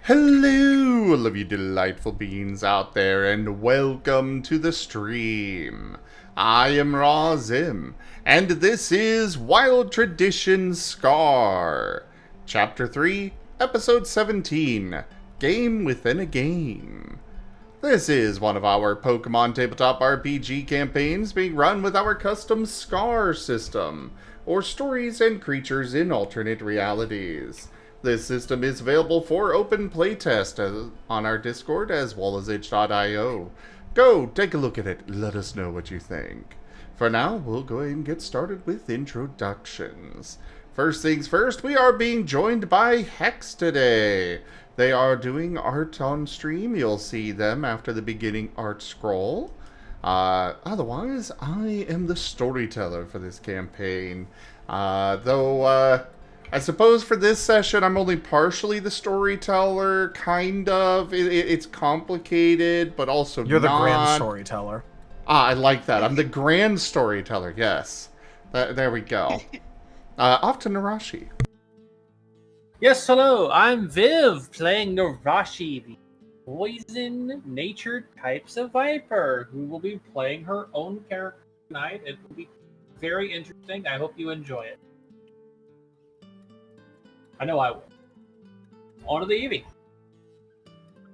Hello, all of you delightful beings out there, and welcome to the stream. I am Razim, and this is Wild Tradition Scar, Chapter 3, Episode 17, Game Within a Game. This is one of our Pokemon Tabletop RPG campaigns being run with our custom Scar system, or Stories and Creatures in Alternate Realities. This system is available for open playtest on our Discord as well as itch.io. Go, take a look at it, let us know what you think. For now, we'll go ahead and get started with introductions. First things first, we are being joined by Hex today. They are doing art on stream. You'll see them after the beginning art scroll. Otherwise, I am the storyteller for this campaign. I suppose for this session, I'm only partially the storyteller, kind of. It's complicated, but also You're the not. grand storyteller. I like that. I'm the grand storyteller, yes. There we go. Off to Nerashi. Yes, hello, I'm Viv, playing Nerashi, the poison-natured types of viper, who will be playing her own character tonight. It will be very interesting. I hope you enjoy it. I know I will. On to the Eevee.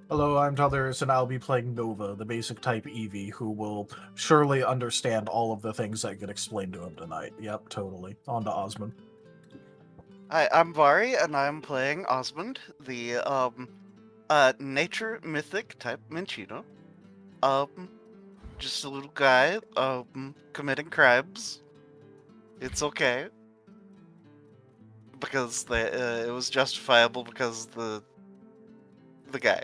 Hello, I'm Tuthers, and I'll be playing Nova, the basic type Eevee, who will surely understand all of the things that get explained to him tonight. Yep, totally. On to Osmond. Hi, I'm Vari, and I'm playing Osmund, the nature mythic type Minchino. Just a little guy, committing crimes. It's okay. Because it was justifiable because the guy.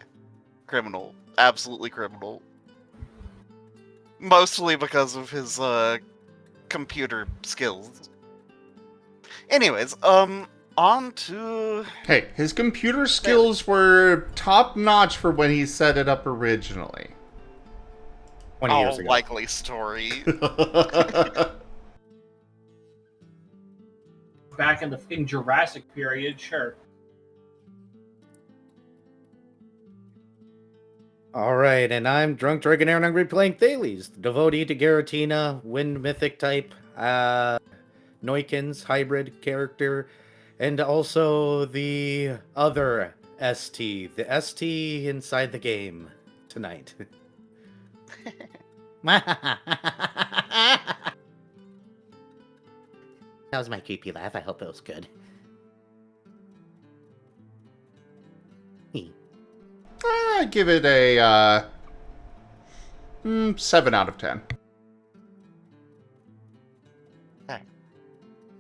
Criminal. Absolutely criminal. Mostly because of his, computer skills. Anyways, on to... Hey, his computer skills were top-notch for when he set it up originally. 20 years ago. Likely story. Back in the Jurassic period, sure. Alright, and I'm Drunk Dragonair, and I'm going to be playing Thales, the devotee to Garatina, wind mythic type, Noikins hybrid character, and also the other ST, the ST inside the game tonight. That was my creepy laugh. I hope it was good. I give it a 7 out of 10.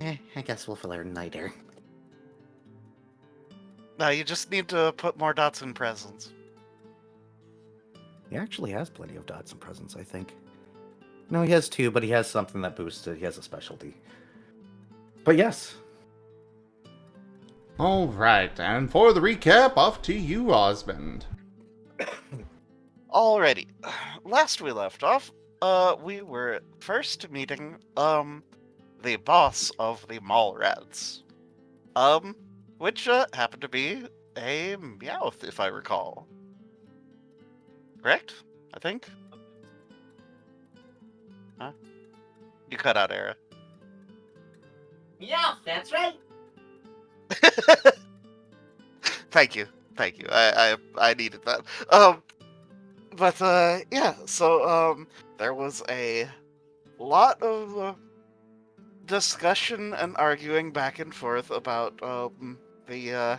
I guess we'll learn later. No, you just need to put more dots in presents. He actually has plenty of dots and presents, I think. No, he has 2, but he has something that boosts it. He has a specialty. But yes. Alright, and for the recap, off to you, Osmond. Alrighty. Last we left off, we were first meeting, the boss of the mall rats. Which, happened to be a Meowth, if I recall. Correct? I think? Huh? You cut out, Era. Yeah, that's right. Thank you. I needed that. Yeah, so, there was a lot of, discussion and arguing back and forth about, the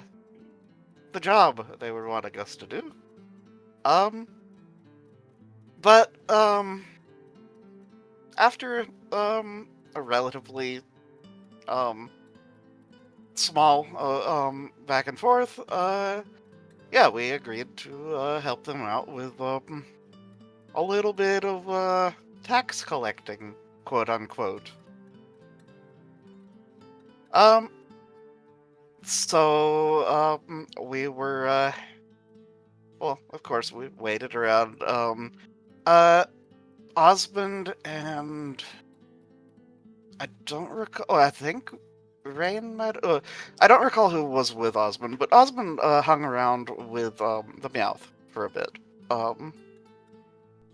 job they were wanting us to do. After, a relatively, small, back and forth, yeah, we agreed to, help them out with, a little bit of, tax collecting, quote unquote. We were, well, of course, we waited around, Osmond and I don't recall, I think Rain might. I don't recall who was with Osmond, but Osmond hung around with the Meowth for a bit. Um,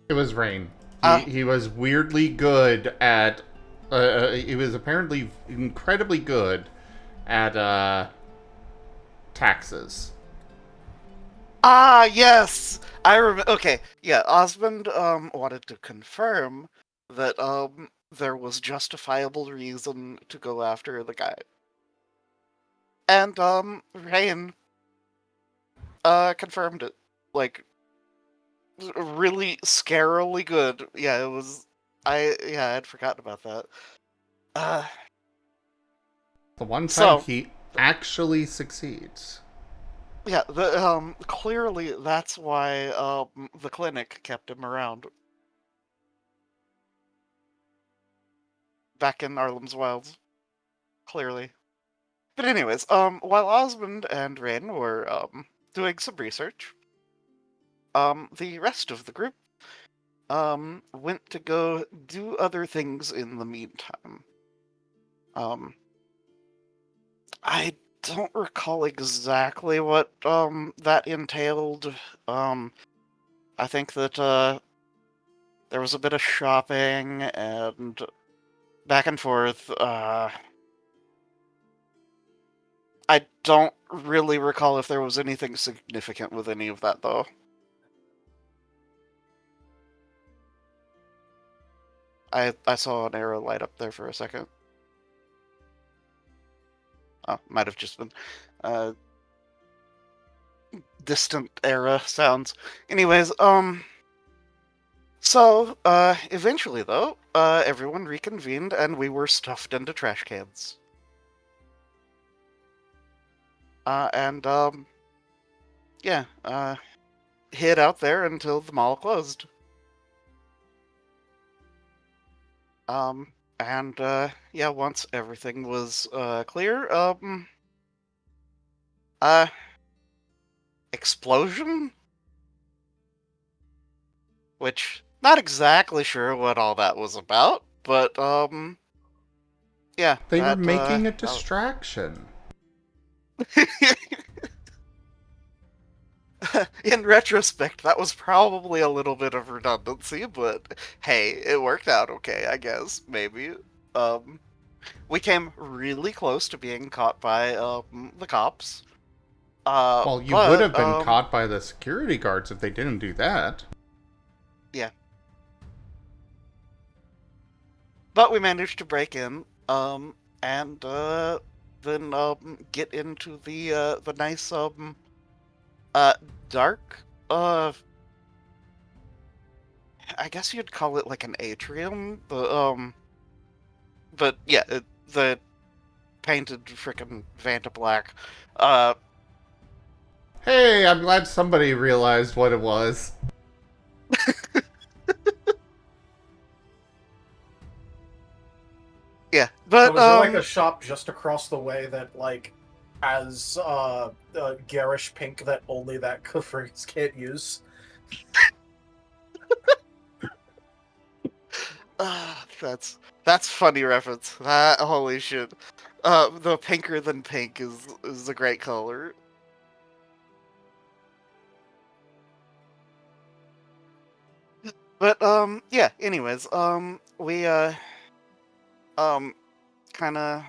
It was Rain. uh, He was weirdly good at. He was apparently incredibly good at taxes. yes, I remember. Okay, yeah, Osmond wanted to confirm that there was justifiable reason to go after the guy, and Rain confirmed it. Like really scarily good. Yeah, it was. I had forgotten about that. Uh, The one time so he actually succeeds. yeah, the clearly that's why the clinic kept him around back in Arlem's Wilds. Clearly. But anyways, while Osmond and Rain were doing some research, the rest of the group went to go do other things in the meantime. I don't recall exactly what that entailed. I think that there was a bit of shopping and back and forth. I don't really recall if there was anything significant with any of that, though. I saw an arrow light up there for a second. Oh, might have just been distant era sounds. Anyways, so eventually though, everyone reconvened and we were stuffed into trash cans. And yeah, hid out there until the mall closed. And yeah, once everything was clear, explosion? Which, not exactly sure what all that was about, but yeah, They were that making a distraction. in retrospect, that was probably a little bit of redundancy, but hey, it worked out okay, I guess, maybe. We came really close to being caught by the cops. Well, you would But have been caught by the security guards if they didn't do that. yeah. But we managed to break in, and then get into the nice dark I guess you'd call it like an atrium. But yeah, the painted frickin' Vanta Black. Uh, Hey, I'm glad somebody realized what it was. yeah, So but is there like a shop just across the way that like has garish pink that only that cofagrigus can't use? that's funny reference. That holy shit. The pinker than pink is a great color. But yeah. Anyways, we kind of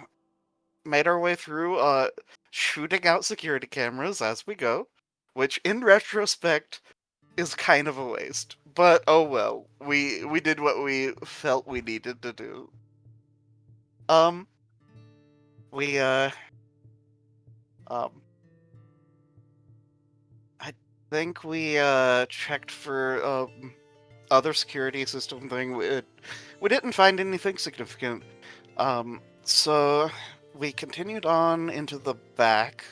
made our way through shooting out security cameras as we go, which in retrospect is kind of a waste. But oh well, we did what we felt we needed to do. Um, we um, I think we checked for other security system thing. We didn't find anything significant. So we continued on into the back.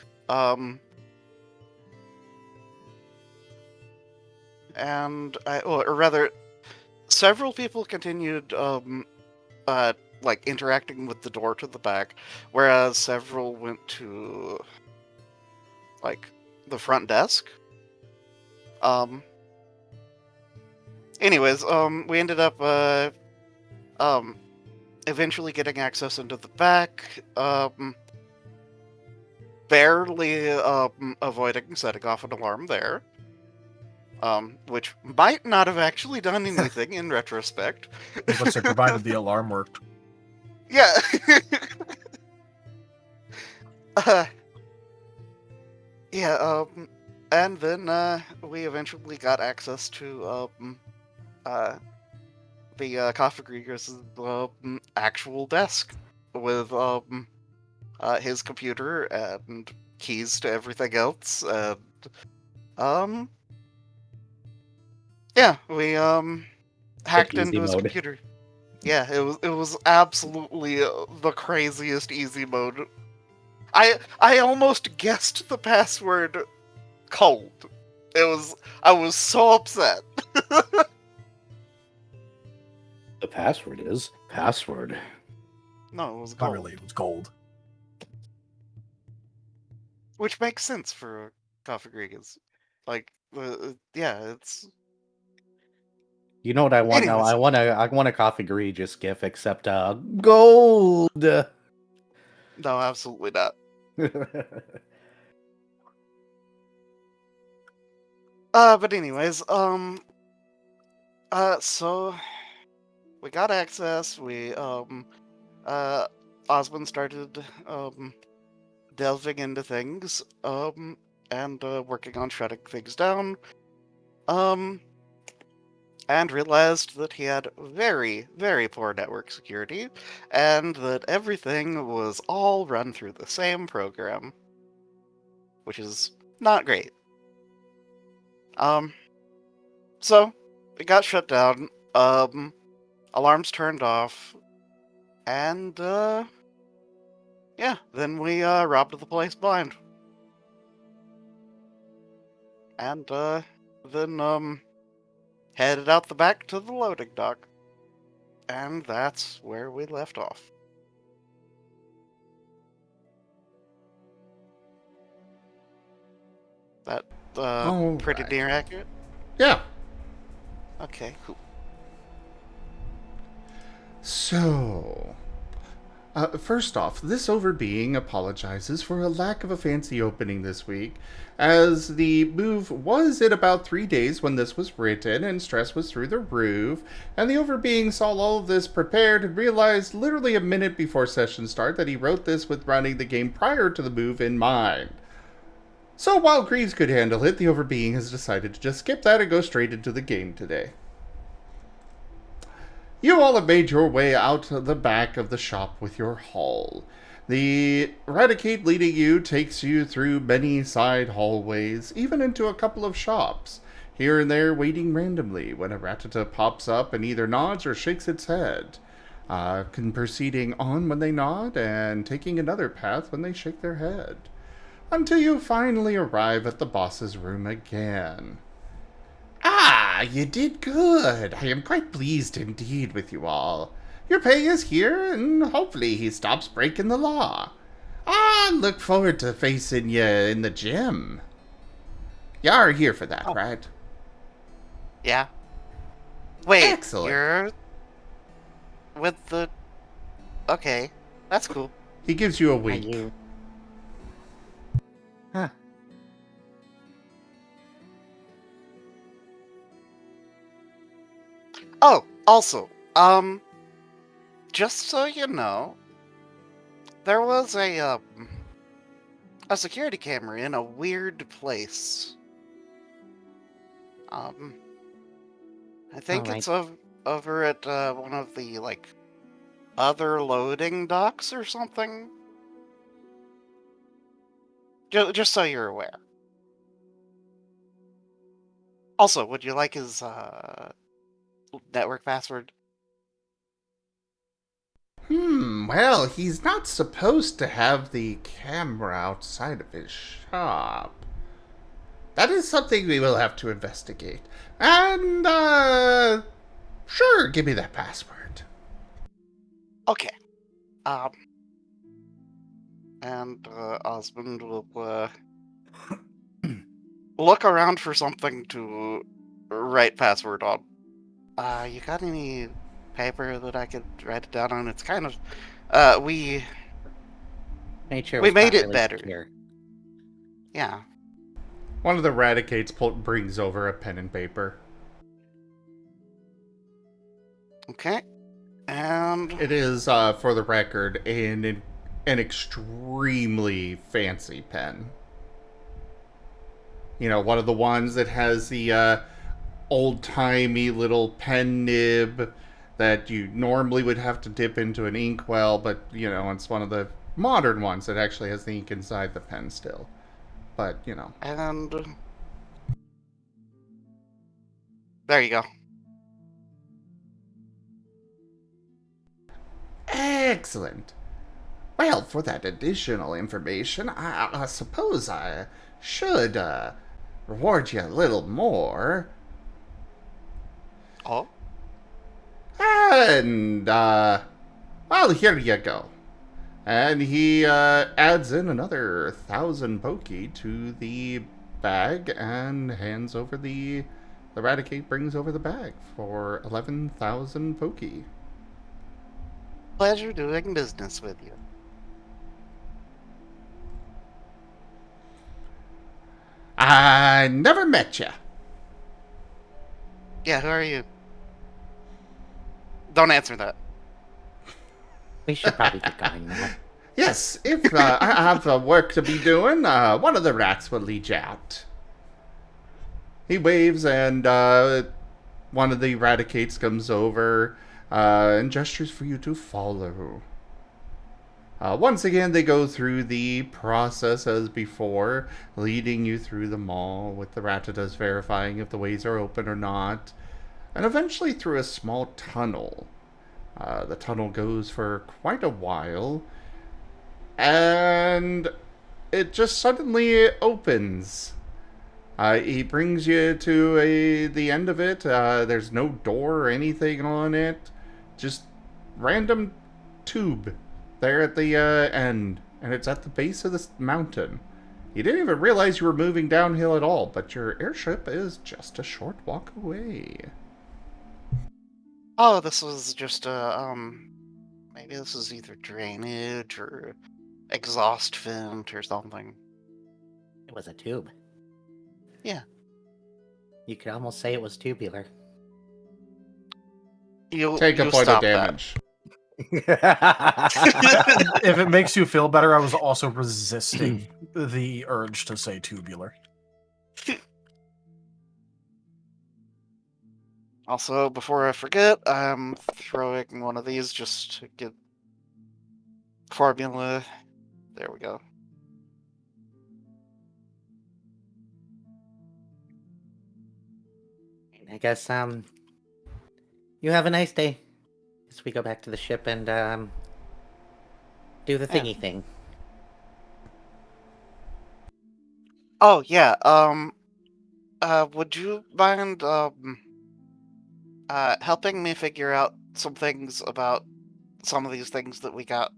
And or rather, several people continued like interacting with the door to the back, whereas several went to like the front desk. Anyways, we ended up eventually getting access into the back, barely avoiding setting off an alarm there, which might not have actually done anything in retrospect. Let's say, provided the alarm worked. Yeah. Yeah, and then we eventually got access to the cofagrigus' actual desk with his computer and keys to everything else, and yeah, we hacked easy into his mode. computer. Yeah, it was absolutely the craziest easy mode. I almost guessed the password cold. I was so upset. The password is password. No, it was Not gold. really, it was gold. Which makes sense for cofagrigus. Like, yeah, it's. You know what I want now? Anyways. I want a coffee egregious gif, except gold. No, absolutely not. But anyways, so we got access. Osmond started, delving into things, and working on shutting things down, and realized that he had very, very poor network security, and that everything was all run through the same program, which is not great. So it got shut down, alarms turned off, and, yeah, then we, robbed the place blind. And, then, headed out the back to the loading dock. And that's where we left off. That, pretty Alright. near accurate? Yeah. Okay, cool. So, first off, this overbeing apologizes for a lack of a fancy opening this week, as the move was in about 3 days when this was written, and stress was through the roof, and the overbeing saw all of this prepared and realized literally a minute before session start that he wrote this with running the game prior to the move in mind. So while Greaves could handle it, the overbeing has decided to just skip that and go straight into the game today. You all have made your way out the back of the shop with your haul. The Raticate leading you takes you through many side hallways, even into a couple of shops, here and there waiting randomly when a Ratata pops up and either nods or shakes its head, proceeding on when they nod and taking another path when they shake their head, until you finally arrive at the boss's room again. Ah, you did good. I am quite pleased indeed with you all. Your pay is here, and hopefully he stops breaking the law. Look forward to facing you in the gym. You are here for that, right? Yeah. Wait, Excellent. you're with the... Okay, that's cool. He gives you a wink. You. Huh. Oh, also, just so you know, there was a security camera in a weird place. I think Alright. it's over at, one of the, like, other loading docks or something. Just so you're aware. Also, would you like his, network password? Well, he's not supposed to have the camera outside of his shop. That is something we will have to investigate. And, sure, give me that password. Okay. And, Osmond will, look around for something to write password on. You got any paper that I could write it down on? It's kind of, we Nature we was made not it really better. secure. Yeah. One of the Radicates brings over a pen and paper. Okay. And It is, for the record, an extremely fancy pen. You know, one of the ones that has the old-timey little pen nib that you normally would have to dip into an inkwell, but, you know, it's one of the modern ones that actually has the ink inside the pen still. But, you know. and there you go. Excellent. Well, for that additional information, I suppose I should reward you a little more. Oh, And, well, here you go. And he adds in another 1,000 pokey to the bag and hands over the Eradicate brings over the bag for 11,000 pokey. pleasure doing business with you. I never met you. Yeah, who are you? Don't answer that. We should probably get going now. Yes, if I have work to be doing, one of the rats will lead you out. He waves, and one of the Eradicates comes over and gestures for you to follow. Once again, they go through the process as before, leading you through the mall, with the Ratatas verifying if the ways are open or not, and eventually through a small tunnel. The tunnel goes for quite a while, and it just suddenly opens. He brings you to the end of it. There's no door or anything on it. Just random tube there at the end. And it's at the base of this mountain. You didn't even realize you were moving downhill at all, but your airship is just a short walk away. Oh, this was just maybe this is either drainage or exhaust vent or something. It was a tube. Yeah. You could almost say it was tubular. Take a you point of stop that. damage. If it makes you feel better, I was also resisting the urge to say tubular. Also, before I forget, I'm throwing one of these just to get formula. There we go. I guess you have a nice day. As we go back to the ship and do the Yeah. thingy thing. Oh yeah. Would you mind helping me figure out some things about some of these things that we got?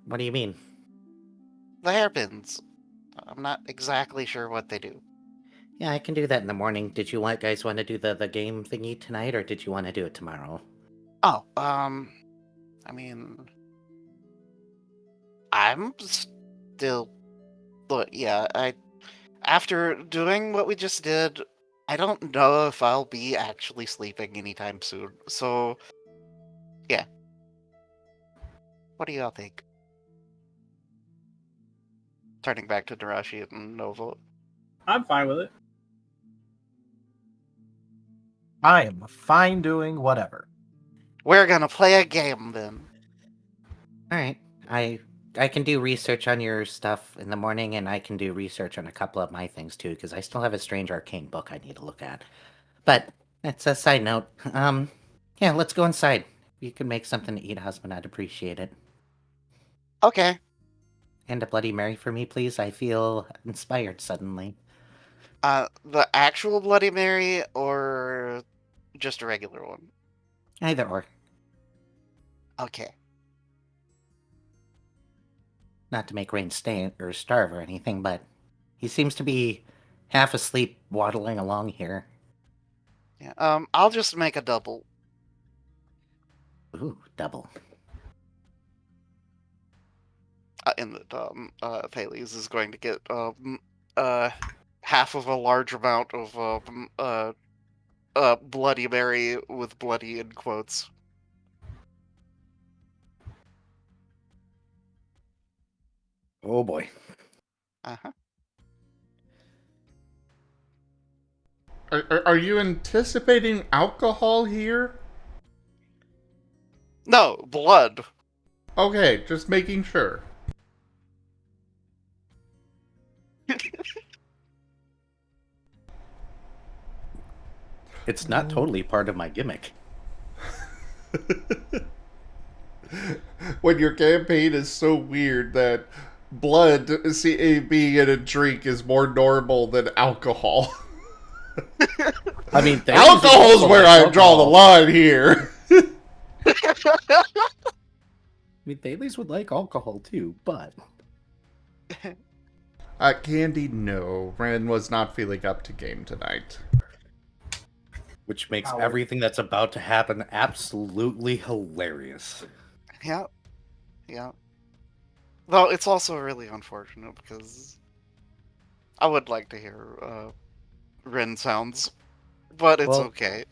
What do you mean? The hairpins. I'm not exactly sure what they do. Yeah, I can do that in the morning. Did you guys want to do the game thingy tonight, or did you want to do it tomorrow? Oh, I mean, I'm still, but yeah, after doing what we just did, I don't know if I'll be actually sleeping anytime soon. So, yeah. What do y'all think? Turning back to Nerashi and Nova. I'm fine with it. I am fine doing whatever. We're gonna play a game then. All right. I can do research on your stuff in the morning, and I can do research on a couple of my things too, because I still have a strange arcane book I need to look at. But that's a side note. Yeah, let's go inside. You can make something to eat, husband. I'd appreciate it. Okay. And a Bloody Mary for me, please. I feel inspired suddenly. The actual Bloody Mary or just a regular one? Either or. Okay. Not to make Rain stay or starve or anything, but he seems to be half asleep waddling along here. Yeah. I'll just make a double. Ooh, double. And that Thales is going to get half of a large amount of Bloody Mary with bloody in quotes. Oh boy. Uh-huh. Are you anticipating alcohol here? No, blood. Okay, just making sure. It's not totally part of my gimmick. When your campaign is so weird that blood being in a drink is more normal than alcohol. I mean, Alcohol's where I draw the line here. I mean, Thales would like alcohol too, but Candy, no. Ren was not feeling up to game tonight. which makes Howard. everything that's about to happen absolutely hilarious. Yeah. Yeah. Though it's also really unfortunate because I would like to hear Ren sounds, but it's Well, okay.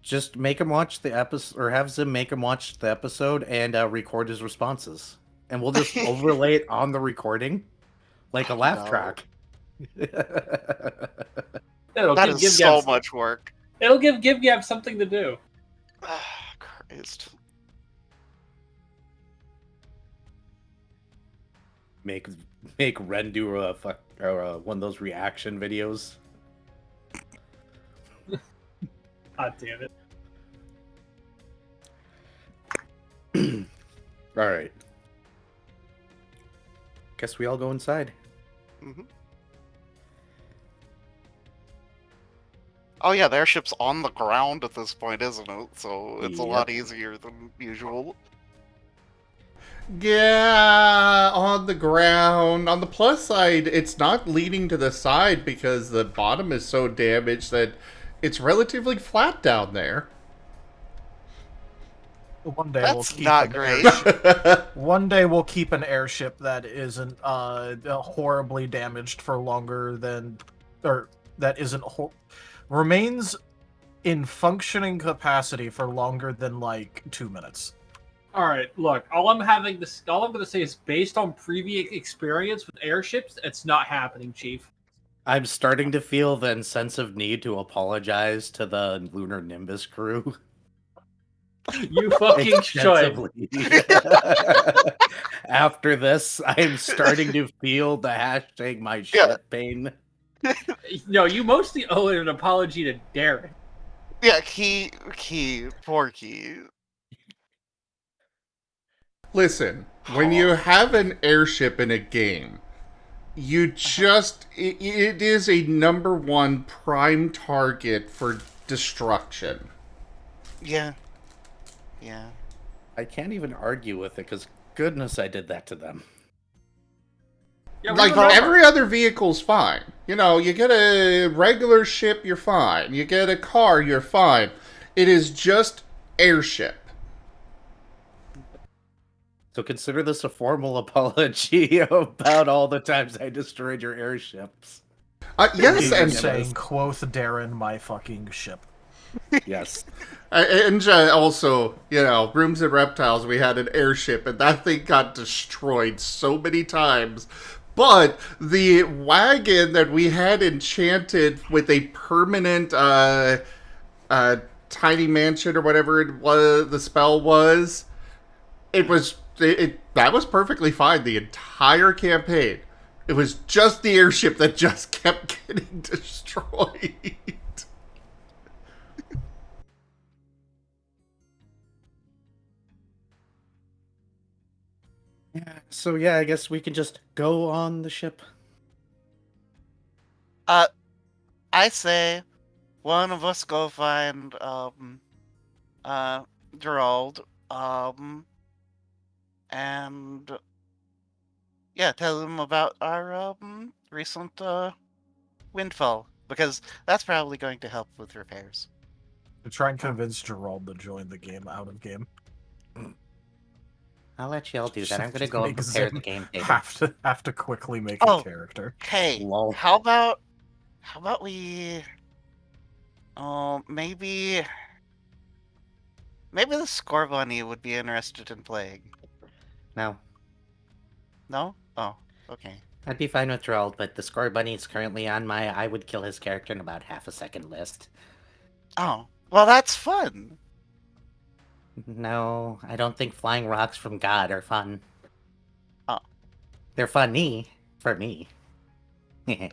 Just make him watch the episode, or have Zim make him watch the episode and record his responses, and we'll just overlay it on the recording, like a laugh No. track. It'll That give is Gib so Gab, much work. it'll give Gib Gab something to do. Christ. make Ren do one of those reaction videos. God damn it. All right. Guess we all go inside. Mm-hmm. Oh yeah, the airship's on the ground at this point, isn't it? So it's a lot easier than usual. Yeah, on the ground. On the plus side, it's not leaning to the side because the bottom is so damaged that it's relatively flat down there. One day we'll That's keep not an great. airship. One day we'll keep an airship that isn't horribly damaged for longer than, or that isn't remains in functioning capacity for longer than like 2 minutes. All right, look. All I'm going to say is, based on previous experience with airships, it's not happening, Chief. I'm starting to feel the sense of need to apologize to the Lunar Nimbus crew. You fucking should. Extensively. After this, I'm starting to feel the hashtag my shit pain. No, you mostly owe an apology to Darren. Yeah, poor Key. Listen, when you have an airship in a game, you just... It is a number one prime target for destruction. Yeah. Yeah. I can't even argue with it, because goodness I did that to them. Yeah, Like, every other vehicle's fine. You know, you get a regular ship, you're fine. You get a car, you're fine. It is just airship. So consider this a formal apology about all the times I destroyed your airships. Yes, He's and saying, quoth Darren, my fucking ship. Yes. and also, you know, Rooms and Reptiles, we had an airship, and that thing got destroyed so many times. But the wagon that we had enchanted with a permanent tiny mansion or whatever it was, the spell was, that was perfectly fine the entire campaign. It was just the airship that just kept getting destroyed. Yeah. So yeah, I guess we can just go on the ship. I say one of us go find Gerald, and yeah, tell him about our recent windfall because that's probably going to help with repairs. To try and convince Gerald to join the game out of game. I'll let y'all do that. I'm gonna Just go and make prepare the Zim game table. have to quickly make Oh. a character. Hey, Lol. how about we maybe the Score Bunny would be interested in playing. No, No? Oh, okay. I'd be fine with Gerald, but the Score Bunny is currently on my I would kill his character in about half a second list. Oh, well, that's fun. No, I don't think flying rocks from God are fun. Oh. They're funny for me.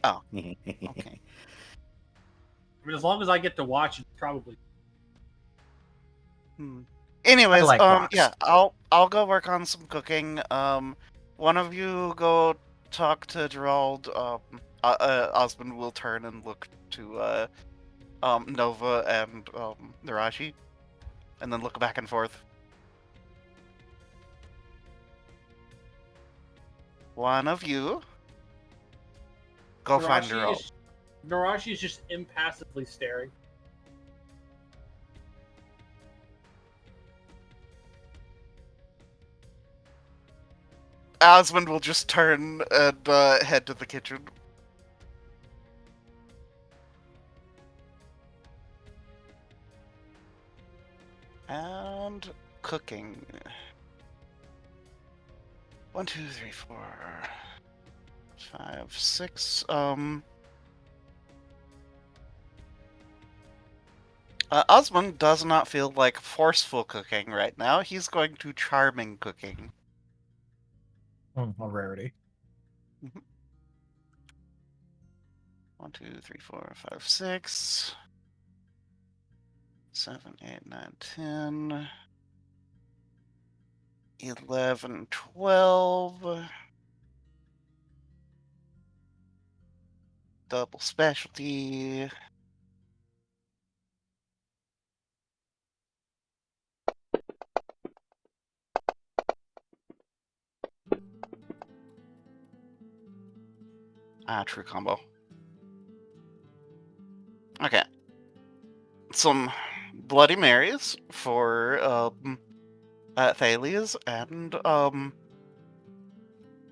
Oh, okay. I mean, as long as I get to watch, it's probably. Anyways, like rocks. yeah, I'll go work on some cooking. One of you go talk to Gerald. Osmond will turn and look to Nova and Nerashi, and then look back and forth. One of you go find Gerald. Nerashi is just impassively staring. Osmond will just turn and head to the kitchen. And cooking. 1, 2, 3, 4, 5, 6. Osmond does not feel like forceful cooking right now. He's going to charming cooking. A rarity. 1, 2, 3, 4, 5, 6, 7, 8, 9, 10, 11, 12. Double specialty. True combo. Okay. Some Bloody Marys for Thales and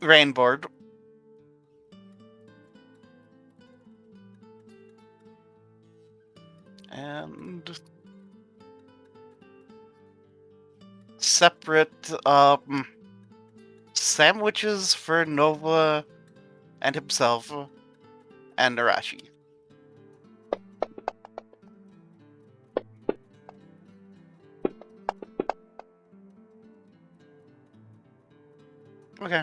Rainboard. And separate sandwiches for Nova and himself and Nerashi. Okay.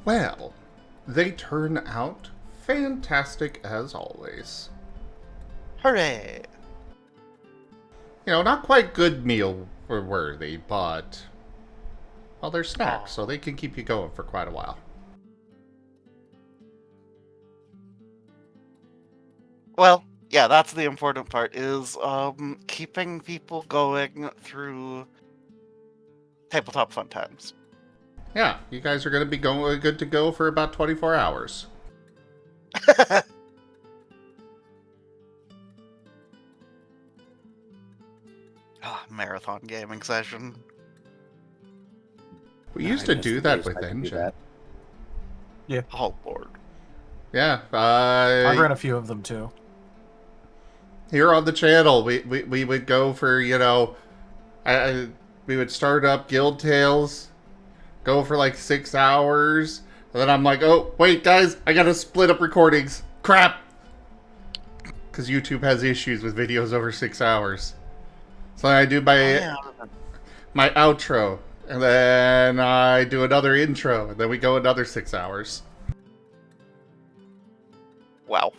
Well, they turn out fantastic as always. Hooray! You know, not quite good meal worthy, but well, they're snacks, so they can keep you going for quite a while. Well, yeah, that's the important part, is keeping people going through tabletop fun times. Yeah, you guys are going to be good to go for about 24 hours. Marathon gaming session. We used to do that with Engine. Oh, Lord. Yeah, I ran a few of them too. Here on the channel, we would go for, you know, we would start up Guild Tales, go for like 6 hours, and then I'm like, oh, wait, guys, I gotta split up recordings. Crap! Because YouTube has issues with videos over 6 hours. So I do my outro, and then I do another intro, and then we go another 6 hours. Wow.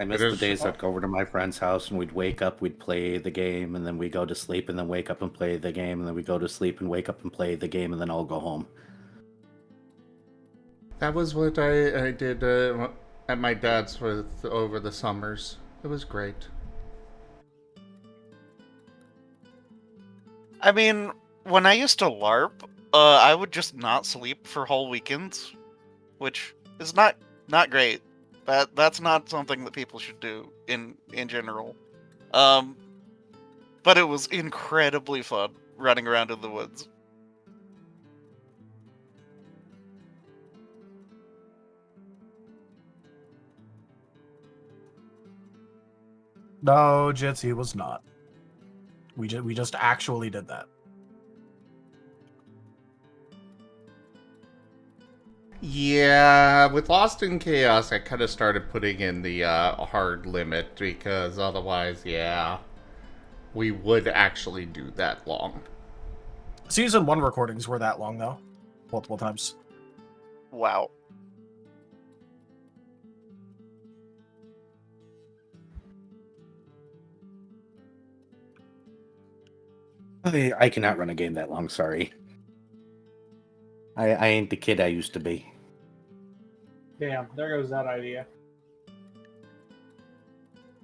I miss the days I'd go over to my friend's house and we'd wake up, we'd play the game, and then we go to sleep, and then wake up and play the game, and then we go to sleep and wake up and play the game, and then I'll go home. That was what I did at my dad's over the summers. It was great. I mean, when I used to LARP, I would just not sleep for whole weekends, which is not great. That's not something that people should do in general. But it was incredibly fun running around in the woods. No, Jitsi was not. We just actually did that. Yeah, with Lost in Chaos, I kind of started putting in the hard limit because otherwise, yeah, we would actually do that long. Season 1 recordings were that long, though. Multiple times. Wow. I cannot run a game that long, sorry. I ain't the kid I used to be. Damn, there goes that idea.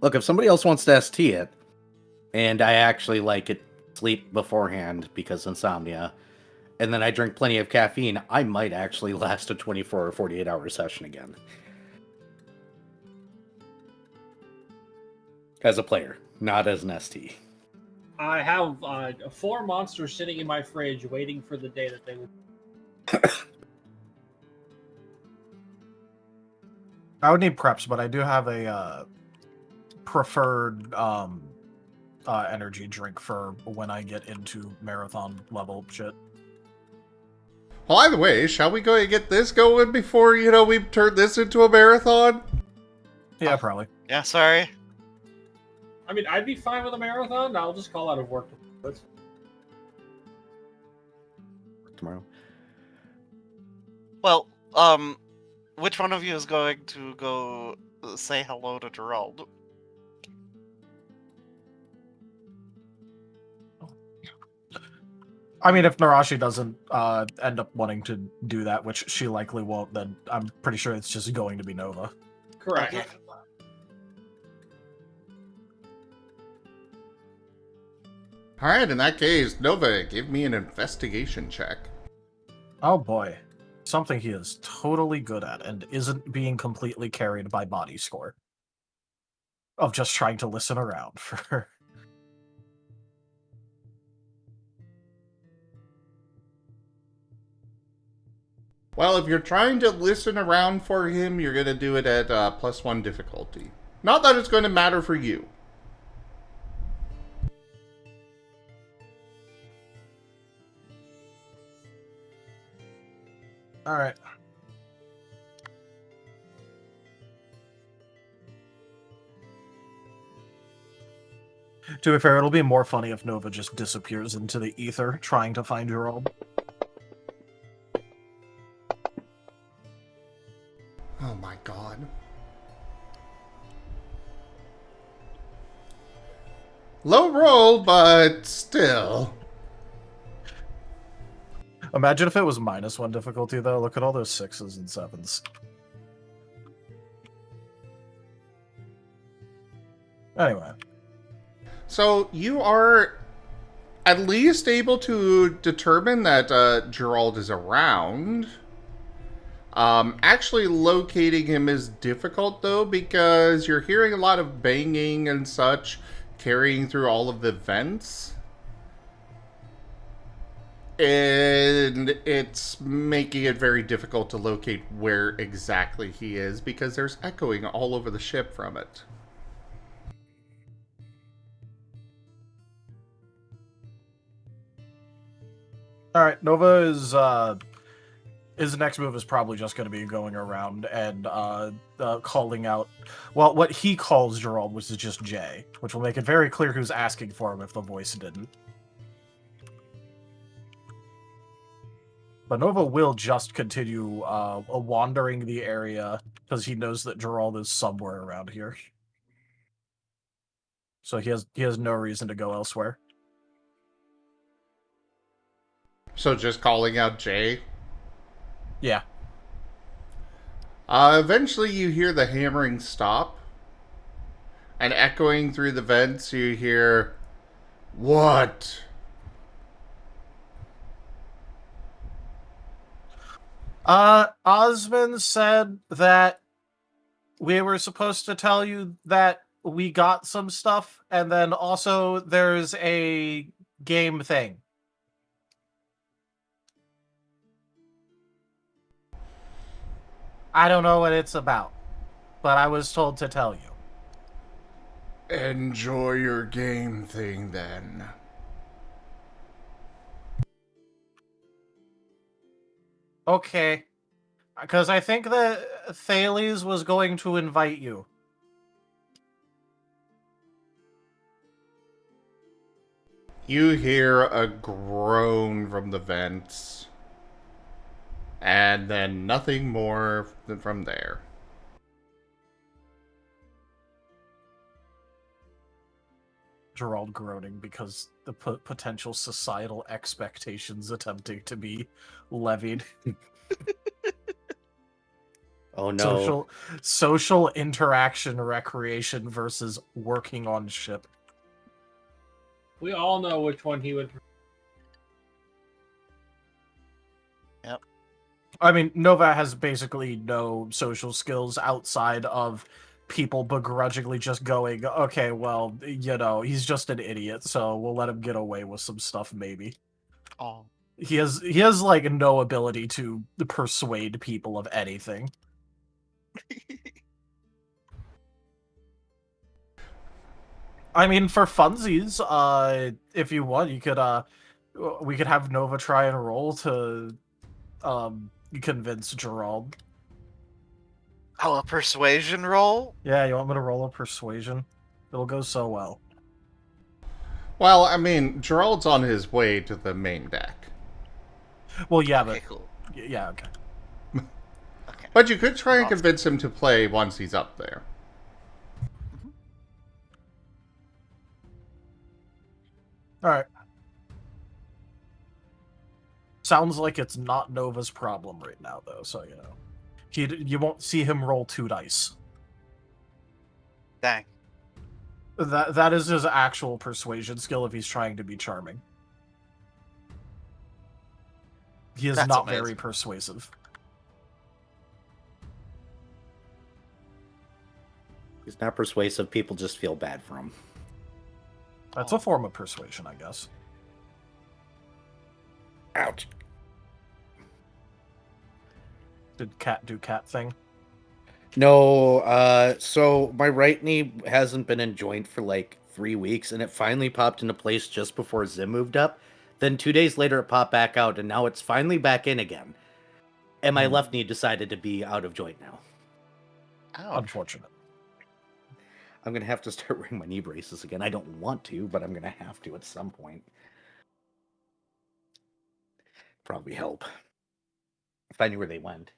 Look, if somebody else wants to ST it, and I actually like it, sleep beforehand because insomnia, and then I drink plenty of caffeine, I might actually last a 24 or 48 hour session again. As a player, not as an ST. I have 4 monsters sitting in my fridge waiting for the day that they will. I would need preps, but I do have a preferred energy drink for when I get into marathon level shit. Well, either way, shall we go and get this going before, we turn this into a marathon? Yeah, probably. Yeah, sorry. I mean, I'd be fine with a marathon. I'll just call out of work. Tomorrow. Well, which one of you is going to go say hello to Gerald? I mean, if Nerashi doesn't end up wanting to do that, which she likely won't, then I'm pretty sure it's just going to be Nova. Correct. Okay. Alright, in that case, Nova, give me an investigation check. Oh boy. Something he is totally good at and isn't being completely carried by body score. Of just trying to listen around for... Well, if you're trying to listen around for him, you're going to do it at +1 difficulty. Not that it's going to matter for you. Alright. To be fair, it'll be more funny if Nova just disappears into the ether trying to find Gerald. Oh my god. Low roll, but still. Imagine if it was -1 difficulty, though. Look at all those 6s and 7s. Anyway. So, you are at least able to determine that Gerald is around. Actually locating him is difficult, though, because you're hearing a lot of banging and such carrying through all of the vents. And it's making it very difficult to locate where exactly he is, because there's echoing all over the ship from it. Alright, Nova is, his next move is probably just going to be going around and calling out, well, what he calls Gerald, which is just Jay, which will make it very clear who's asking for him if the voice didn't. But Nova will just continue wandering the area because he knows that Gerald is somewhere around here. So he has no reason to go elsewhere. So just calling out Jay? Yeah. Eventually you hear the hammering stop, and echoing through the vents you hear, "What?" Osmond said that we were supposed to tell you that we got some stuff, and then also there's a game thing. I don't know what it's about, but I was told to tell you. Enjoy your game thing, then. Okay. Because I think that Thales was going to invite you. You hear a groan from the vents, and then nothing more from there. Gerald groaning because the potential societal expectations attempting to be levied. Oh no. Social interaction recreation versus working on ship. We all know which one he would. Yep. I mean, Nova has basically no social skills outside of people begrudgingly just going, okay, well, you know, he's just an idiot, so we'll let him get away with some stuff, maybe. Oh. He has like no ability to persuade people of anything. I mean, for funsies, if you want, you could we could have Nova try and roll to convince Gerald. Oh, a persuasion roll? Yeah, you want me to roll a persuasion? It'll go so well. Well, I mean, Gerald's on his way to the main deck. Well, yeah, but Okay, cool. yeah, okay. Okay. But you could try and Awesome. convince him to play once he's up there. All right. Sounds like it's not Nova's problem right now, though. So you know, you won't see him roll 2 dice. Dang. That is his actual persuasion skill if he's trying to be charming. He is That's not amazing. very persuasive. He's not persuasive. People just feel bad for him. That's a form of persuasion, I guess. Ouch. Did Cat do cat thing? No, so my right knee hasn't been in joint for like 3 weeks, and it finally popped into place just before Zim moved up. Then 2 days later, it popped back out, and now it's finally back in again. And my left knee decided to be out of joint now. Ouch. Unfortunate. I'm going to have to start wearing my knee braces again. I don't want to, but I'm going to have to at some point. Probably help. If I knew where they went.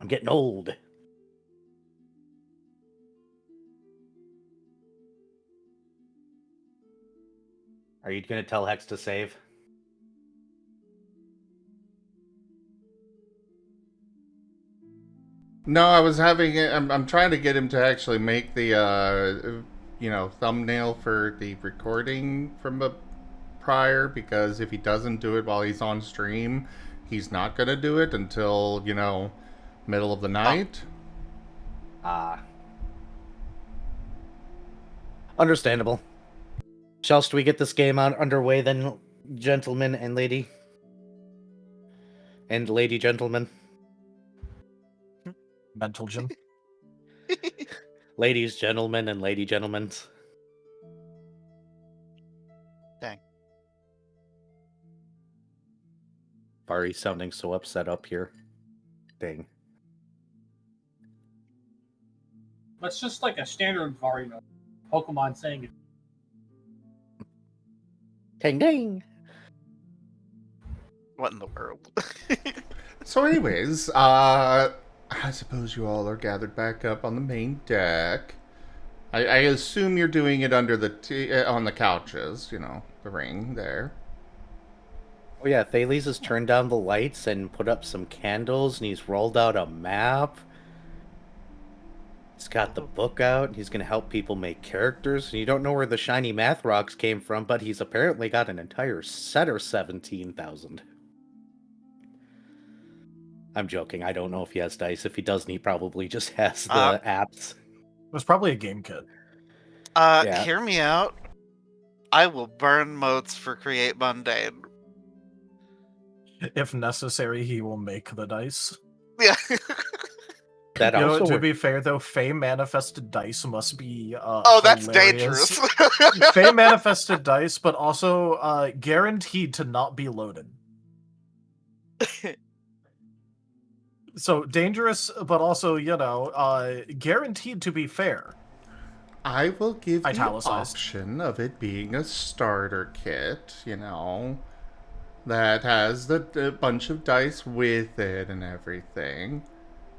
I'm getting old. Are you going to tell Hex to save? No, I was having it. I'm trying to get him to actually make the thumbnail for the recording from a prior, because if he doesn't do it while he's on stream, he's not gonna do it until middle of the night. Understandable. Shall we get this game underway then, gentlemen and lady? And lady gentlemen? Mental Jim. Ladies, gentlemen, and lady gentlemen. Dang. Furry sounding so upset up here. Dang. That's just like a standard Varien Pokemon saying it. Dang dang! What in the world? So, anyways, I suppose you all are gathered back up on the main deck. I assume you're doing it under the on the couches, the ring there. Oh yeah, Thales has turned down the lights and put up some candles, and he's rolled out a map. He's got the book out. He's gonna help people make characters. And you don't know where the shiny math rocks came from, but he's apparently got an entire set of 17,000. I'm joking. I don't know if he has dice. If he doesn't, he probably just has the apps. It was probably a game kit. Yeah. Hear me out. I will burn motes for create mundane. If necessary, he will make the dice. Yeah. That You know, also to would- be fair though, Fey manifested dice must be Oh, that's hilarious. dangerous. Fey manifested dice, but also guaranteed to not be loaded. So dangerous, but also, you know, guaranteed to be fair. I will give the Italicized. option of it being a starter kit, you know, that has the bunch of dice with it and everything.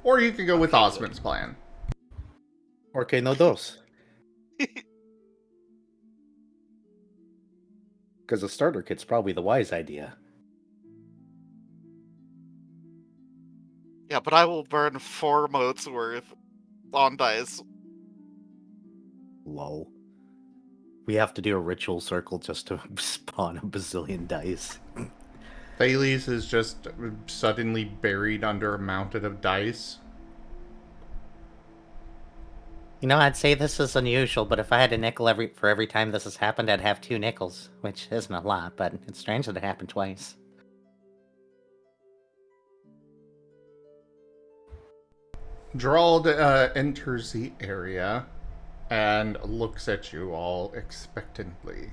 Or you can go with Osmond's plan. Okay, no dos. Because a starter kit's probably the wise idea. Yeah, but I will burn 4 motes worth on dice. Lol. We have to do a ritual circle just to spawn a bazillion dice. Thales is just suddenly buried under a mountain of dice. You know, I'd say this is unusual, but if I had a nickel for every time this has happened, I'd have 2 nickels, which isn't a lot, but it's strange that it happened twice. Gerald enters the area and looks at you all expectantly.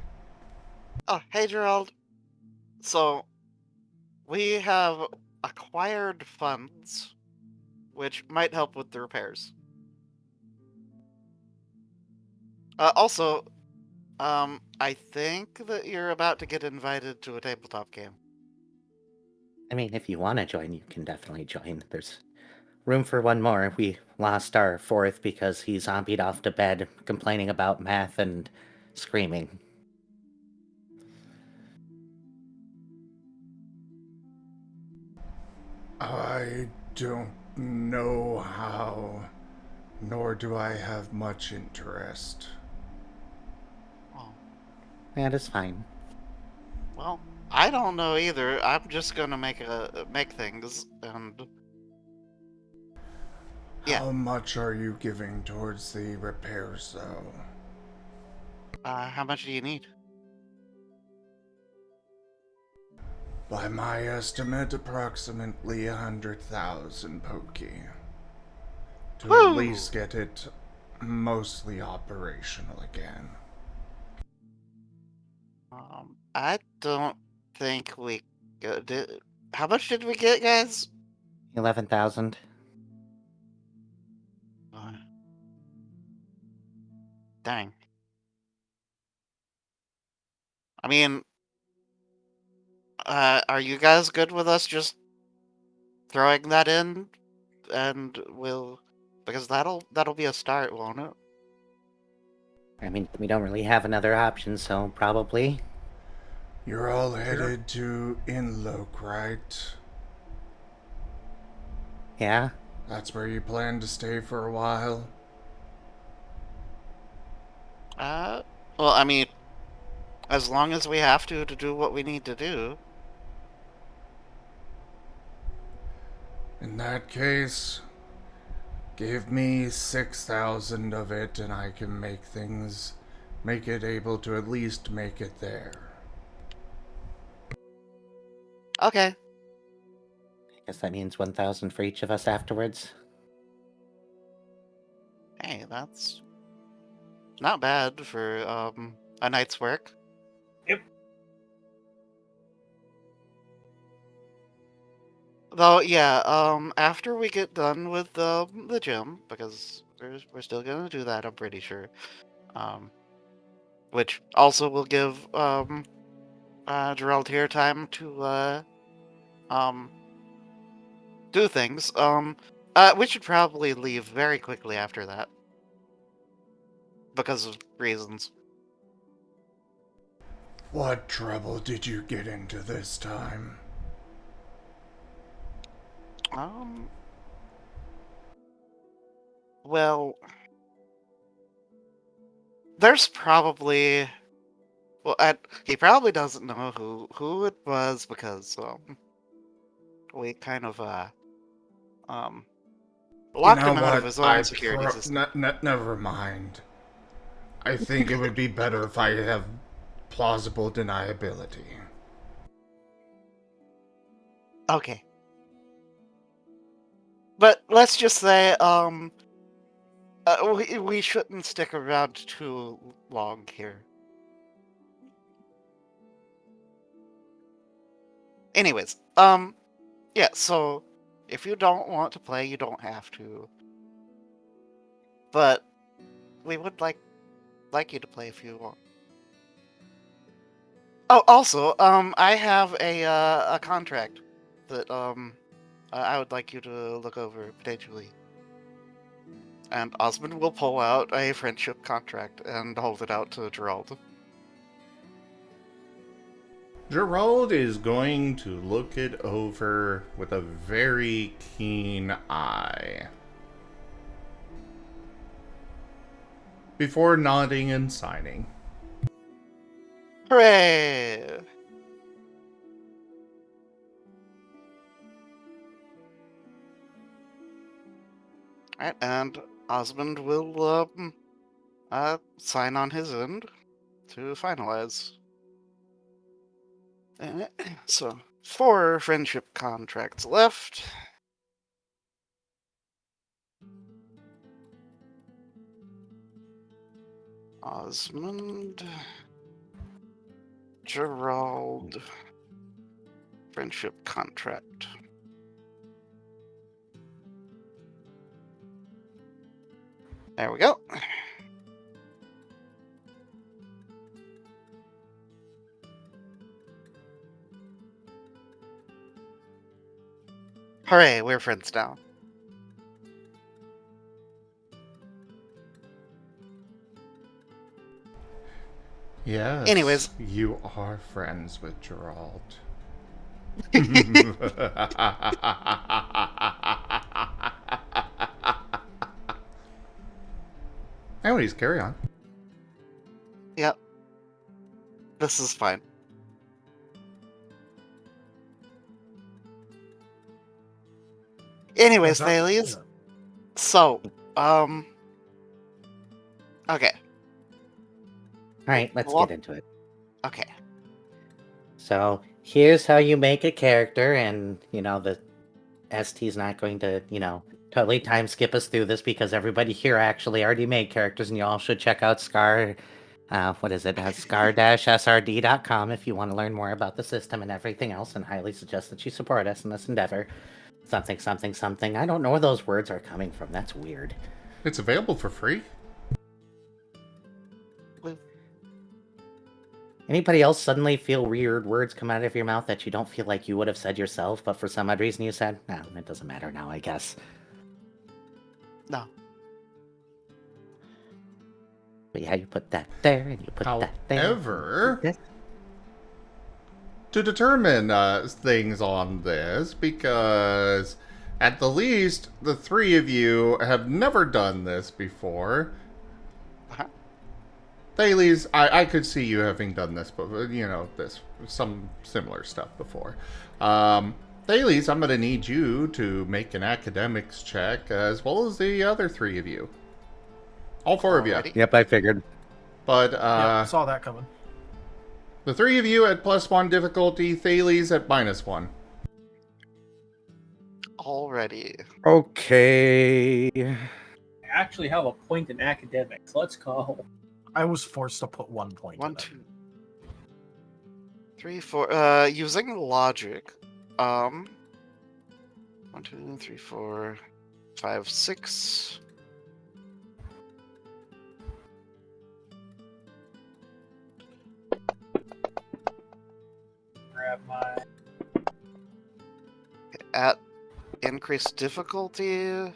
Oh, hey, Gerald. So, we have acquired funds, which might help with the repairs. Also, I think that you're about to get invited to a tabletop game. I mean, if you want to join, you can definitely join. There's room for one more. We lost our 4th because he zombied off to bed, complaining about math and screaming. I don't know how, nor do I have much interest. Oh, That is fine. well, I don't know either. I'm just gonna make things, and yeah. How much are you giving towards the repairs, though? How much do you need? By my estimate, approximately 100,000 pokey. To Woo! at least get it mostly operational again. I don't think we did. How much did we get, guys? 11,000. Dang. I mean, are you guys good with us just throwing that in, and because that'll be a start, won't it? I mean, we don't really have another option, so probably. You're all headed to Inloke, right? Yeah? That's where you plan to stay for a while? Well, I mean, as long as we have to do what we need to do. In that case, give me 6,000 of it and I can make it able to at least make it there. Okay. I guess that means 1,000 for each of us afterwards. Hey, that's not bad for a night's work. Yep. Though, yeah, after we get done with the gym, because we're still gonna do that, I'm pretty sure. Which also will give Gerald here time to do things. We should probably leave very quickly after that. Because of reasons. What trouble did you get into this time? Well, there's probably... Well, he probably doesn't know who it was because, we kind of, locked him out of his own security system. Never mind. I think it would be better if I have plausible deniability. Okay. But let's just say, we shouldn't stick around too long here. Anyways, yeah, so if you don't want to play, you don't have to. But we would like you to play if you want. Oh, also, I have a contract that I would like you to look over potentially. And Osmond will pull out a friendship contract and hold it out to Gerald. Gerald is going to look it over with a very keen eye. Before nodding and signing. Hooray! Alright, and Osmond will sign on his end to finalize. So, 4 friendship contracts left. Osmond, Gerald, friendship contract. There we go. Hooray, we're friends now. Yes. Anyways. You are friends with Gerald. Anyways, carry on. Yep. This is fine. Anyways, Thales. So, okay. Alright, let's Well- get into it. Okay. So, here's how you make a character, and, the ST's not going to, totally time skip us through this because everybody here actually already made characters, and you all should check out scar-srd.com if you want to learn more about the system and everything else, and highly suggest that you support us in this endeavor. Something, something, something. I don't know where those words are coming from. That's weird. It's available for free. Anybody else suddenly feel weird words come out of your mouth that you don't feel like you would have said yourself, but for some odd reason you said? No, it doesn't matter now, I guess. No. But yeah, you put that there, and you put that there. However, Yes. to determine things on this, because at the least, the 3 of you have never done this before. Uh-huh. Thales, I could see you having done this, but some similar stuff before. Thales, I'm going to need you to make an academics check, as well as the other 3 of you. All 4 of you. Alrighty. Yep, I figured. But Yeah, saw that coming. the 3 of you at +1 difficulty, Thales at -1. Already. Okay. I actually have a point in academics. Let's go. I was forced to put 1 point. 1, in it. 2, 3, 4. Using logic. 1, 2, 3, 4, 5, 6. Grab my. At increased difficulty,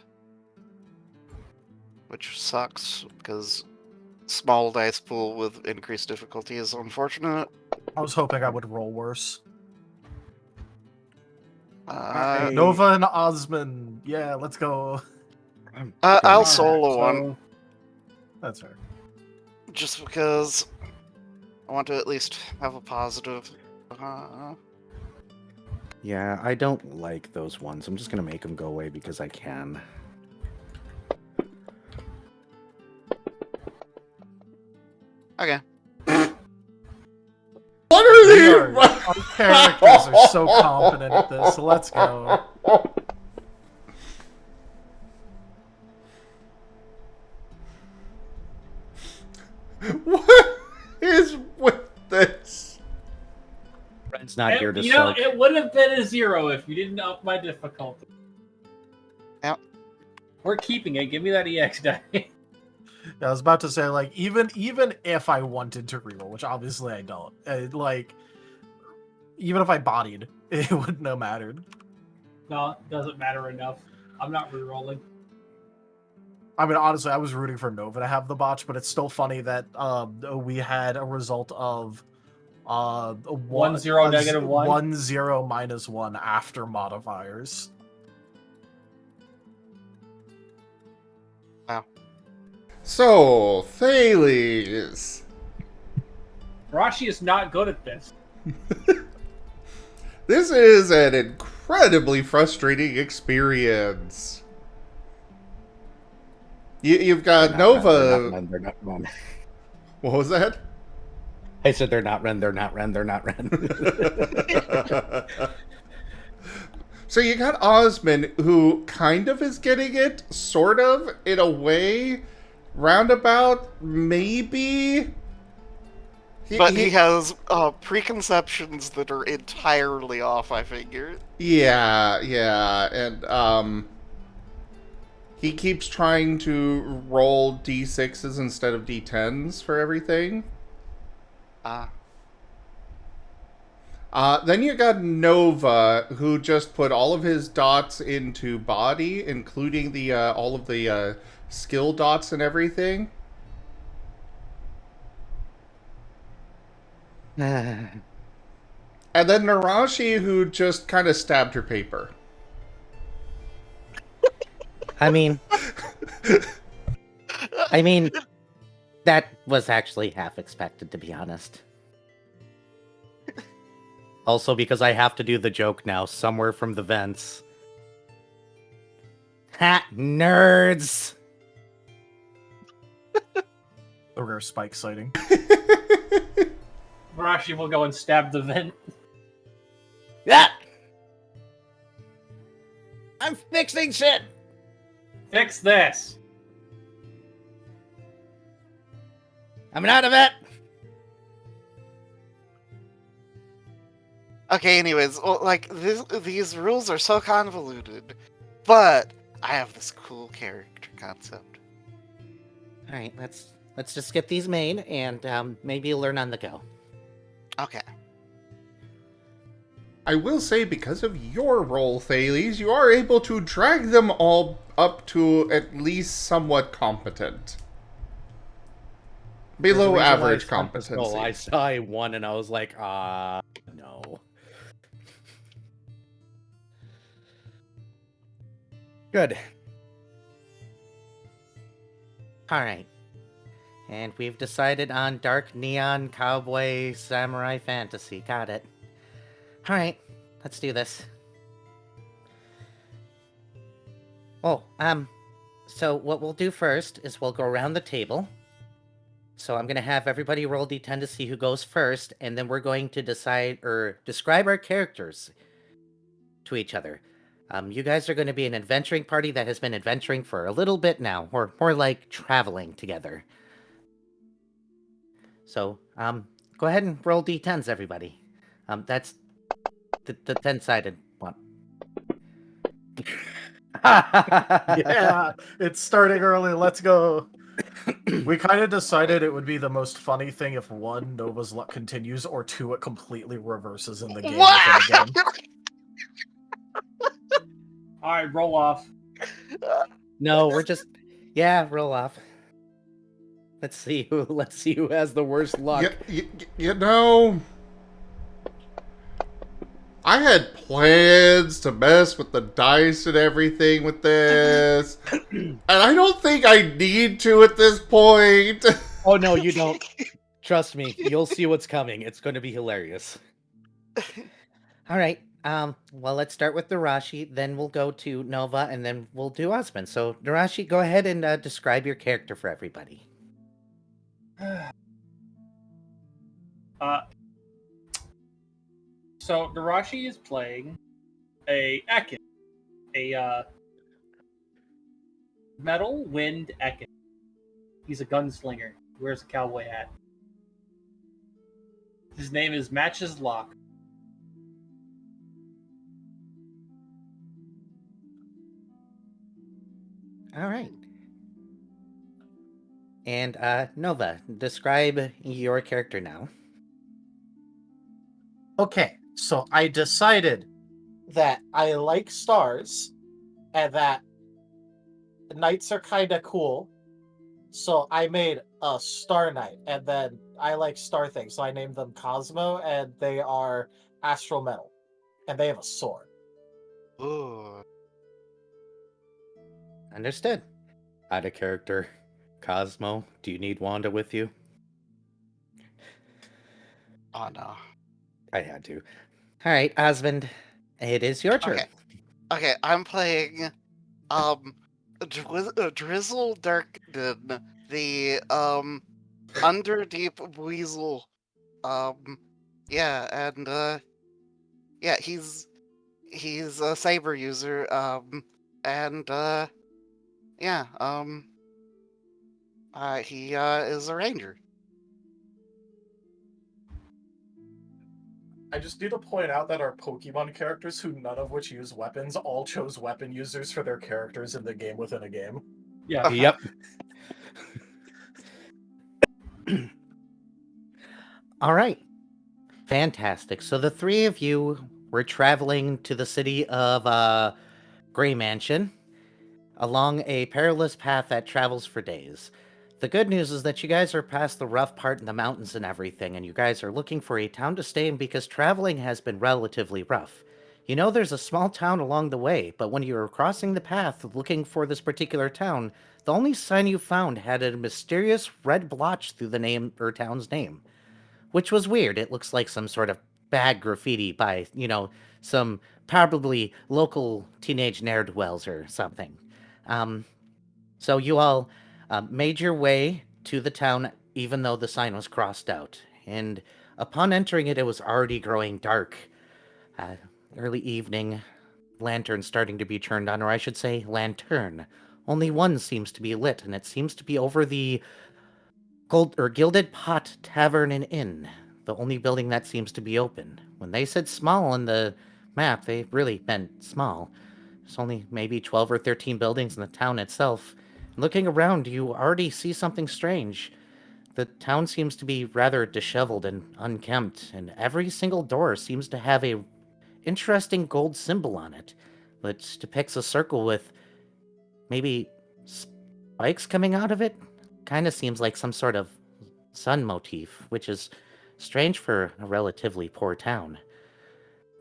which sucks because small dice pool with increased difficulty is unfortunate. I was hoping I would roll worse. Uh, Nova and Osmund. Yeah, let's go. I'll Alright, solo one, so That's fair. just because I want to at least have a positive. Yeah, I don't like those ones. I'm just gonna make them go away because I can. Okay. What are We these? are, our characters are so competent at this. Let's go. What is with this? Friend's not here to you know, soak. it would have been a 0 if you didn't up my difficulty. Yep. We're keeping it. Give me that EX die. I was about to say, like, even if I wanted to reroll, which obviously I don't, like, even if I bodied, it wouldn't have mattered. No, it doesn't matter enough. I'm not rerolling. I mean, honestly, I was rooting for Nova to have the botch, but it's still funny that we had a result of 1, 0, negative 1. 1, 0, minus 1 after modifiers. So, Thales. Nerashi is not good at this. This is an incredibly frustrating experience. You've got Nova. They're not Ren. What was that? I said they're not Ren. They're not Ren. They're not Ren. So you got Osmond, who kind of is getting it, sort of, in a way, roundabout, maybe. But he has preconceptions that are entirely off, I figure. Yeah, and he keeps trying to roll d6s instead of d10s for everything. Then you got Nova, who just put all of his dots into body, including the all of the skill dots and everything. And then Nerashi, who just kind of stabbed her paper. I mean, that was actually half expected, to be honest. Also, because I have to do the joke now, somewhere from the vents. Ha! Nerds! A rare spike sighting. Nerashi will go and stab the vent. Yeah! I'm fixing shit! Fix this. I'm out of it! Okay, anyways, well, like, these rules are so convoluted, but I have this cool character concept. Alright, let's just get these made, and maybe you'll learn on the go. Okay. I will say, because of your role, Thales, you are able to drag them all up to at least somewhat competent. Below average competency. Oh, I saw a 1 and I was like, no. Good. Alright. And we've decided on dark neon cowboy samurai fantasy. Got it. Alright, let's do this. Oh, so what we'll do first is we'll go around the table. So I'm going to have everybody roll d10 to see who goes first, and then we're going to decide or describe our characters to each other. You guys are going to be an adventuring party that has been adventuring for a little bit now, or more like traveling together. So, go ahead and roll d10s, everybody. That's the 10-sided one. Yeah, it's starting early. Let's go. We kind of decided it would be the most funny thing if 1, Nova's luck continues, or 2, it completely reverses in the game. Again. Alright, roll off. No, we're just... Yeah, roll off. Let's see who has the worst luck. You know, I had plans to mess with the dice and everything with this. And I don't think I need to at this point. Oh no, you don't. Trust me, you'll see what's coming. It's going to be hilarious. All right. Well, let's start with Nerashi, then we'll go to Nova, and then we'll do Osmond. So, Nerashi, go ahead and describe your character for everybody. So Nerashi is playing a Ekin, a metal wind Ekin. He's a gunslinger. He wears a cowboy hat. His name is Matches Lock. All right. And Nova, describe your character now. Okay, so I decided that I like stars and that knights are kind of cool. So I made a star knight, and then I like star things, so I named them Cosmo, and they are astral metal, and they have a sword. Ooh. Understood. Out of character. Cosmo, do you need Wanda with you? Oh no. I had to. All right, Osmond, it is your turn. Okay, I'm playing Drizzle Darkden, the Underdeep Weasel. Yeah, and yeah, he's a saber user, and yeah, he is a ranger. I just need to point out that our Pokemon characters, who none of which use weapons, all chose weapon users for their characters in the game within a game. Yeah. Yep. All right. Fantastic. So the three of you were traveling to the city of Gray Mansion along a perilous path that travels for days. The good news is that you guys are past the rough part in the mountains and everything, and you guys are looking for a town to stay in because traveling has been relatively rough. You know there's a small town along the way, but when you were crossing the path looking for this particular town, the only sign you found had a mysterious red blotch through the name or town's name. Which was weird. It looks like some sort of bad graffiti by, some probably local teenage ne'er-do-wells or something. So you all made your way to the town, even though the sign was crossed out. And upon entering it, it was already growing dark. Early evening, lantern starting to be turned on, or I should say, lantern. Only one seems to be lit, and it seems to be over the Gilded Pot Tavern and Inn, the only building that seems to be open. When they said small on the map, they really meant small. There's only maybe 12 or 13 buildings in the town itself. Looking around, you already see something strange. The town seems to be rather disheveled and unkempt, and every single door seems to have a interesting gold symbol on it, which depicts a circle with maybe spikes coming out of it. Kind of seems like some sort of sun motif, which is strange for a relatively poor town.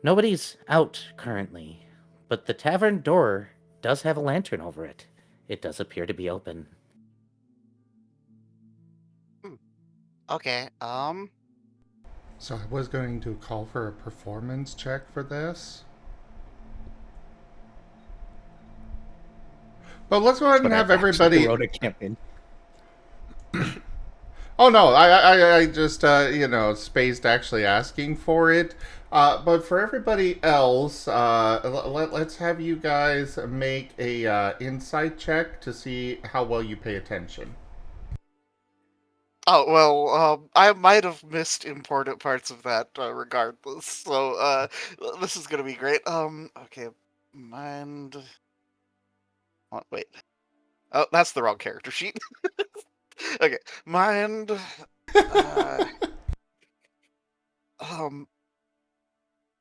Nobody's out currently, but the tavern door does have a lantern over it. It does appear to be open. Okay, So I was going to call for a performance check for this. But let's go ahead and have everybody. Wrote a campaign. Oh no, I just spaced actually asking for it. But for everybody else, let's have you guys make a insight check to see how well you pay attention. oh well, I might have missed important parts of that regardless. So this is gonna be great. Okay, mind. Oh, wait. Oh, that's the wrong character sheet. Okay, mind.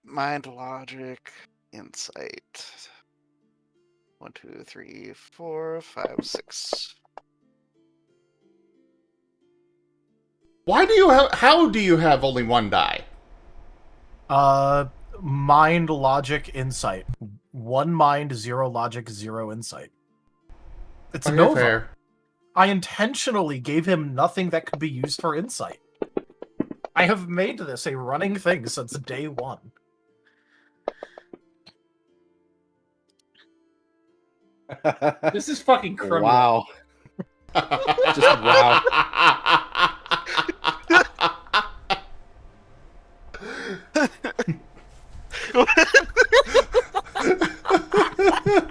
Mind, logic, insight. 1, 2, 3, 4, 5, 6. Why do you have? How do you have only one die? mind, logic, insight. 1 mind, 0 logic, 0 insight. It's Okay, Nova. fair. I intentionally gave him nothing that could be used for insight. I have made this a running thing since day 1. This is fucking criminal. Wow. Just wow.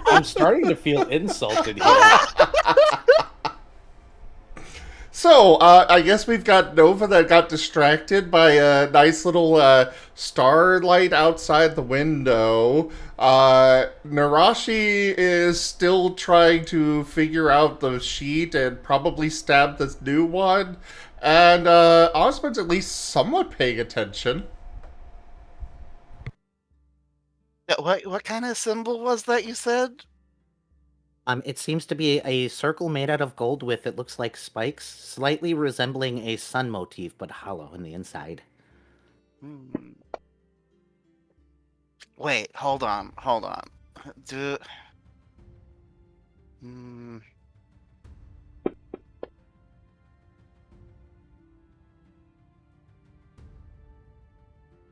I'm starting to feel insulted here. So, I guess we've got Nova that got distracted by a nice little starlight outside the window. Nerashi is still trying to figure out the sheet and probably stab this new one. And Osmond's at least somewhat paying attention. Yeah, what kind of symbol was that you said? It seems to be a circle made out of gold with, it looks like spikes, slightly resembling a sun motif, but hollow in the inside. Hmm. Wait, hold on. Do. Hmm.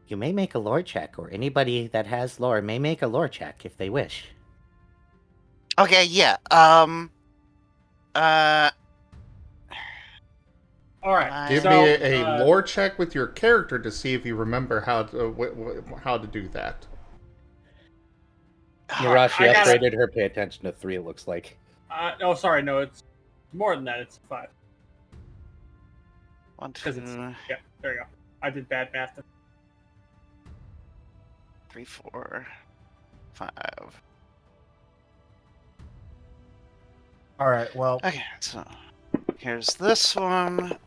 You may make a lore check, or anybody that has lore may make a lore check if they wish. Okay, yeah. All right. Give so, me a lore check with your character to see if you remember how to do that. Nerashi I gotta- upgraded her pay attention to 3, it looks like. oh, sorry. No, it's more than that. It's 5. 1, Because it's 2, yeah. There you go. I did bad math. 3, 4, 5. Alright, well, Okay, so here's this one.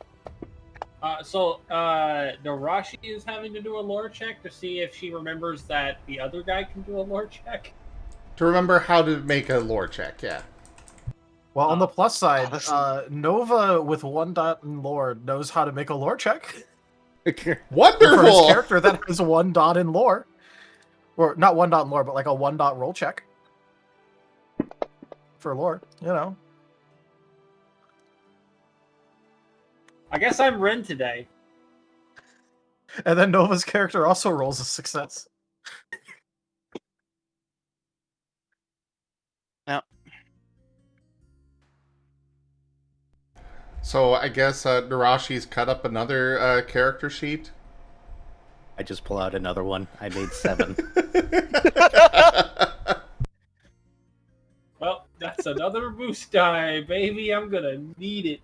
So Nerashi is having to do a lore check to see if she remembers that the other guy can do a lore check. To remember how to make a lore check, yeah. well, on the plus side, Honestly. Nova with 1 dot in lore knows how to make a lore check. For his Wonderful! character that has 1 dot in lore. Or, not 1 dot in lore, but like a 1 dot roll check. For lore, you know. I guess I'm Ren today. And then Nova's character also rolls a success. So I guess Nerashi's cut up another character sheet. I just pull out another one. I made 7. Well, that's another boost die, baby. I'm gonna need it.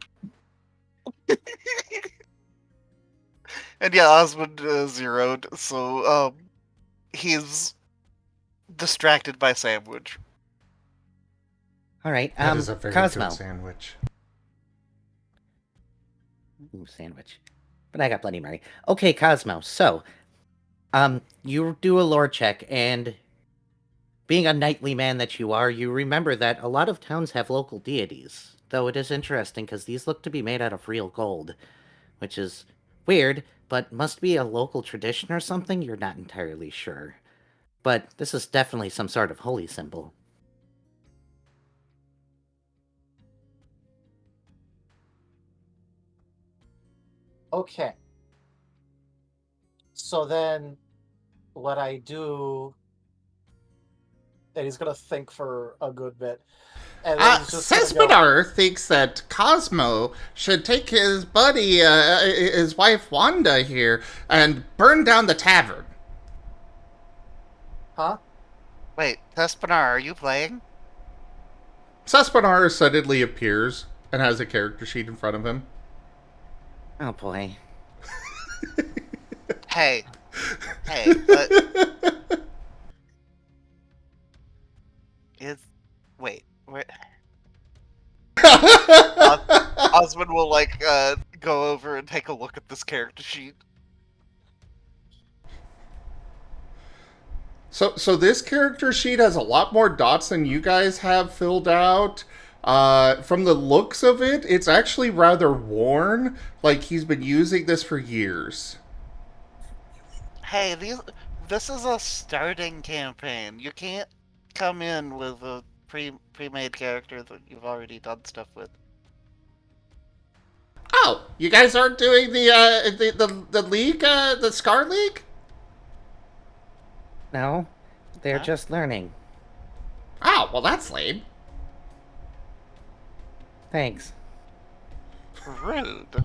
And yeah, Osmond zeroed, so he's distracted by sandwich. Alright, That is a very Cosmo. good sandwich. Ooh, sandwich. But I got Bloody Mary. Okay, Cosmo, so, you do a lore check, and being a knightly man that you are, you remember that a lot of towns have local deities. Though it is interesting, because these look to be made out of real gold, which is weird, but must be a local tradition or something, you're not entirely sure. But this is definitely some sort of holy symbol. Okay. So then, what I do, and he's gonna think for a good bit, and then he's just gonna go, Sespenar thinks that Cosmo should take his buddy, his wife Wanda here, and burn down the tavern. huh? Wait, Tespinar, are you playing? Sespenar suddenly appears and has a character sheet in front of him. Oh boy. Hey, wait, where? Osmond will go over and take a look at this character sheet. So this character sheet has a lot more dots than you guys have filled out. From the looks of it, it's actually rather worn, like he's been using this for years. Hey, this is a starting campaign. You can't come in with a pre-made character that you've already done stuff with. Oh, you guys aren't doing the league, the Scar League? No, they're Huh? just learning. Oh, well, that's lame. Thanks. Rude.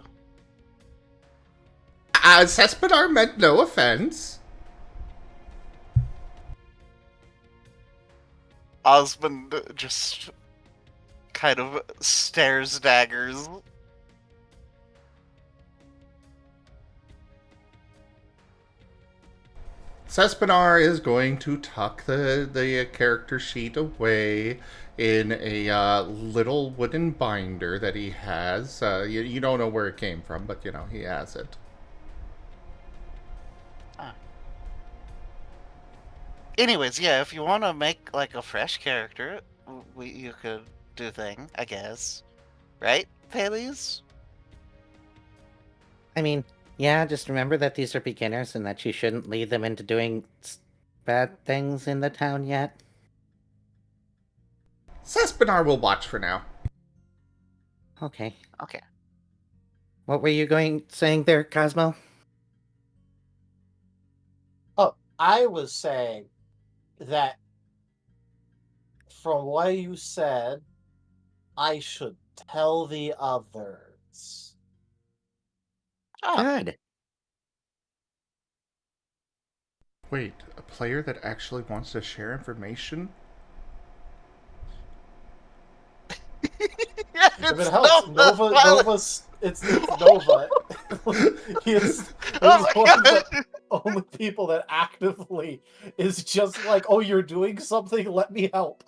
Cespenar meant no offense. Osmond just kind of stares daggers. Cespenar is going to tuck the character sheet away in a little wooden binder that he has. You don't know where it came from, but you know he has it. Anyways, yeah, if you want to make like a fresh character, you could do thing, I guess. Right, Peleus? I mean, yeah, just remember that these are beginners and that you shouldn't lead them into doing bad things in the town yet. Cespenar will watch for now. Okay. Okay. What were you saying there, Cosmo? Oh, I was saying that from what you said, I should tell the others. Oh, Good. Wait, a player that actually wants to share information? yeah, If it's it helps, Nova. it's Nova. he is Oh he's my one of god! the only people that actively is just like, oh, you're doing something, let me help.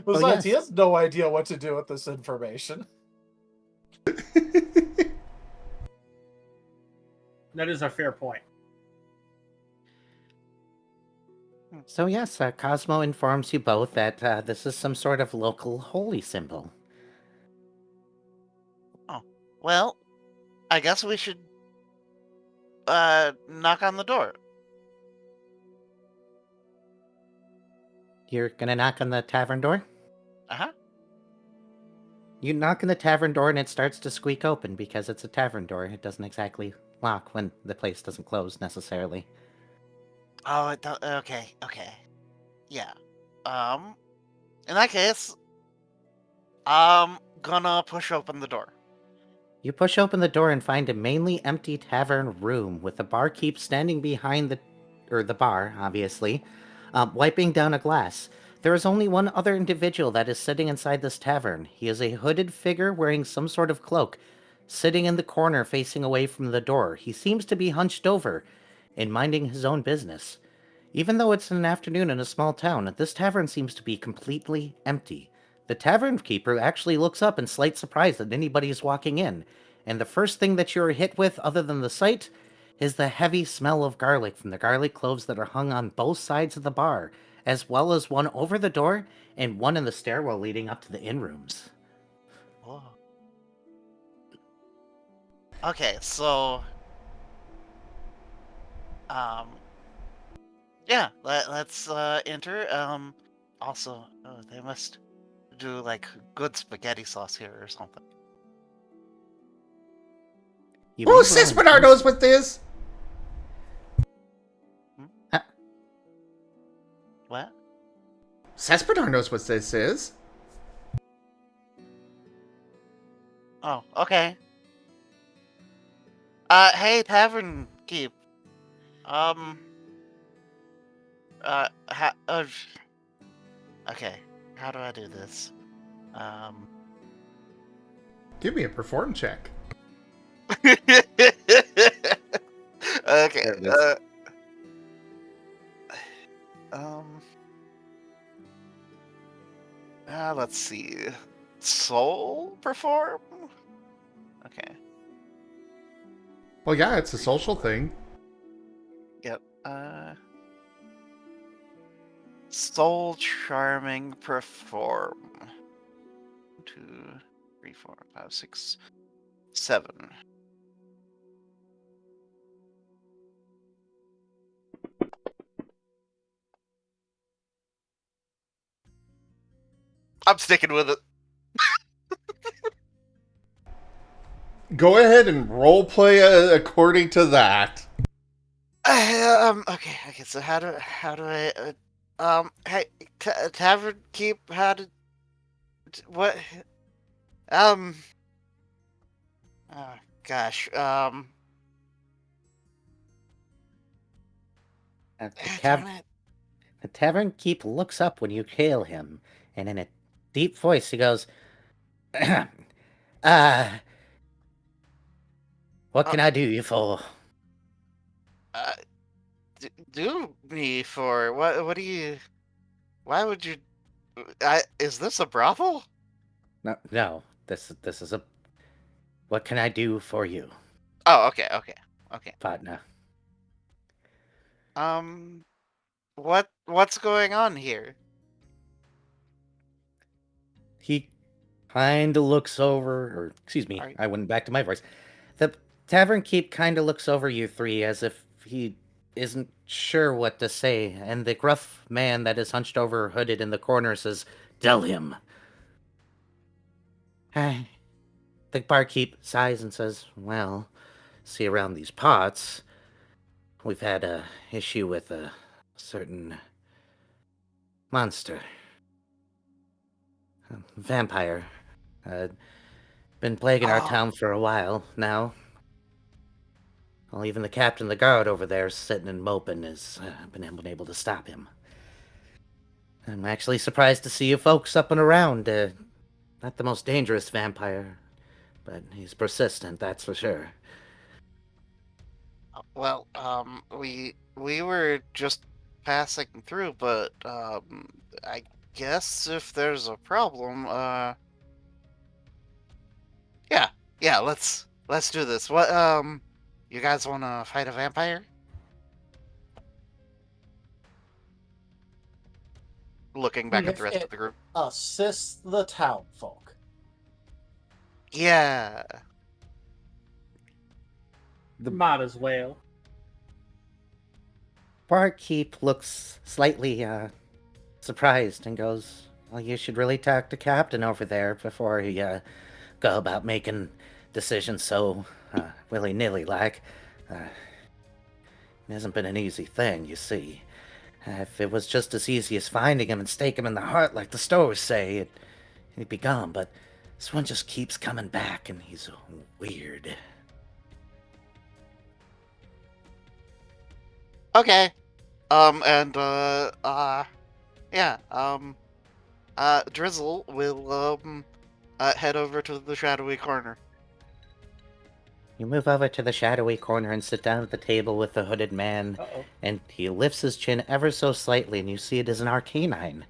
Besides, he yes. has no idea what to do with this information. That is a fair point. So yes, Cosmo informs you both that this is some sort of local holy symbol. Well, I guess we should knock on the door. You're gonna knock on the tavern door? Uh-huh. You knock on the tavern door and it starts to squeak open because it's a tavern door. It doesn't exactly lock when the place doesn't close necessarily. Oh, okay, okay. Yeah. In that case, I'm gonna push open the door. You push open the door and find a mainly empty tavern room with the barkeep standing behind the bar, obviously, wiping down a glass. There is only one other individual that is sitting inside this tavern. He is a hooded figure wearing some sort of cloak, sitting in the corner facing away from the door. He seems to be hunched over and minding his own business. Even though it's an afternoon in a small town, this tavern seems to be completely empty. The tavern keeper actually looks up in slight surprise that anybody is walking in, and the first thing that you're hit with, other than the sight, is the heavy smell of garlic from the garlic cloves that are hung on both sides of the bar, as well as one over the door and one in the stairwell leading up to the inn rooms. Whoa. Okay, so yeah, let's enter. Also, they must do like good spaghetti sauce here or something. You Oh, move around Cespenar knows what this. What? Cespenar knows what this is. Oh, okay. Hey, tavern keep. Okay. How do I do this? Give me a perform check. Okay. There it is. Let's see. Soul perform? Okay. Well, yeah, it's a social thing. Yep. Soul charming perform. 2, 3, 4, 5, 6. 7. I'm sticking with it. Go ahead and roleplay according to that. Okay. So how do I? Hey, tavern keep. How did? What? Um. Oh gosh. The, Darn it. the tavern keep looks up when you hail him, and in a deep voice he goes, uh, what can I do you for? Uh, do me for what? What do you? Why would you? Is this a brothel? No, this is a. What can I do for you, Oh, okay. partner? What's going on here? He kind of looks over, or excuse me, Are- I went back to my voice. The tavern keep kind of looks over you three as if he isn't sure what to say, and the gruff man that is hunched over, hooded in the corner says, "Tell him." The barkeep sighs and says, "Well, see around these parts, we've had a issue with a certain monster, a vampire, been plaguing our Oh. town for a while now. Well, even the captain of the guard over there, sitting and moping, has been unable to stop him. I'm actually surprised to see you folks up and around. Not the most dangerous vampire, but he's persistent, that's for sure." Well, we were just passing through, but I guess if there's a problem, yeah, let's do this. What, you guys want to fight a vampire? Looking back at the rest of the group. Assist the townfolk. Yeah. Might as well. Barkeep looks slightly surprised and goes, "Well, you should really talk to Captain over there before you go about making decisions so willy-nilly like. It hasn't been an easy thing, you see. If it was just as easy as finding him and stake him in the heart like the stores say, he'd be gone, but this one just keeps coming back, and he's weird." Okay. Drizzle will head over to the shadowy corner. You move over to the shadowy corner and sit down at the table with the hooded man, Uh-oh. and he lifts his chin ever so slightly, and you see it is an arcanine.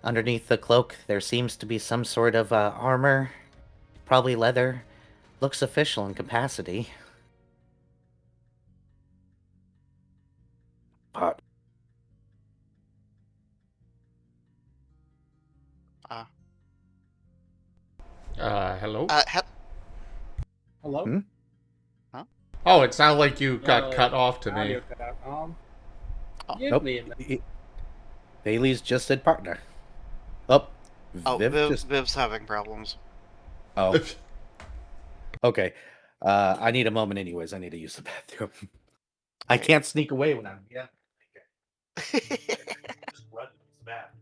Underneath the cloak, there seems to be some sort of armor, probably leather. Looks official in capacity. But Hello? Hello? Hmm? Oh, it sounded like you got Oh, cut off to me. audio cut out. Give nope. me a minute. Bailey's just said partner. Oh, Viv just... Viv's having problems. Oh, okay. I need a moment anyways. I need to use the bathroom. I can't sneak away when I'm... Yeah. Just run to the bathroom.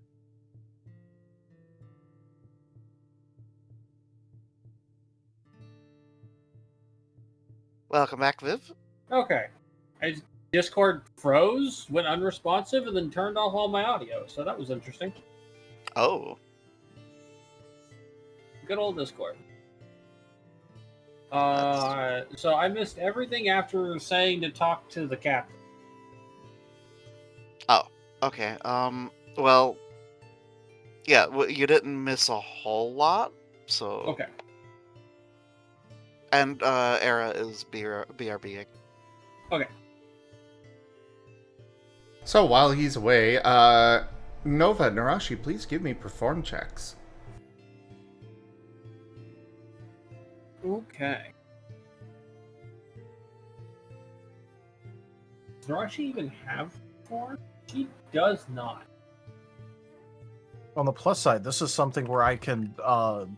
Welcome back, Viv. Okay. Discord froze, went unresponsive, and then turned off all my audio, so that was interesting. Oh. Good old Discord. So I missed everything after saying to talk to the captain. Oh. Okay. Well. Yeah. You didn't miss a whole lot. So. Okay. And Era is BRBing. Okay. So while he's away, Nova, Nerashi, please give me perform checks. Ooh. Okay. Does Nerashi even have form? She does not. On the plus side, this is something where I can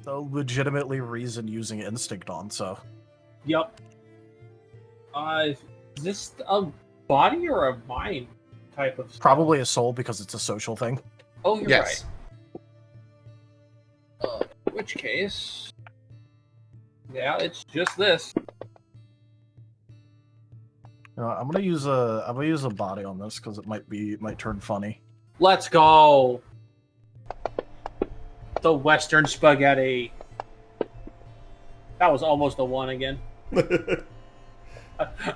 legitimately reason using instinct on, so... Yep. Is this a body or a mind type of spell? Probably a soul, because it's a social thing. Oh, you're Yes. right. In which case... Yeah, it's just this. I'm gonna use a body on this, because it might turn funny. Let's go! The Western spaghetti. That was almost a 1 again.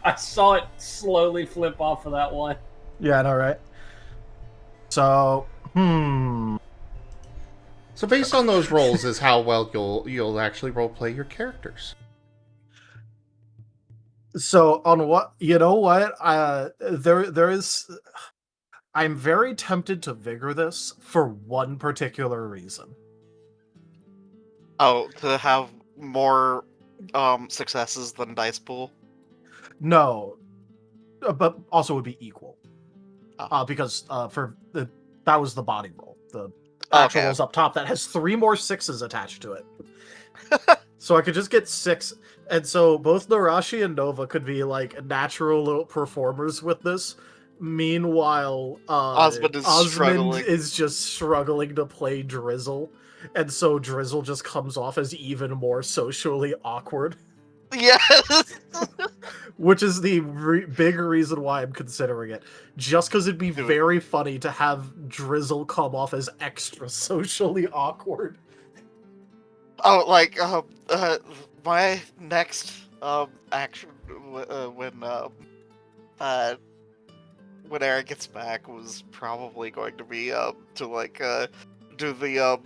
I saw it slowly flip off of that one. Yeah, I know, right? So, So based on those rolls is how well you'll actually roleplay your characters. So on what, you know what? There is. I'm very tempted to vigor this for one particular reason. Oh, to have more successes than dice pool. No, but also would be equal. Oh. Because that was the body roll. The actual Okay. roll's up top that has 3 more 6s attached to it. So I could just get 6, and so both Nerashi and Nova could be like natural little performers with this. Meanwhile, Osmund is struggling. is just struggling to play Drizzle, and so Drizzle just comes off as even more socially awkward. Yes. Which is the big reason why I'm considering it. Just because it'd be Do it. very funny to have Drizzle come off as extra socially awkward. Oh, like my next action when Aaron gets back was probably going to be to like do the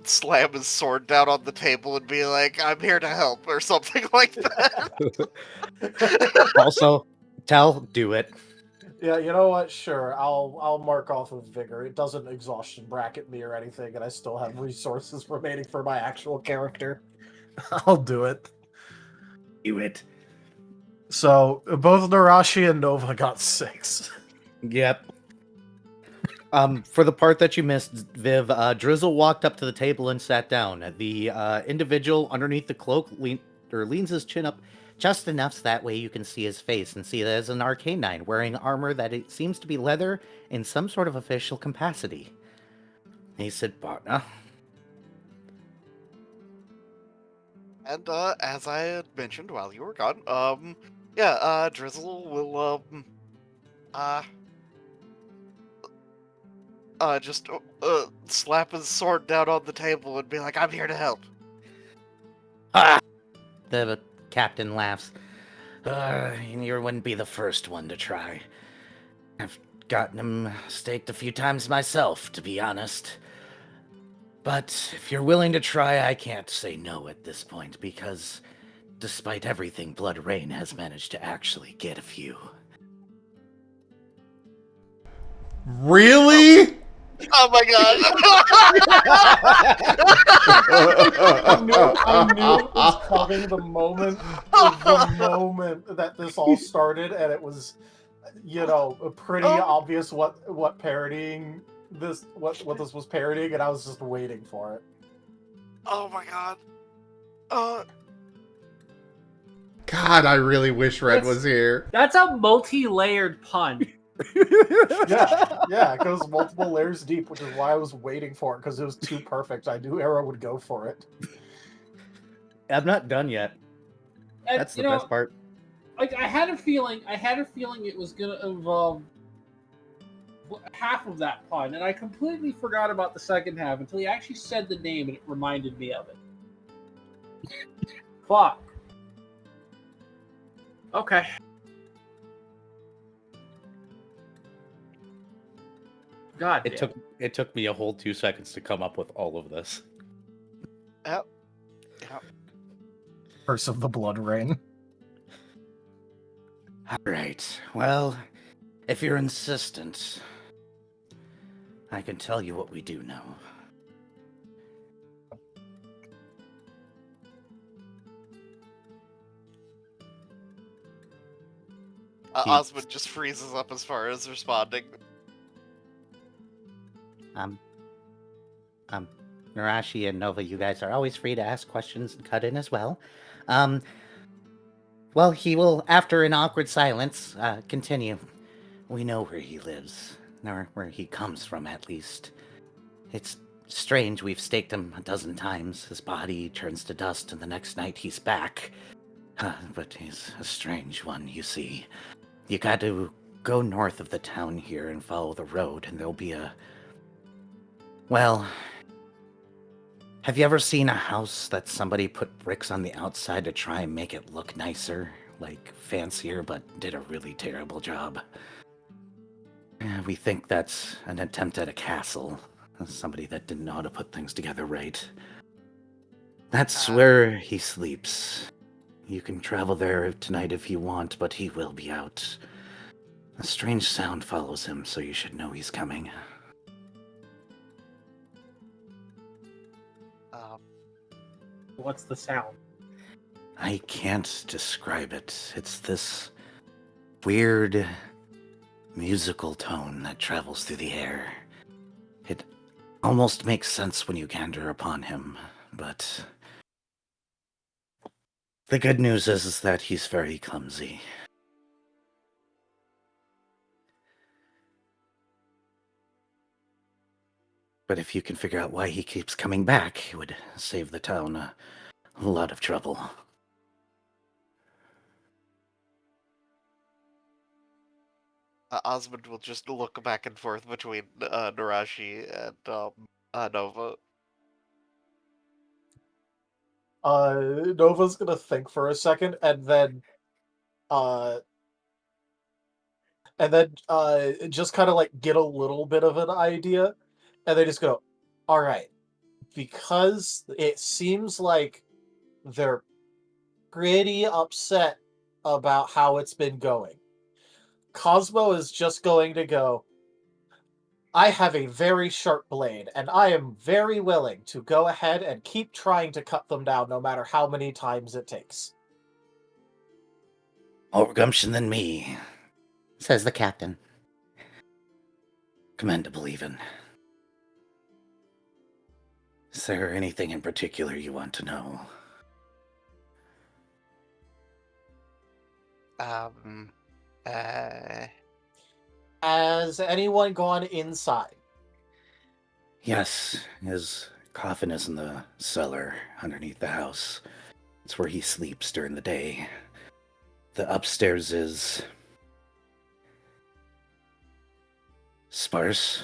slam his sword down on the table and be like, "I'm here to help" or something like that. Also, do it. Yeah, you know what? Sure, I'll mark off of vigor. It doesn't exhaustion bracket me or anything, and I still have resources remaining for my actual character. I'll do it. Do it. So both Nerashi and Nova got 6. Yep. For the part that you missed, Viv, Drizzle walked up to the table and sat down. The individual underneath the cloak leans his chin up just enough so that way you can see his face and see that as an arcane knight wearing armor that it seems to be leather in some sort of official capacity. He said, "Partner." And as I had mentioned while you were gone, Drizzle will just slap his sword down on the table and be like, "I'm here to help." Ah! The captain laughs. You wouldn't be the first one to try. I've gotten him staked a few times myself, to be honest. But if you're willing to try, I can't say no at this point, because despite everything, Blood Rain has managed to actually get a few. Really? Oh my god! I knew it was coming the moment that this all started, and it was, pretty obvious what parodying this what this was parodying, and I was just waiting for it. Oh my god! God, I really wish Red was here. That's a multi-layered pun. Yeah, it goes multiple layers deep, which is why I was waiting for it, because it was too perfect. I knew Arrow would go for it. I'm not done yet. And, That's the best part. Like I had a feeling it was gonna involve half of that pun, and I completely forgot about the second half until he actually said the name, and it reminded me of it. Fuck. Okay. God damn. It took me a whole 2 seconds to come up with all of this. Yep. Curse of the Blood Rain. All right. Well, if you're insistent, I can tell you what we do know. Osmond just freezes up as far as responding. Um, Nerashi and Nova, you guys are always free to ask questions and cut in as well. Well, he will, after an awkward silence, continue. We know where he lives, or where he comes from, at least. It's strange, we've staked him a dozen times. His body turns to dust, and the next night he's back. But he's a strange one, you see. You got to go north of the town here and follow the road, and there'll be a... Well... Have you ever seen a house that somebody put bricks on the outside to try and make it look nicer? Like, fancier, but did a really terrible job? We think that's an attempt at a castle. Somebody that didn't know how to put things together right. That's where he sleeps. You can travel there tonight if you want, but he will be out. A strange sound follows him, so you should know he's coming. What's the sound? I can't describe it. It's this weird musical tone that travels through the air. It almost makes sense when you gander upon him, but the good news is that he's very clumsy. But if you can figure out why he keeps coming back, it would save the town a lot of trouble. Osmond will just look back and forth between Nerashi and Nova. Nova's gonna think for a second, and then just kind of like get a little bit of an idea, and they just go, all right, because it seems like they're pretty upset about how it's been going. Cosmo is just going to go, I have a very sharp blade, and I am very willing to go ahead and keep trying to cut them down no matter how many times it takes. More gumption than me, says the captain. Commendable, even. Is there anything in particular you want to know? Has anyone gone inside? Yes, his coffin is in the cellar underneath the house. It's where he sleeps during the day. The upstairs is sparse.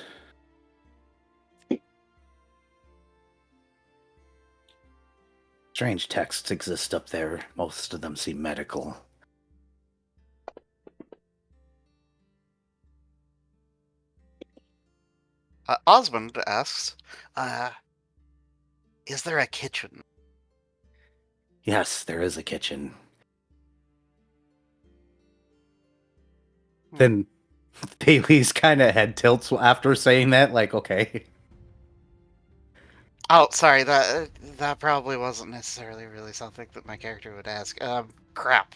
Strange texts exist up there. Most of them seem medical. Osmond asks, is there a kitchen? Yes, there is a kitchen. Then Bailey's kind of head tilts after saying that, like, okay. Oh, sorry, that probably wasn't necessarily really something that my character would ask. Crap.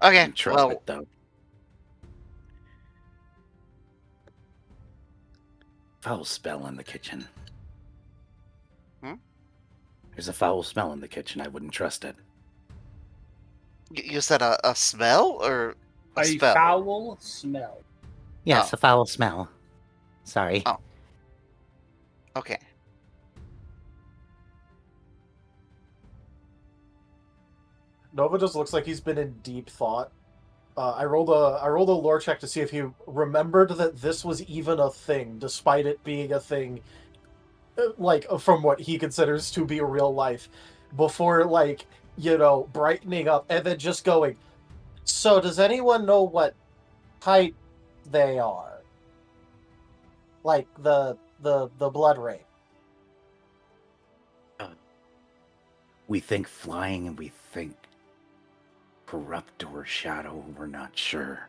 Okay, Trust well, it, though. Foul smell in the kitchen. There's a foul smell in the kitchen. I wouldn't trust it. You said a smell or a spell? Foul smell. Yes, a foul smell. Sorry. Oh. Okay. Nova just looks like he's been in deep thought. I rolled a lore check to see if he remembered that this was even a thing, despite it being a thing, like, from what he considers to be real life, before, like, brightening up and then just going, so does anyone know what type they are? Like, the blood rate. We think flying and we think corrupt or shadow. We're not sure.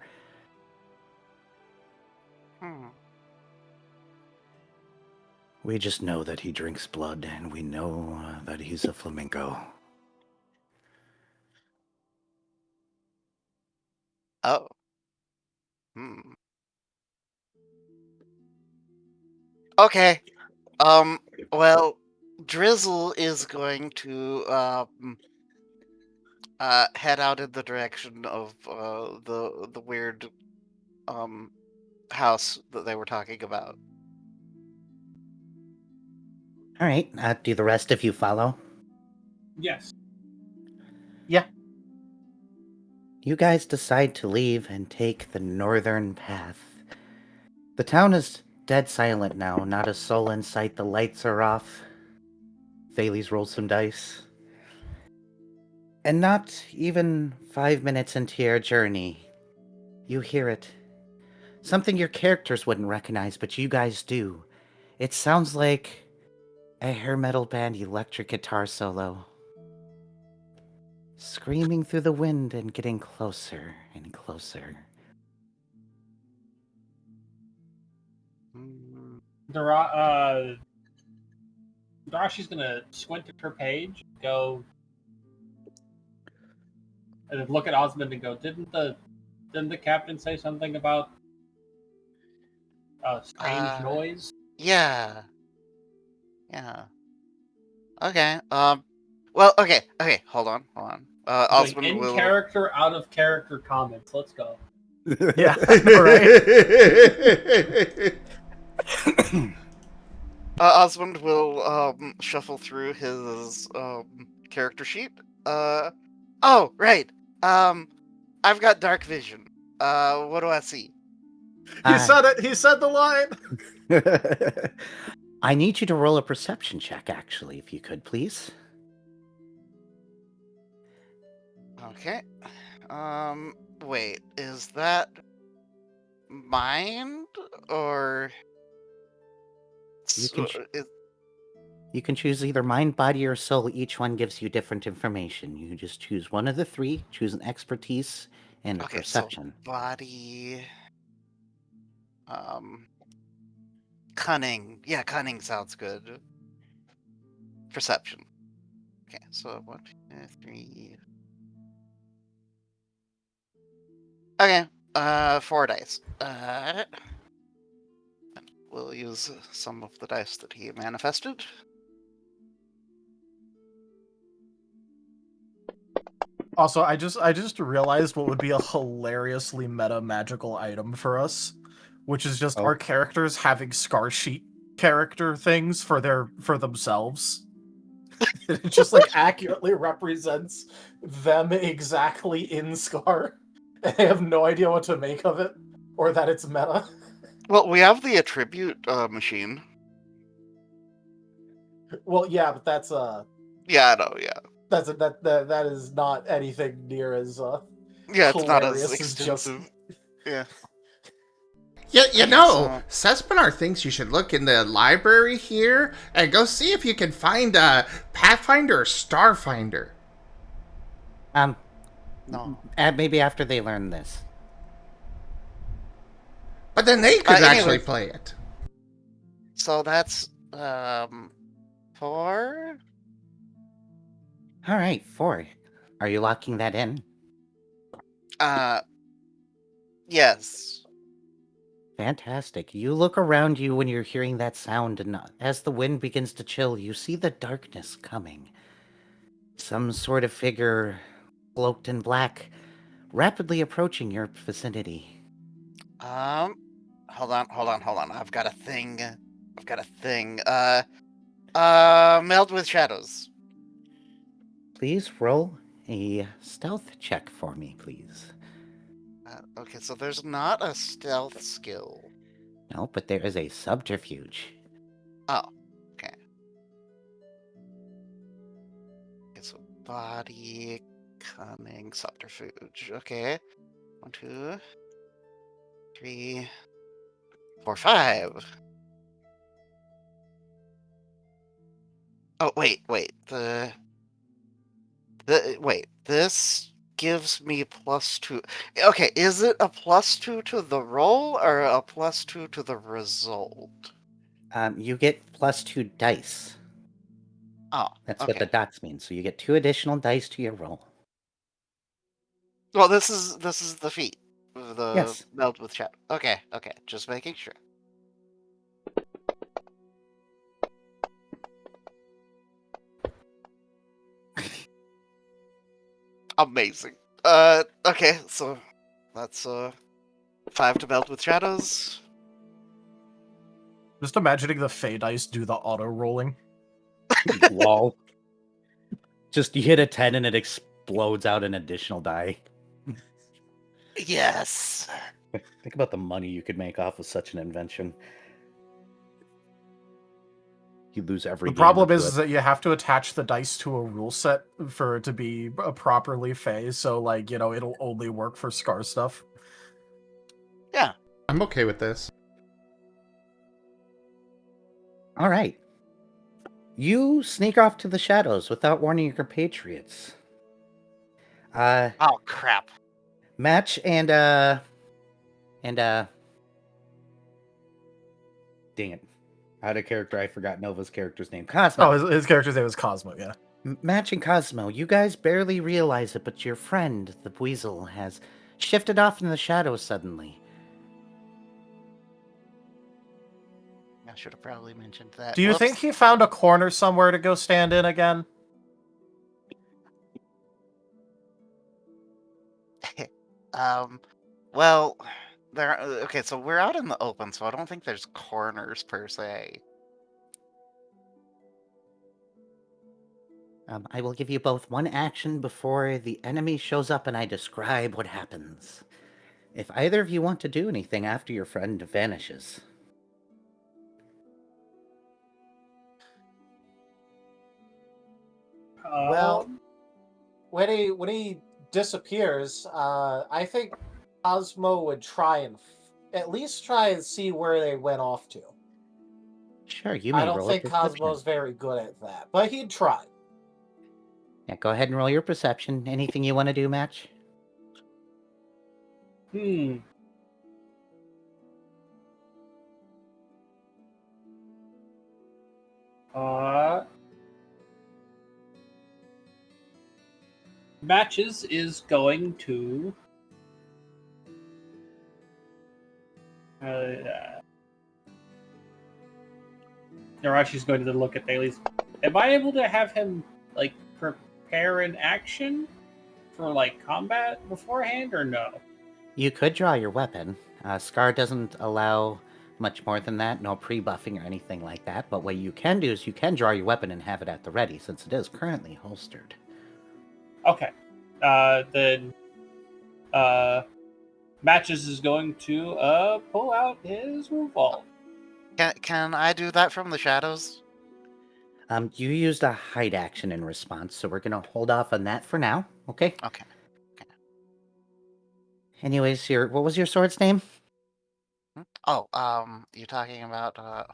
We just know that he drinks blood, and we know that he's a flamingo. Oh. Hmm. Okay. Well, Drizzle is going to head out in the direction of the weird house that they were talking about. All right. Do the rest of you follow? Yes. You guys decide to leave and take the northern path. The town is dead silent now, not a soul in sight. The lights are off. Thales rolls some dice. And not even 5 minutes into your journey, you hear it. Something your characters wouldn't recognize, but you guys do. It sounds like a hair metal band electric guitar solo. Screaming through the wind and getting closer and closer. Hmm. Nerashi's gonna squint at her page, go, and then look at Osmond and go, Didn't the captain say something about a strange noise? Yeah. Yeah. Okay. Well, okay. Hold on. Like, Osmond in will. character, out of character comments. Let's go. Yeah, right. Osmond will shuffle through his character sheet. Oh, right. I've got dark vision. What do I see? He said it. He said the line. I need you to roll a perception check, actually, if you could, please. Okay. Wait, is that mind or You can You can choose either mind, body, or soul. Each one gives you different information. You just choose one of the three, choose an expertise, and a okay, perception. So body, cunning. Yeah, cunning sounds good. Perception. Okay, so 1, 2, 3. Okay, 4 dice. We'll use some of the dice that he manifested. Also, I just realized what would be a hilariously meta magical item for us, which is just our characters having scar sheet character things for themselves. It just like accurately represents them exactly in Scar. I have no idea what to make of it, or that it's meta. Well, we have the attribute machine. Well, yeah, but that's Yeah, I know. Yeah. that is not anything near as Yeah, it's not as hilarious extensive. Yeah. Yeah, you know, So- Sespinar thinks you should look in the library here and go see if you can find a Pathfinder or Starfinder. No. Maybe after they learn this. But then they could Anyways. actually play it. So that's 4. All right, 4. Are you locking that in? Yes. Fantastic. You look around you when you're hearing that sound, and as the wind begins to chill, you see the darkness coming. Some sort of figure, cloaked in black, rapidly approaching your vicinity. Hold on. I've got a thing. Meld with shadows. Please roll a stealth check for me, please. Okay, so there's not a stealth skill. No, but there is a subterfuge. Oh, okay. Okay, so body, cunning, subterfuge. Okay. 1, 2, 3, 4, 5. Oh, wait. This gives me +2. Okay, is it a +2 to the roll or a +2 to the result? You get +2 dice. Oh, That's okay. what the dots mean. So you get 2 additional dice to your roll. Well, this is the feat. have the Yes. meld with shadow. Okay, just making sure. Amazing. Okay, so that's 5 to meld with shadows. Just imagining the Fey dice do the auto rolling. Lol. Just you hit a 10 and it explodes out an additional die. Yes. Think about the money you could make off of such an invention. You lose every The game problem to is it. that you have to attach the dice to a rule set for it to be properly Fey, so, like, you know, it'll only work for Scar stuff. Yeah. I'm okay with this. All right. You sneak off to the shadows without warning your compatriots. Oh crap. Match and Dang it. Out of character, I forgot Nova's character's name. Cosmo. Oh, his character's name is Cosmo, yeah. Match and Cosmo, you guys barely realize it, but your friend, the Weasel, has shifted off in the shadows suddenly. I should have probably mentioned that. Do you Whoops. think he found a corner somewhere to go stand in again? Well, there. Okay, so we're out in the open, so I don't think there's corners per se. I will give you both one action before the enemy shows up and I describe what happens. If either of you want to do anything after your friend vanishes. Well, when he disappears, I think Cosmo would try and at least try and see where they went off to. Sure, you may I don't roll a think perception. Cosmo's very good at that, but he'd try. Yeah, go ahead and roll your perception. Anything you want to do, Match? Matches is going to. Nerashi's going to look at Thales. Am I able to have him like prepare an action for like combat beforehand, or no? You could draw your weapon. Scar doesn't allow much more than that, no pre-buffing or anything like that, but what you can do is you can draw your weapon and have it at the ready, since it is currently holstered. Okay. Then Matches is going to pull out his revolver. Can I do that from the shadows? You used a hide action in response, so we're gonna hold off on that for now, okay? Okay. Anyways, what was your sword's name? Oh, you're talking about hold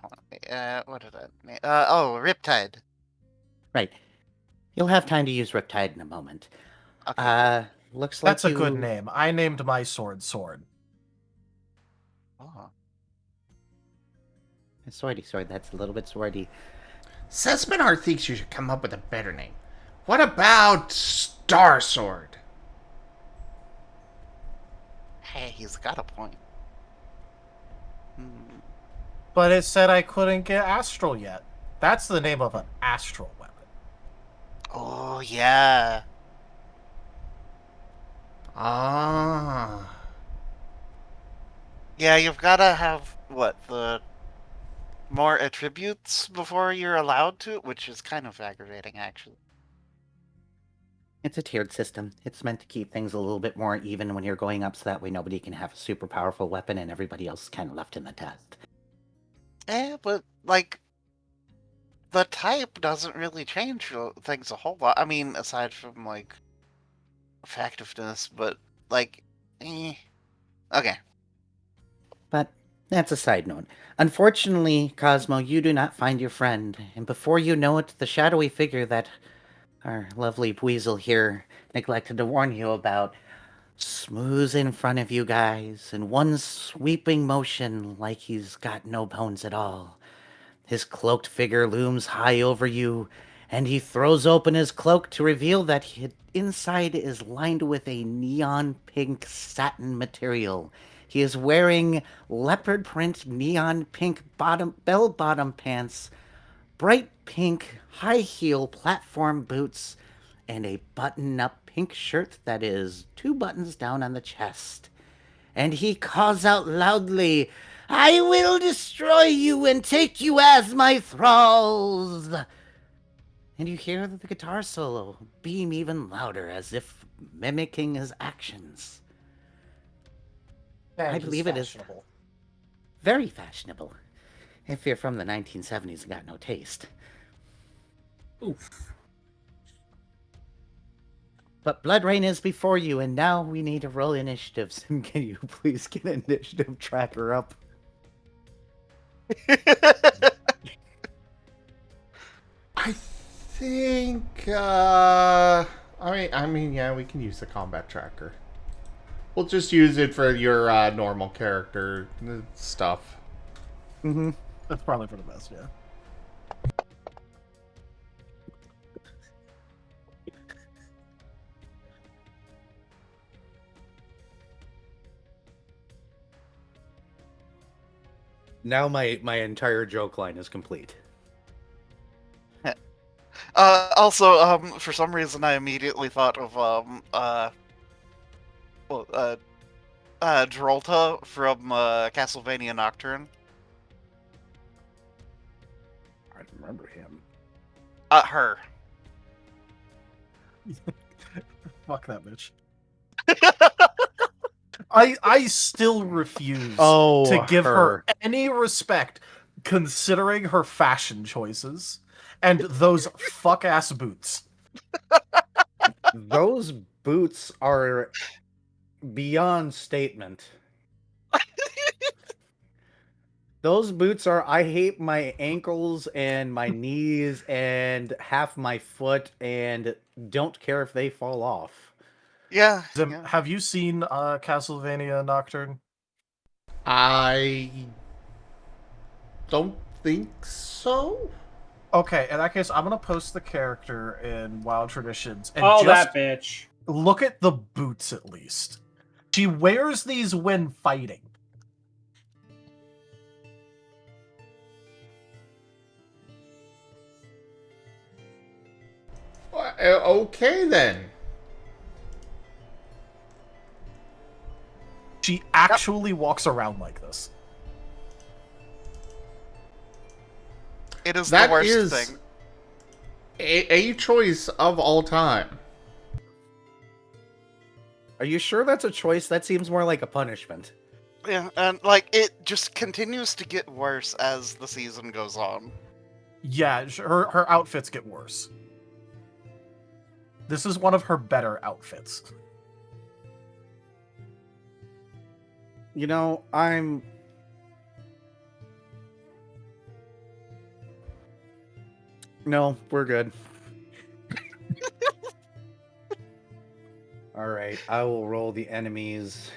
on, what did that mean? Oh, Riptide. Right. You'll have time to use Riptide in a moment. Okay. Looks like That's a good name. I named my sword Sword. Oh. Swordy sword, that's a little bit swordy. Sesminar thinks you should come up with a better name. What about Star Sword? Hey, he's got a point. But it said I couldn't get Astral yet. That's the name of an Astral weapon. Oh yeah. Ah. Yeah, you've gotta have the more attributes before you're allowed to, which is kind of aggravating actually. It's a tiered system. It's meant to keep things a little bit more even when you're going up, so that way nobody can have a super powerful weapon and everybody else is kind of left in the dust. But like the type doesn't really change things a whole lot. I mean, aside from like effectiveness, but like okay. But that's a side note. Unfortunately, Cosmo, you do not find your friend, and before you know it, the shadowy figure that our lovely Weasel here neglected to warn you about smooths in front of you guys in one sweeping motion like he's got no bones at all. His cloaked figure looms high over you, and he throws open his cloak to reveal that inside is lined with a neon pink satin material. He is wearing leopard print neon pink bell bottom pants, bright pink high heel platform boots, and a button up pink shirt that is 2 buttons down on the chest. And he calls out loudly, "I will destroy you and take you as my thralls!" And you hear the guitar solo beam even louder as if mimicking his actions. Man, I he's believe it is fashionable. very fashionable. If you're from the 1970s and got no taste. Oof. But Blood Rain is before you, and now we need to roll initiatives. Can you please get an initiative tracker up? I think, I mean, yeah, we can use the combat tracker. We'll just use it for your normal character stuff. Mm-hmm. That's probably for the best, yeah. Now my entire joke line is complete. Also, for some reason, I immediately thought of Drolta from Castlevania Nocturne. I remember him. Her. Fuck that bitch. I still refuse to give her any respect, considering her fashion choices and those fuck ass boots. Those boots are beyond statement. Those boots are, I hate my ankles and my knees and half my foot and don't care if they fall off. Yeah. Zim, yeah. have you seen Castlevania Nocturne? I don't think so. Okay, in that case, I'm gonna post the character in Wild Traditions and Oh, just that bitch. look at the boots at least. She wears these when fighting. Okay then. She actually walks around like this. It is That the worst is thing. a choice of all time. Are you sure that's a choice? That seems more like a punishment. Yeah, and like it just continues to get worse as the season goes on. Yeah, her outfits get worse. This is one of her better outfits. You know, No, we're good. Alright, I will roll the enemies.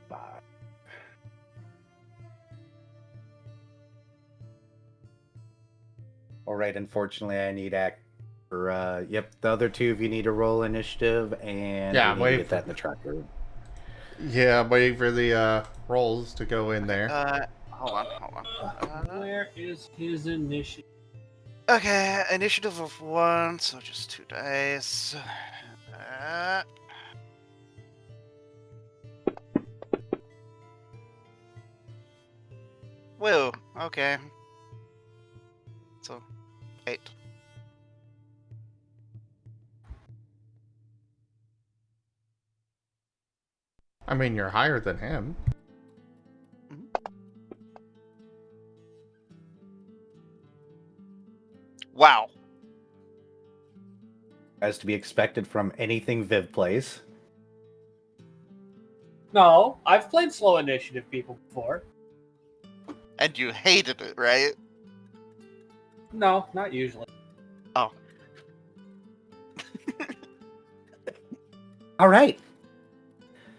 5. Alright, unfortunately I need yep, the other two of you need to roll initiative, and Yeah, we need wait to get for- that in the tracker. Yeah, I'm waiting for the rolls to go in there. Hold on. Where is his initiative? Okay, initiative of 1, so just 2 dice. Whoa, okay. So, 8. I mean, you're higher than him. Wow. As to be expected from anything Viv plays. No, I've played slow initiative people before. And you hated it, right? No, not usually. Oh. Alright.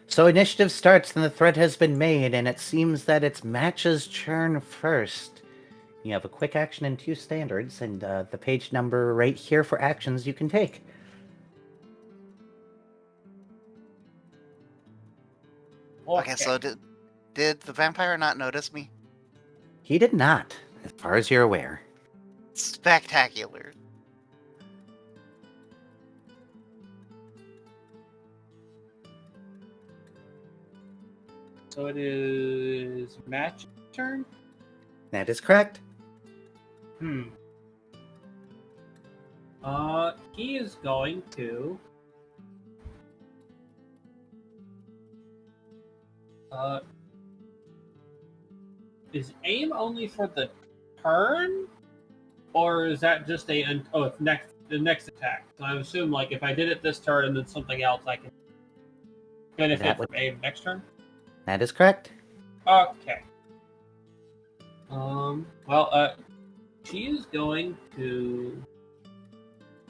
So initiative starts and the threat has been made, and it seems that it's matches churn first. You have a quick action and 2 standards, and the page number right here for actions you can take. Okay, so did the vampire not notice me? He did not, as far as you're aware. Spectacular. So it is match turn? That is correct. He is going to is aim only for the turn? Or is that just it's the next attack? So I assume like if I did it this turn and then something else I can benefit from aim next turn? That is correct. Okay. She is going to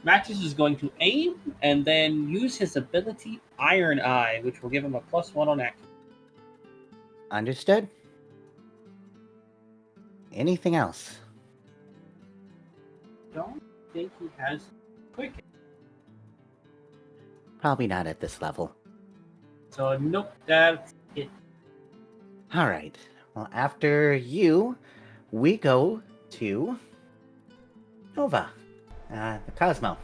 Matches is going to aim and then use his ability Iron Eye, which will give him a +1 on action. Understood. Anything else? Don't think he has quick. Probably not at this level. So nope, that's it. Alright. Well, after you, we go to Nova. The Cosmo.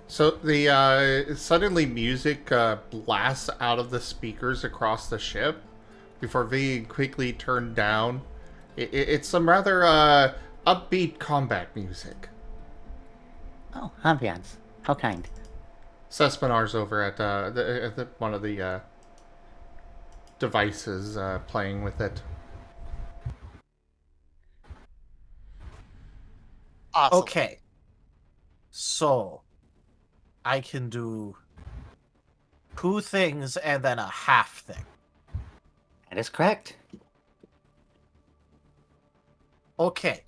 So the suddenly music blasts out of the speakers across the ship before being quickly turned down. It's some rather upbeat combat music. Oh, ambiance. How kind. Sesminar's over at one of the devices playing with it. Awesome. Okay. So, I can do 2 things and then a half thing. That is correct. Okay.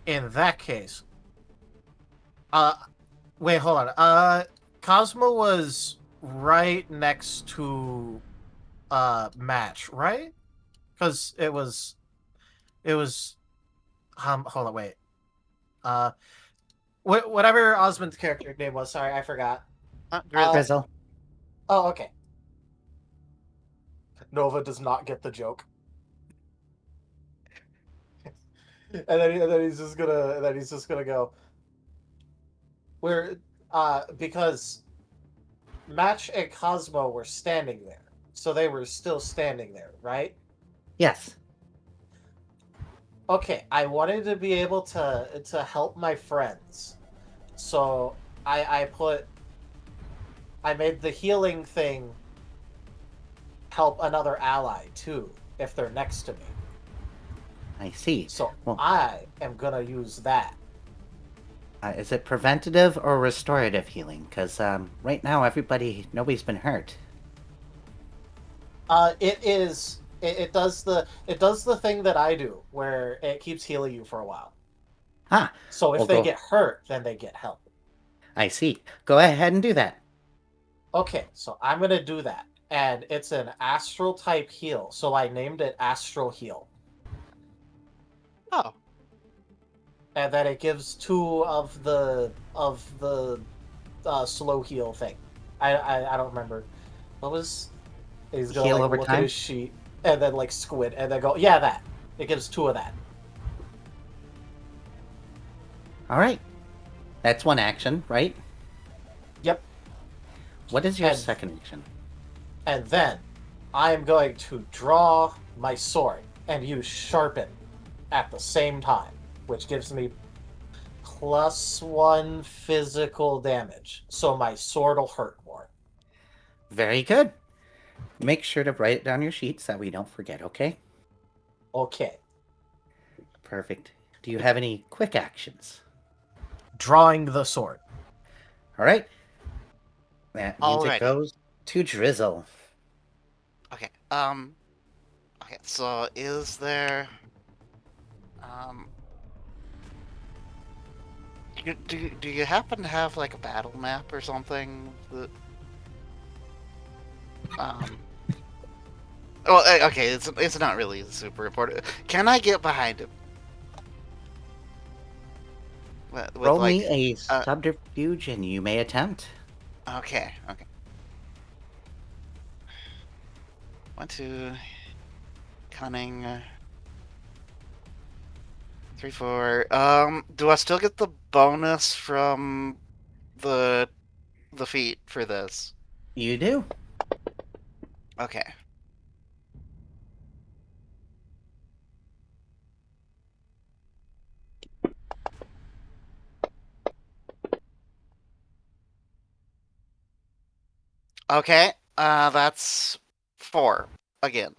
In that case, wait, hold on. Cosmo was right next to Match, right? Because it was hold on, wait. Whatever Osmund's character name was, sorry, I forgot. Grizzle. Oh, okay. Nova does not get the joke. and then he's just gonna go. Because Match and Cosmo were standing there, so they were still standing there, right? Yes. Okay, I wanted to be able to help my friends, so I made the healing thing help another ally too if they're next to me. I see. So Well, I am gonna use that. Is it preventative or restorative healing? Because right now, nobody's been hurt. It is. It does the thing that I do, where it keeps healing you for a while. Ah. So if Well, they go. get hurt, then they get help. I see. Go ahead and do that. Okay, so I'm gonna do that, and it's an astral type heal, so I named it Astral Heal. Oh. And then it gives 2 of the slow heal thing. I don't remember what was. He's gonna Heal like, over look time? at his sheet and then like squid and then go, yeah, that. It gives 2 of that. All right. That's 1 action, right? Yep. What is your And- second action? And then I am going to draw my sword and use Sharpen at the same time, which gives me +1 physical damage. So my sword will hurt more. Very good. Make sure to write it down your sheets that we don't forget, okay? Okay. Perfect. Do you have any quick actions? Drawing the sword. All right. That means Alrighty. it goes to Drizzle. Okay. Okay. So is there? Do you happen to have like a battle map or something that? Well, okay, it's not really super important. Can I get behind him? With Roll like, me a subterfuge, and you may attempt. okay. 1, 2, cunning. 3, 4. Do I still get the bonus from the feat for this? You do. Okay. Okay. That's 4 again.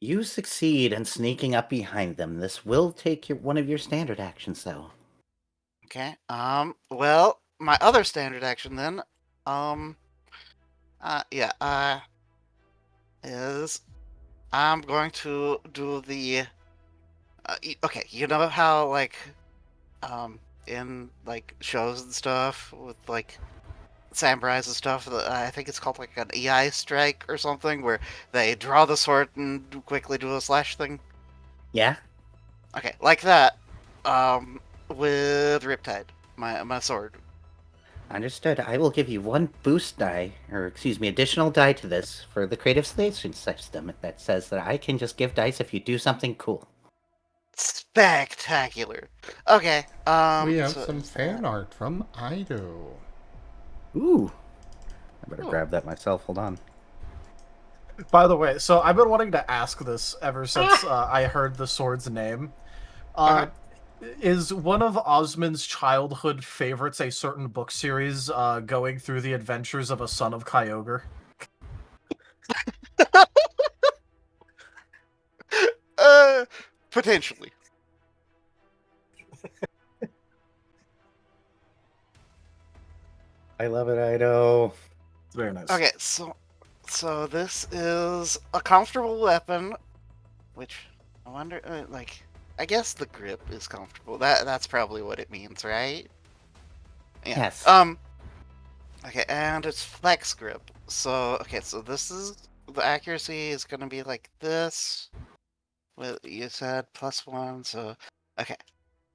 You succeed in sneaking up behind them. This will take one of your standard actions, though. Okay. Well, my other standard action then, yeah, is I'm going to do the. Okay, you know how like, in like shows and stuff with like samurais and stuff. I think it's called like an EI strike or something, where they draw the sword and quickly do a slash thing. Yeah? Okay, like that. With Riptide, my sword. Understood. I will give you one boost die, or excuse me, additional die to this for the creative selection system that says that I can just give dice if you do something cool. Spectacular. Okay. We have so some is fan that- art from Ido. Ooh. I better Ooh. grab that myself. Hold on. By the way, so I've been wanting to ask this ever since I heard the sword's name. Is one of Osmund's childhood favorites a certain book series going through the adventures of a son of Kyogre? Potentially. I love it, Ido. It's very nice. Okay, so this is a comfortable weapon, which I wonder, like, I guess the grip is comfortable. That's probably what it means, right? Yeah. Yes. Okay, and it's flex grip. So okay, so this is the accuracy is gonna be like this. With you said +1, so okay,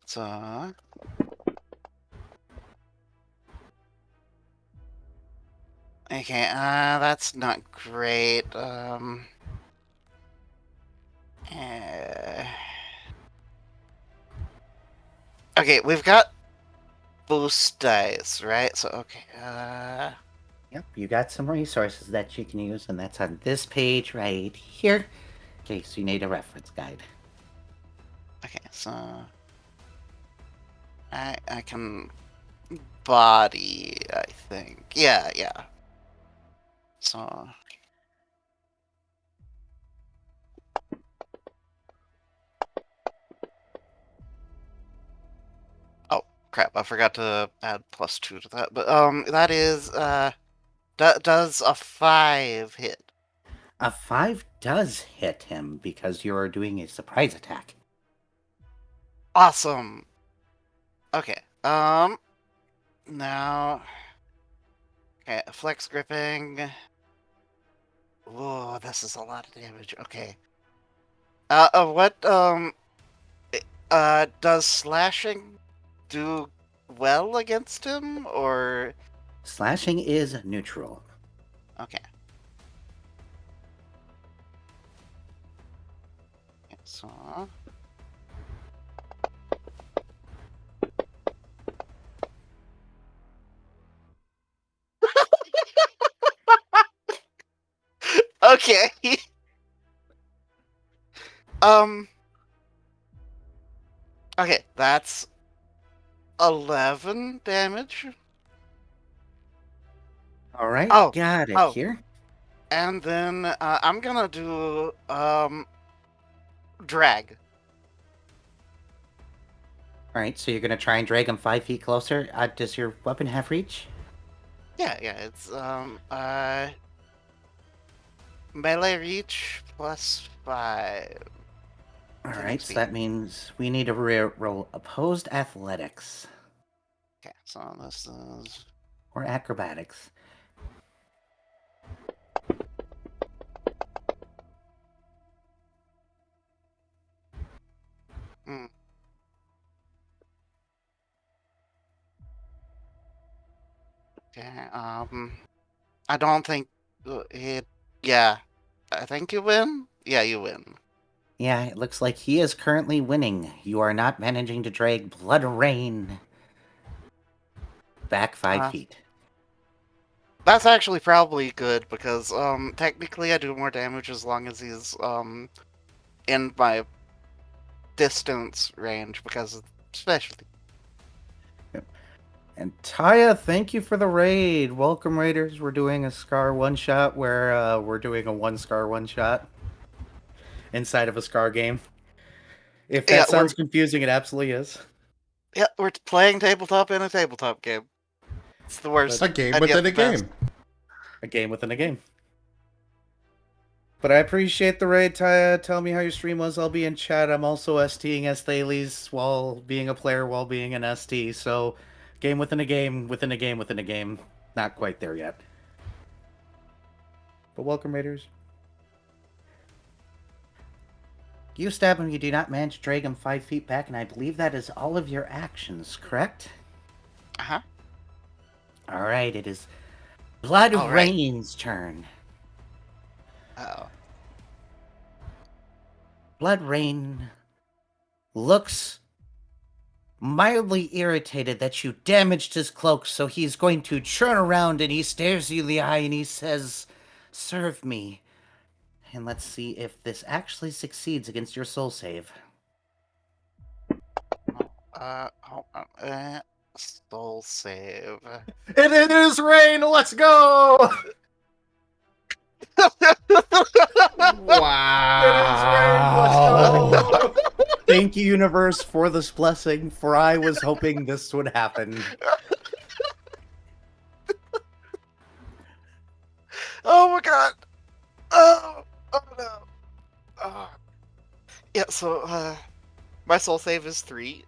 so. Okay, that's not great. Eh. Okay, we've got boost dice, right? So okay, Yep, you got some resources that you can use, and that's on this page right here, in case you need a reference guide. okay, so I can body, I think. Yeah. So oh crap, I forgot to add +2 to that. But that is does a 5 hit? A 5 does hit him because you're doing a surprise attack. Awesome. Okay. Now okay, flex gripping. Whoa, this is a lot of damage. Okay. What does slashing do well against him, or Slashing is neutral. okay? So okay. um. Okay, that's 11 damage. All right, Oh, got it oh. here. And then I'm gonna do drag. All right, so you're gonna try and drag him 5 feet closer. Does your weapon have reach? Yeah, it's melee reach +5. All to right, so speed. that means we need to roll opposed athletics Okay, so this is or acrobatics. Mm. Okay, I don't think it. Yeah, I think you win. Yeah, you win. Yeah, it looks like he is currently winning. You are not managing to drag Blood Rain back 5 feet. That's actually probably good because technically I do more damage as long as he's in my distance range because of specialty. And Taya, thank you for the raid. Welcome, Raiders. We're doing a Scar one-shot where we're doing a 1 Scar one-shot inside of a Scar game. If that Yeah, sounds confusing, it absolutely is. Yeah, we're playing tabletop in a tabletop game. It's the worst. A game and within yet a the best. game. A game within a game. But I appreciate the raid, Taya. Tell me how your stream was. I'll be in chat. I'm also STing Esthales while being a player, while being an ST. So, game within a game, within a game, within a game. Not quite there yet. But welcome, Raiders. You stab him, you do not manage to drag him 5 feet back, and I believe that is all of your actions, correct? Uh-huh. Alright, it is Blood All right. Rain's turn. Oh. Blood Rain looks mildly irritated that you damaged his cloak, so he's going to turn around and he stares you in the eye and he says, "Serve me." And let's see if this actually succeeds against your soul save. Hold on. Soul save. It is rain. Let's go. Wow. It is rain. Let's go. Thank you, universe, for this blessing, for I was hoping this would happen. Oh my god! Oh no! Oh. Yeah, so my soul save is 3.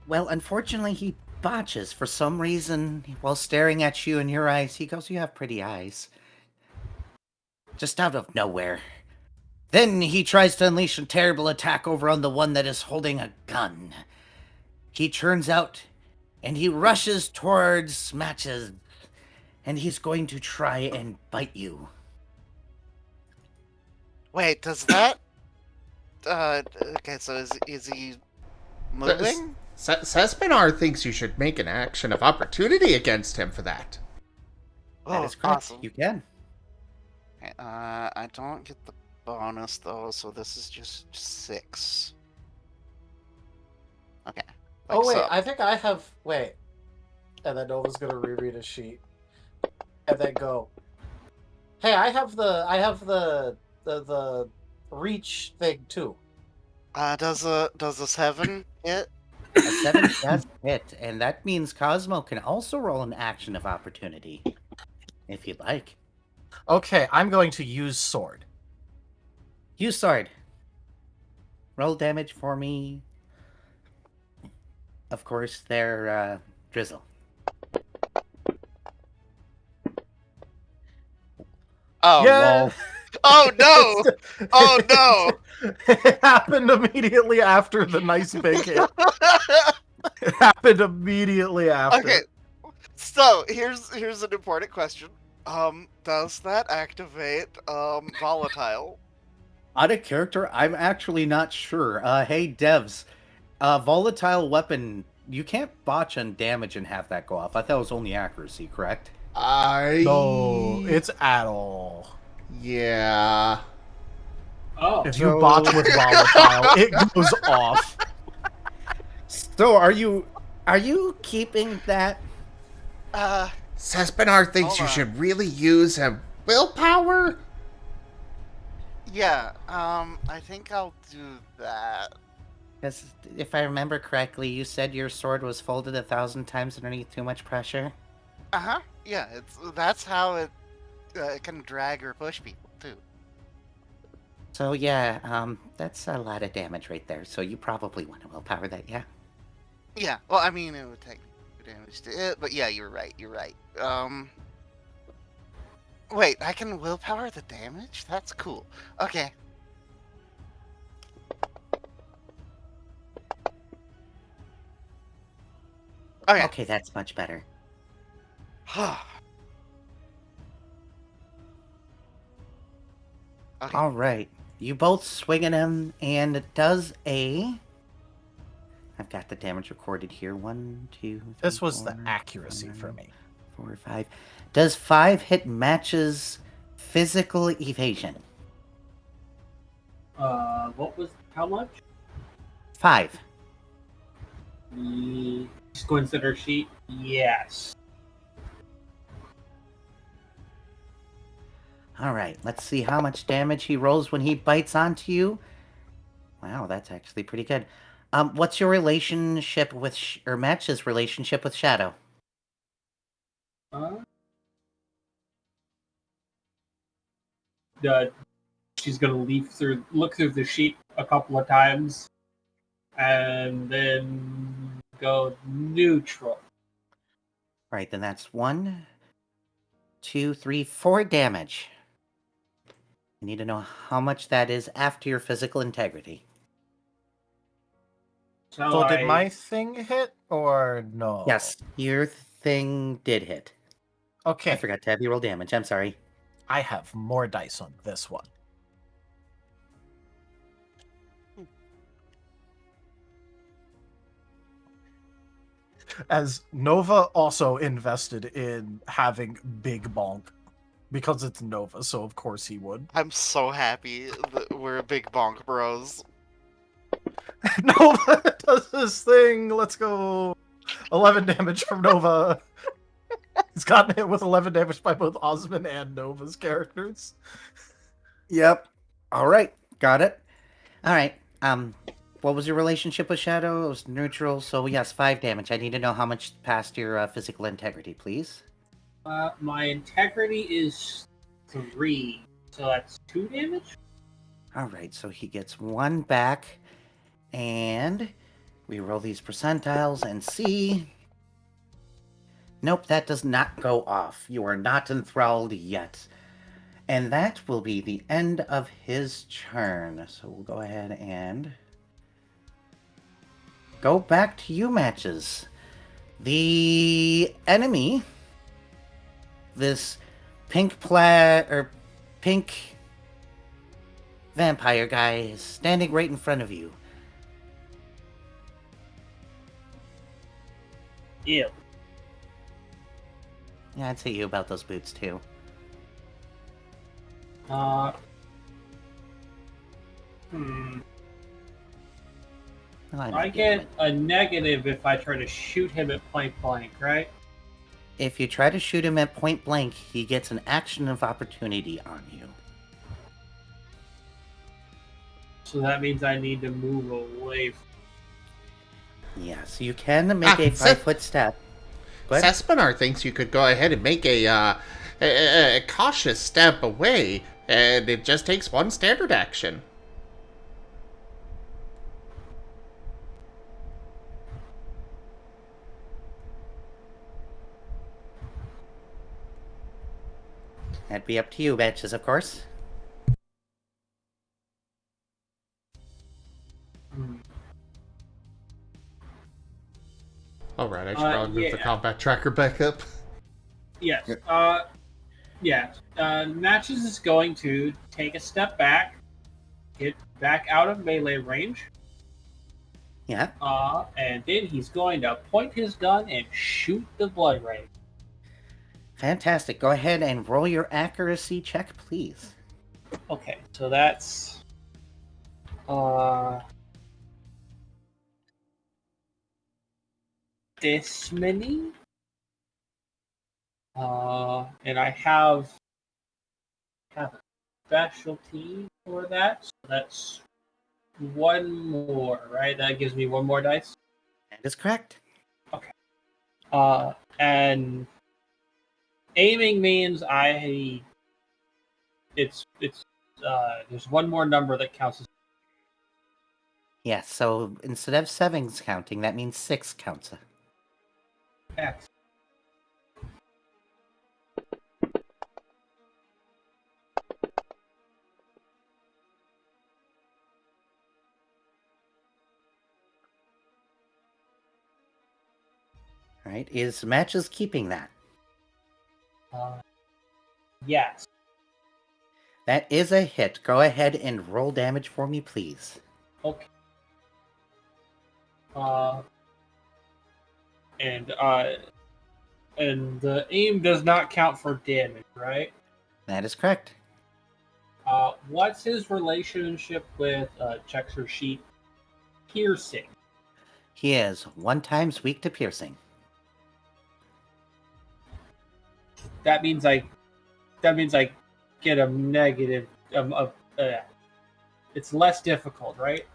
Well, unfortunately, he botches for some reason while staring at you in your eyes. He goes, "You have pretty eyes." Just out of nowhere. Then he tries to unleash a terrible attack over on the one that is holding a gun. He turns out and he rushes towards Matches, and he's going to try and bite you. Wait, does that? Okay, so is he moving? Sespinar thinks you should make an action of opportunity against him for that. That Oh, is correct. awesome. You can. Okay, I don't get the bonus though, so this is just 6. Okay. Oh wait, so. I think I have. Wait, and then Nova's gonna reread a sheet, and then go. Hey, I have the reach thing too. Does a 7 hit? A 7 does hit, and that means Cosmo can also roll an action of opportunity, if you'd like. Okay, I'm going to use sword. Use sword. Roll damage for me. Of course, they're drizzle. Oh, Yeah. lol. Oh no! Oh no! It happened immediately after the nice big hit. It happened immediately after. Okay, so here's an important question. Does that activate volatile? Out of character, I'm actually not sure. Hey, devs, volatile weapon, you can't botch on damage and have that go off. I thought it was only accuracy, correct? No, it's at all. Yeah. Oh, If you botch with volatile, it goes off. So, are you Keeping that? Sespinar thinks Hold you on. should really use a willpower. Yeah. I think I'll do that. Because if I remember correctly, you said your sword was folded 1,000 times underneath too much pressure. Yeah. That's how it can drag or push people too. So yeah, that's a lot of damage right there. So you probably want to willpower that, yeah? Yeah. Well, I mean, it would take damage to it, but yeah, you're right. You're right. Wait, I can willpower the damage? That's cool. Okay. Okay. Okay, that's much better. Okay. All right. You both swing at him, and it does a. I've got the damage recorded here. 1, 2, 3, This was the 4, accuracy for 5, me. 4, 5. Does 5 hit matches physical evasion? What was how much? 5. Just consider sheet. Yes. All right. Let's see how much damage he rolls when he bites onto you. Wow, that's actually pretty good. What's your relationship with or Match's relationship with Shadow? She's gonna look through the sheet a couple of times, and then go neutral. Right, then that's 1, 2, 3, 4 damage. I need to know how much that is after your physical integrity. So did my thing hit or no? Yes, your thing did hit. Okay. I forgot to have you roll damage. I'm sorry. I have more dice on this one. As Nova also invested in having Big Bonk because it's Nova, so of course he would. I'm so happy that we're big bonk bros. Nova does his thing. Let's go. 11 damage from Nova. He's gotten hit with 11 damage by both Osmond and Nova's characters. Yep. All right, got it. All right. What was your relationship with Shadow? It was neutral, so yes, 5 damage. I need to know how much past your physical integrity, please. My integrity is 3, so that's 2 damage. All right, so he gets 1 back, and we roll these percentiles and see. Nope, that does not go off. You are not enthralled yet. And that will be the end of his turn. So we'll go ahead and go back to you, Matches. The enemy, this pink vampire guy, is standing right in front of you. Ew. Yeah, I'd say you about those boots too. Hmm. Well, I get a negative if I try to shoot him at point blank, right? If you try to shoot him at point blank, he gets an action of opportunity on you. So that means I need to move away. Yes, you can make a 5-foot step. But Sespinar thinks you could go ahead and make a cautious step away, and it just takes 1 standard action. that'd be up to you, Batches, of course. Alright, I should probably move the yeah. combat tracker back up. Yes. Matches is going to take a step back, get back out of melee range. Yeah. And then he's going to point his gun and shoot the blood ray. Fantastic. Go ahead and roll your accuracy check, please. Okay, so that's this many. And I have a specialty for that, so that's 1 more, right? That gives me 1 more dice. That is correct. Okay. And aiming means there's 1 more number that counts as. Yes, so instead of 7s counting, that means 6 counts. X. Right? Is matches keeping that? Yes. That is a hit. Go ahead and roll damage for me, please. Okay. And the aim does not count for damage, right? That is correct. What's his relationship with checks her sheet? Piercing. He is 1 times weak to piercing. That means I get a negative. It's less difficult, right?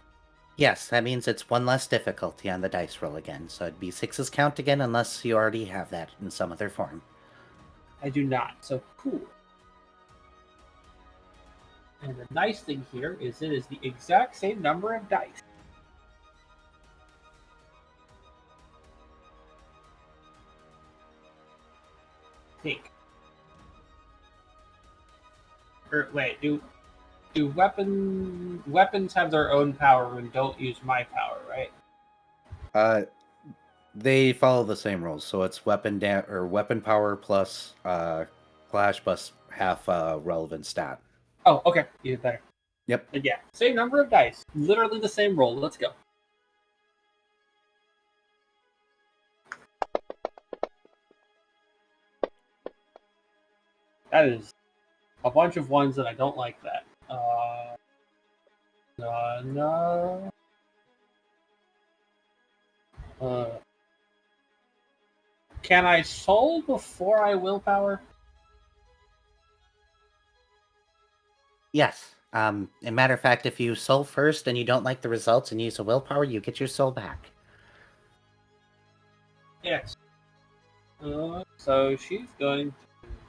Yes, that means it's 1 less difficulty on the dice roll again. So it'd be 6's count again unless you already have that in some other form. I do not. So cool. And the nice thing here is it is the exact same number of dice. Think. Or wait, do weapons have their own power and don't use my power, right? They follow the same rules, so it's weapon power plus clash plus half relevant stat. Oh, okay. Even better. Yep. But yeah, same number of dice. Literally the same roll. Let's go. That is a bunch of ones that I don't like that. No. Can I soul before I willpower? Yes. As a matter of fact, if you soul first and you don't like the results and use a willpower, you get your soul back. Yes. So she's going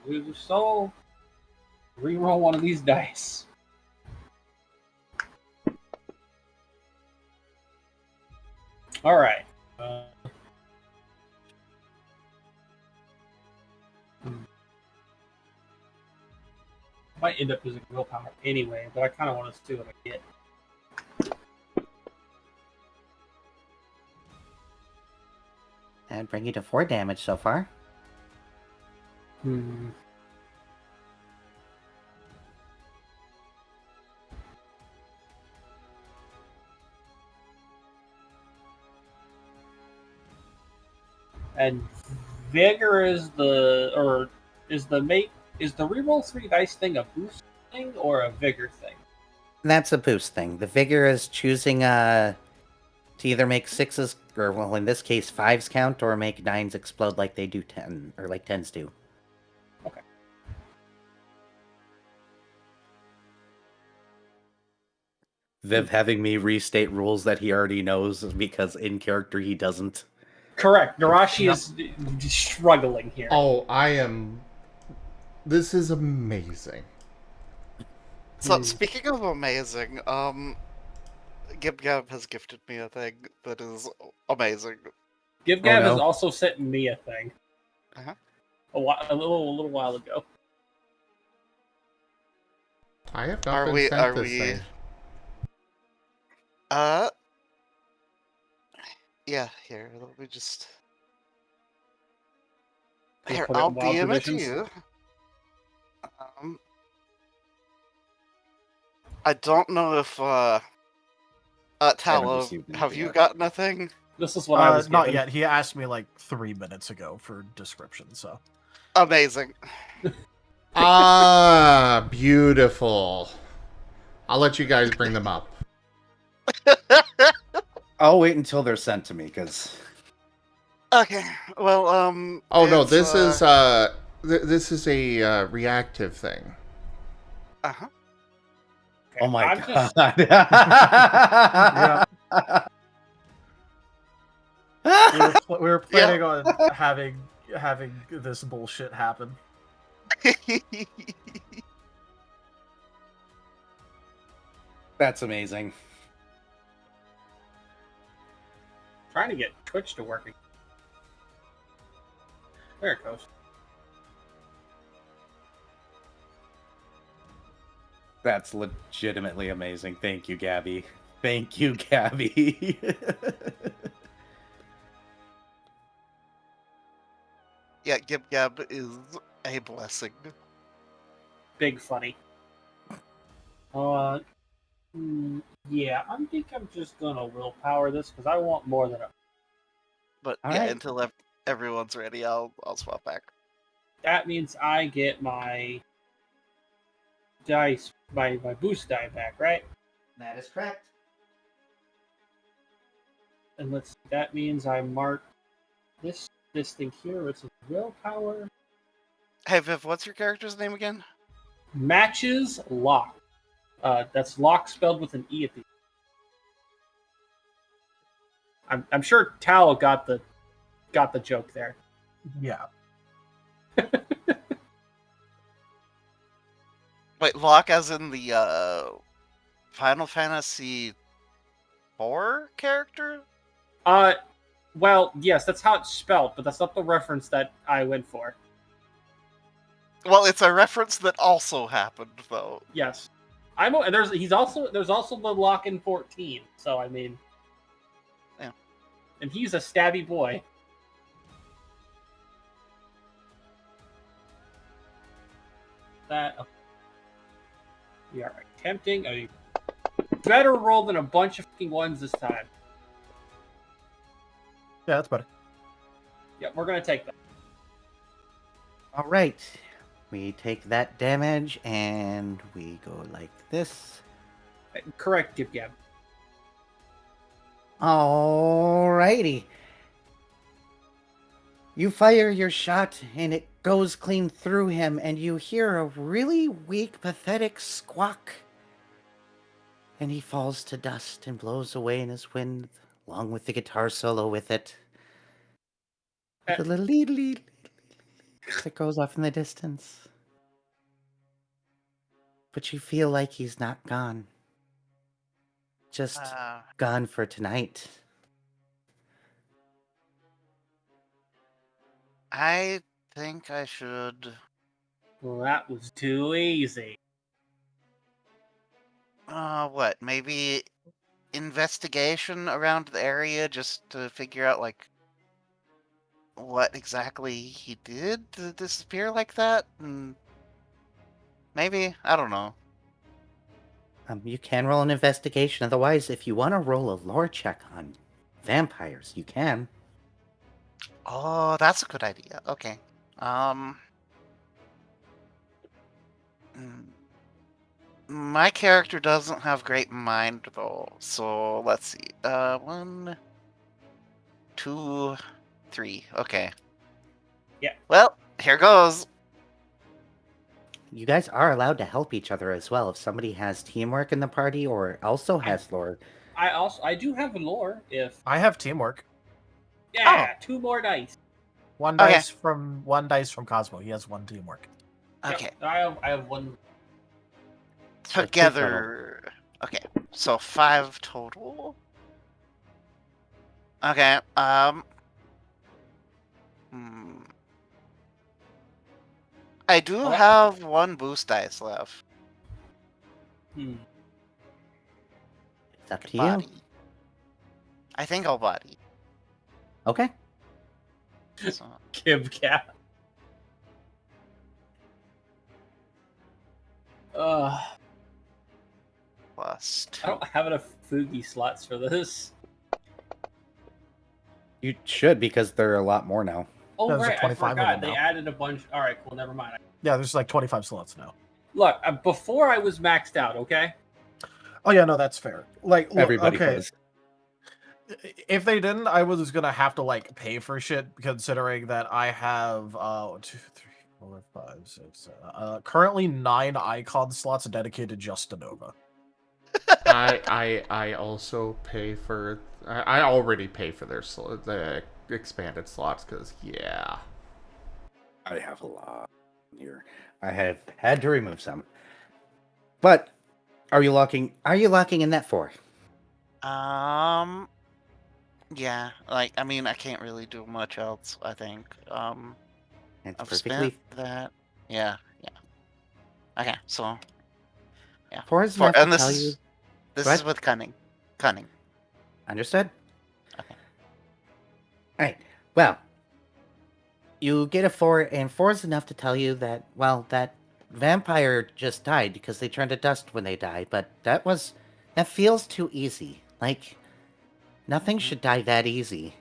to use a soul. Reroll one of these dice. All right. Might end up using willpower anyway, but I kind of want to see what I get. And bring you to 4 damage so far. And vigor is the reroll 3 dice thing a boost thing or a vigor thing? That's a boost thing. The vigor is choosing to either make 6's, or well, in this case, 5's count, or make 9's explode like they do 10, or like 10's do. Okay. Viv having me restate rules that he already knows because in character he doesn't. Correct. Nerashi is struggling here. Oh, this is amazing. So speaking of amazing, Gib has gifted me a thing that is amazing. GibGab has also sent me a thing. Uh-huh. A little while ago. I have not been sent this thing. Yeah, here, let me just... We'll Here, put it I'll in Wild DM it to Traditions. you. I don't know if, Tallow, received have anything you yet. gotten a thing? This is what I was Not given. yet. He asked me like 3 minutes ago for description, so. Amazing. Ah, beautiful. I'll let you guys bring them up. I'll wait until they're sent to me, because... Okay, well, Oh no, it's, this is a reactive thing. Uh-huh. Okay, Oh my I'm god. just- We were planning on having this bullshit happen. That's amazing. trying to get Twitch to work. There it goes. That's legitimately amazing. Thank you, Gabby. Thank you, Gabby. Yeah, Gib Gab is a blessing. Big funny. Yeah, I think I'm just gonna willpower this because I want more than a. But All yeah, right. until everyone's ready, I'll swap back. That means I get my dice, my boost die back, right? That is correct. And that means I mark this thing here, which is willpower. Hey Viv, what's your character's name again? Matches lock. That's lock spelled with an E at the. I'm sure Tal got the joke there. Yeah. Wait, Locke as in the Final Fantasy IV character? Well, yes, that's how it's spelled, but that's not the reference that I went for. Well, it's a reference that also happened, though. Yes, there's also the lock in 14. So I mean, Yeah. And he's a stabby boy. That we are attempting a better roll than a bunch of fucking ones this time. Yeah, that's better. Yeah, we're gonna take that. All right. We take that damage and we go like this. Correct, Gib Gab. Alrighty. You fire your shot and it goes clean through him, and you hear a really weak, pathetic squawk. And he falls to dust and blows away in his wind, along with the guitar solo with it. With a little lead that goes off in the distance. But you feel like he's not gone. Just gone for tonight. I think I should. Well, that was too easy. What? Maybe investigation around the area just to figure out, like, what exactly he did to disappear like that? And maybe? I don't know. You can roll an investigation. Otherwise, if you want to roll a lore check on vampires, you can. Oh, that's a good idea. Okay. My character doesn't have great mind though, so let's see. 1, 2, 3. Okay. Yeah. Well, here goes. You guys are allowed to help each other as well. If somebody has teamwork in the party or also has lore. I do have lore if I have teamwork. yeah, 2 more dice. One Okay. dice from Cosmo. He has 1 teamwork. Okay. Yep, I have 1. Together. Okay. So 5 total. Okay. I do have 1 boost dice left. It's up to Body. you. I think I'll body. Okay. So. Gib Gab. Plus 2. I don't have enough Fugi slots for this. You should, because there are a lot more now. Oh, There's right, I 25 of forgot. them They now. added a bunch. All right, cool, never mind. Yeah, there's like 25 slots now. Look, before I was maxed out, okay? Oh yeah, no, that's fair. Like, look, Everybody okay. was. If they didn't, I was gonna have to like pay for shit, considering that I have 1, 2, 3, 4, 5, 6, currently 9 icon slots dedicated just to Nova. I also pay for. I already pay for the expanded slots because yeah. I have a lot here. I have had to remove some. But are you locking in that 4? Yeah, like, I mean, I can't really do much else, I think. It's I've perfectly spent that. Yeah. Okay, so yeah. 4 is enough to And this tell is you. this What? is with cunning. Cunning. Understood? Okay. Alright. Well, You get a 4, and 4 is enough to tell you that, well, that vampire just died because they turn to dust when they die, but that feels too easy. Like, nothing should die that easy. Which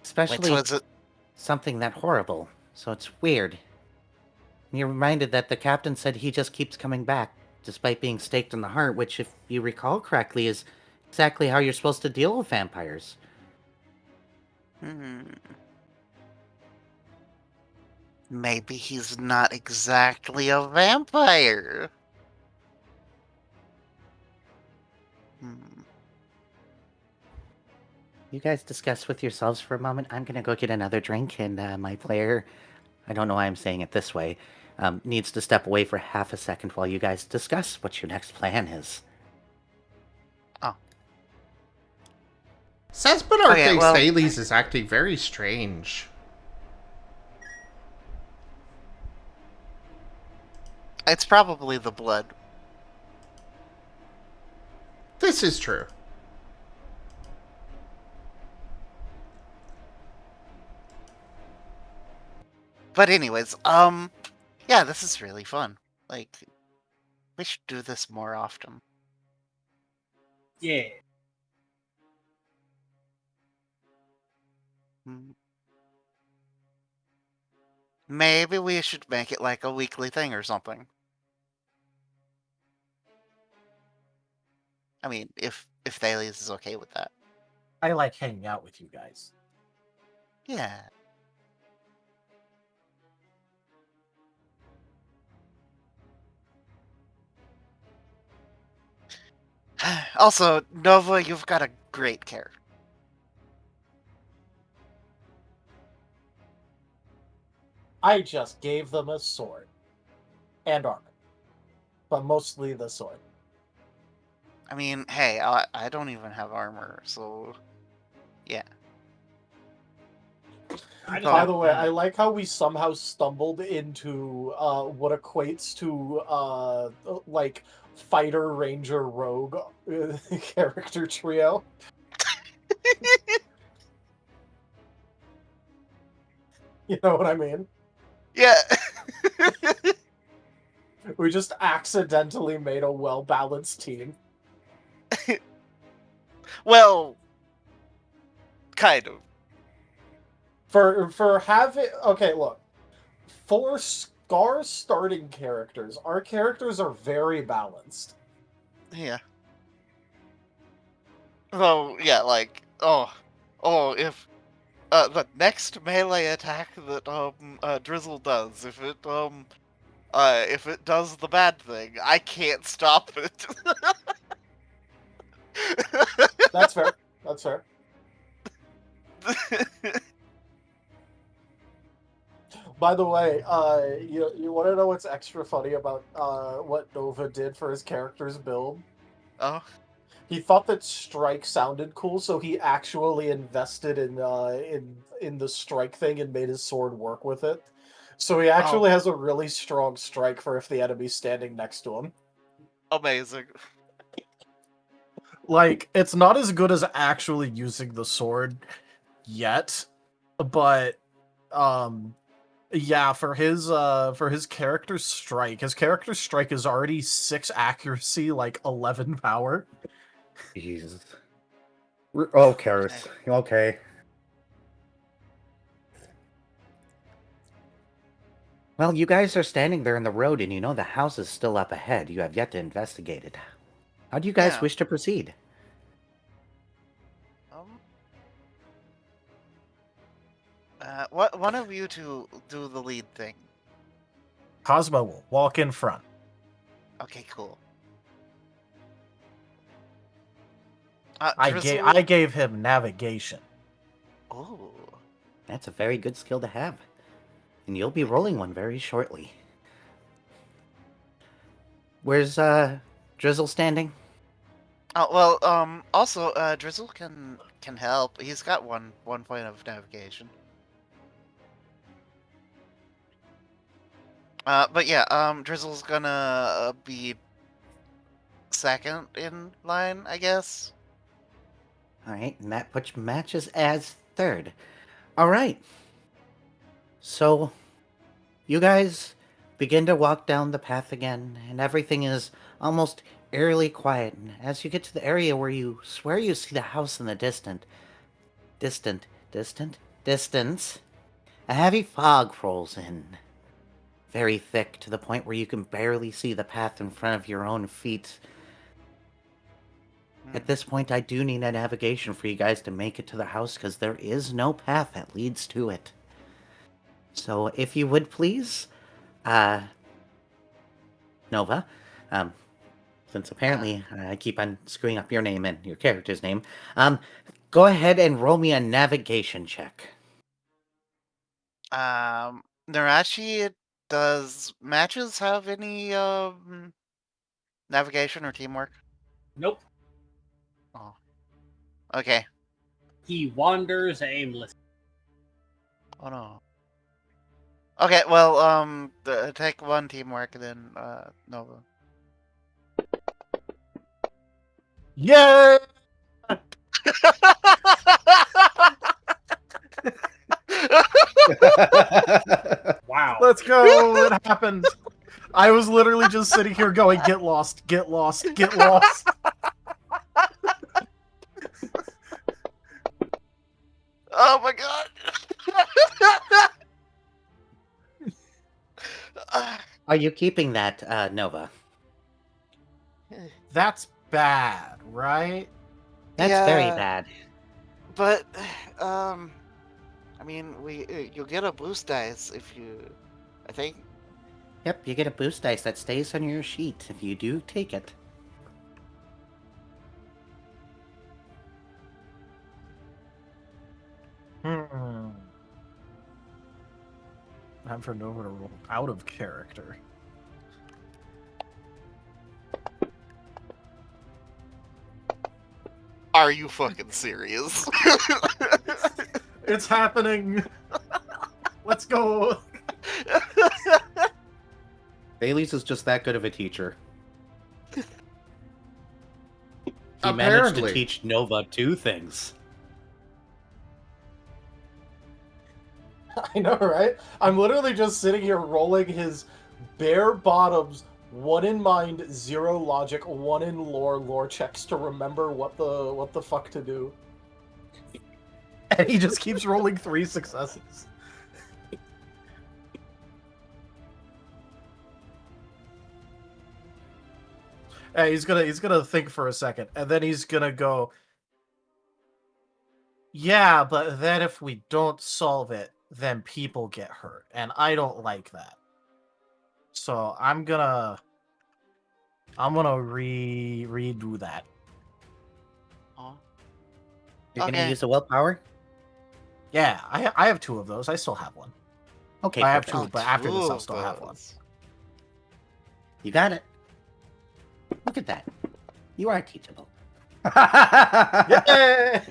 Especially was it? something that horrible. So it's weird. And you're reminded that the captain said he just keeps coming back, despite being staked in the heart, which, if you recall correctly, is exactly how you're supposed to deal with vampires. Hmm. Maybe he's not exactly a vampire. Hmm. You guys discuss with yourselves for a moment. I'm gonna go get another drink, and my player, I don't know why I'm saying it this way, needs to step away for half a second while you guys discuss what your next plan is. Oh. Sasbin Okay, well- Thales is acting very strange. It's probably the blood. This is true. But anyways, yeah, this is really fun. Like, we should do this more often. Yeah. Hmm. Maybe we should make it like a weekly thing or something. I mean, if Thales is okay with that. I like hanging out with you guys. Yeah. Also, Nova, you've got a great character. I just gave them a sword and armor, but mostly the sword. I mean, hey, I don't even have armor, so yeah. I just By have the way, I armor. like how we somehow stumbled into what equates to like fighter, ranger, rogue character trio. You know what I mean? Yeah. We just accidentally made a well-balanced team. Well, kind of. For having okay, look. For Scar's starting characters, our characters are very balanced. Yeah. Oh, yeah, like, if the next melee attack that Drizzle does, if it does the bad thing, I can't stop it. That's fair. That's fair. By the way, you want to know what's extra funny about what Nova did for his character's build? Oh, He thought that strike sounded cool, so he actually invested in the strike thing and made his sword work with it. So he actually has a really strong strike for if the enemy's standing next to him. amazing. Like, it's not as good as actually using the sword yet, but yeah, for his character's strike, his character's strike is already 6 accuracy, like 11 power. Jesus. Oh, Karis. Okay. Well, you guys are standing there in the road, and you know the house is still up ahead. You have yet to investigate it. How do you guys Yeah. wish to proceed? What one of you two do the lead thing? Cosmo will walk in front. Okay, cool. I Drizzle. gave him navigation. Oh, That's a very good skill to have. And you'll be rolling one very shortly. Where's Drizzle standing? well, also, Drizzle can help. He's got one point of navigation. But yeah, Drizzle's gonna be second in line, I guess. Alright, and that puts matches as third. Alright. So, you guys begin to walk down the path again, and everything is almost eerily quiet. And as you get to the area where you swear you see the house in the distance, a heavy fog rolls in. Very thick to the point where you can barely see the path in front of your own feet. At this point, I do need a navigation for you guys to make it to the house because there is no path that leads to it. So, if you would please, Nova, since apparently I keep on screwing up your name and your character's name, go ahead and roll me a navigation check. Nerashi, does matches have any navigation or teamwork? Nope. Oh. Okay. He wanders aimlessly. Oh no. Okay, well, take one teamwork then, Nova. Yay! Wow. Let's go! It happened. I was literally just sitting here going, "Get lost, get lost, get lost." Oh my god! Are you keeping that, Nova? That's bad, right? That's very bad. But, I mean, you'll get a boost dice if you, I think. Yep, you get a boost dice that stays on your sheet if you do take it. Time for Nova to roll out of character. Are you fucking serious? It's happening! Let's go! Bailey's is just that good of a teacher. He managed Apparently. to teach Nova 2 things. I know, right? I'm literally just sitting here rolling his bare bottoms, 1 in mind, 0 logic, 1 in lore checks to remember what the fuck to do. And he just keeps rolling 3 successes. Hey, he's gonna think for a second, and then he's gonna go, yeah, but then if we don't solve it, then people get hurt, and I don't like that. So I'm gonna redo that. Oh. You're Okay. gonna use a willpower? Yeah, I have 2 of those. I still have one. Okay, I have perfect. 2, but after this Two I'll of still have one. those. You got it. Look at that. You are teachable. Yeah!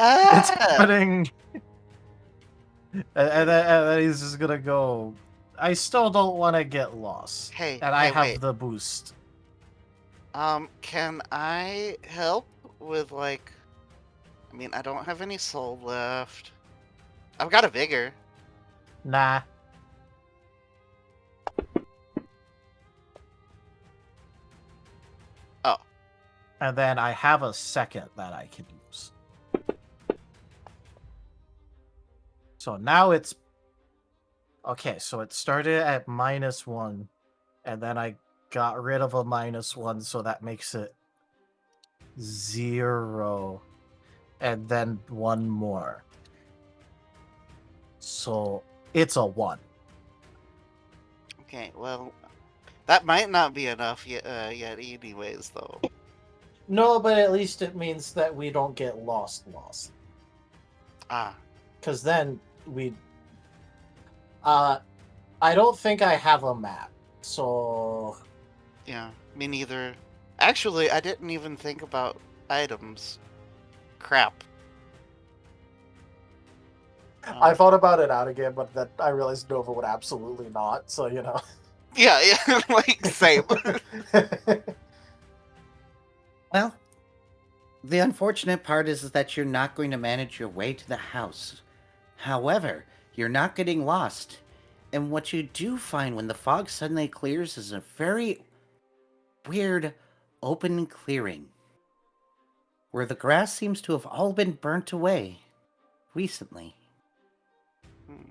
It's happening. And then he's just gonna go, I still don't want to get lost. Hey, And I have wait. the boost. Can I help with, like... I mean, I don't have any soul left. I've got a vigor. Nah. Oh. And then I have a second that I can use. So now it's... Okay, so it started at -1, and then I got rid of a -1, so that makes it 0, and then 1 more. So it's a 1. Okay, well... That might not be enough yet anyways, though. No, but at least it means that we don't get lost. Ah. Because then we... I don't think I have a map, so... Yeah, me neither. Actually, I didn't even think about items. Crap. I thought about it out again, but then I realized Nova would absolutely not, so, you know. Yeah, like, same. Well, The unfortunate part is that you're not going to manage your way to the house. However, you're not getting lost. And what you do find when the fog suddenly clears is a very weird open clearing where the grass seems to have all been burnt away recently. Hmm.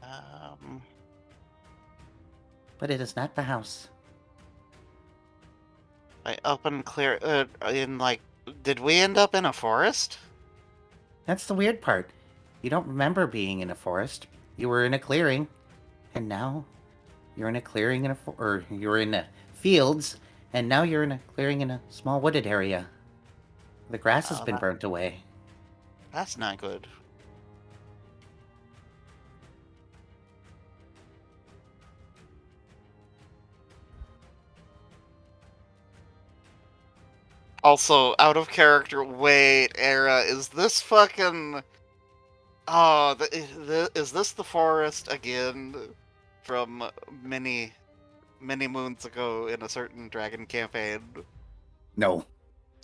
Um, But it is not the house. I up and clear. Did we end up in a forest? That's the weird part. You don't remember being in a forest. You were in a clearing, and now you're in a clearing or you're in fields, and now you're in a clearing in a small wooded area. The grass has Oh, been burnt away. That's not good. Also, out of character. Wait, Era, is this fucking? Oh, is this the forest again from many moons ago in a certain dragon campaign? No.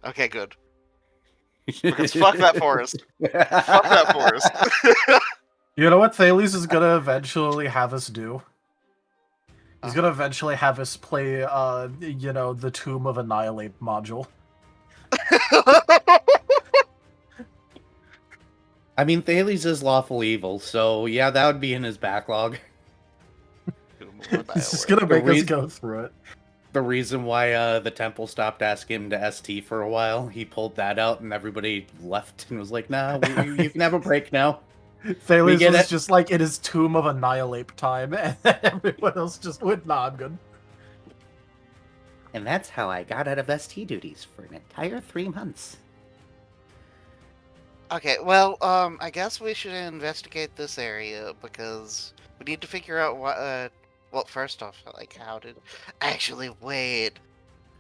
Okay, good. Because fuck that forest. Fuck that forest. You know what Thales is gonna eventually have us do? He's gonna eventually have us play, the Tomb of Annihilate module. I mean, Thales is lawful evil, so yeah, that would be in his backlog. He's just gonna make us go through it. The reason why the temple stopped asking him to ST for a while, he pulled that out and everybody left and was like, nah, you can have a break now. Thales get was it. just like, it is Tomb of Annihilate time, and then everyone else just went, nah, I'm good. And that's how I got out of ST duties for an entire 3 months. Okay, well, I guess we should investigate this area because we need to figure out what. Well, first off, like, how did? Actually, wait.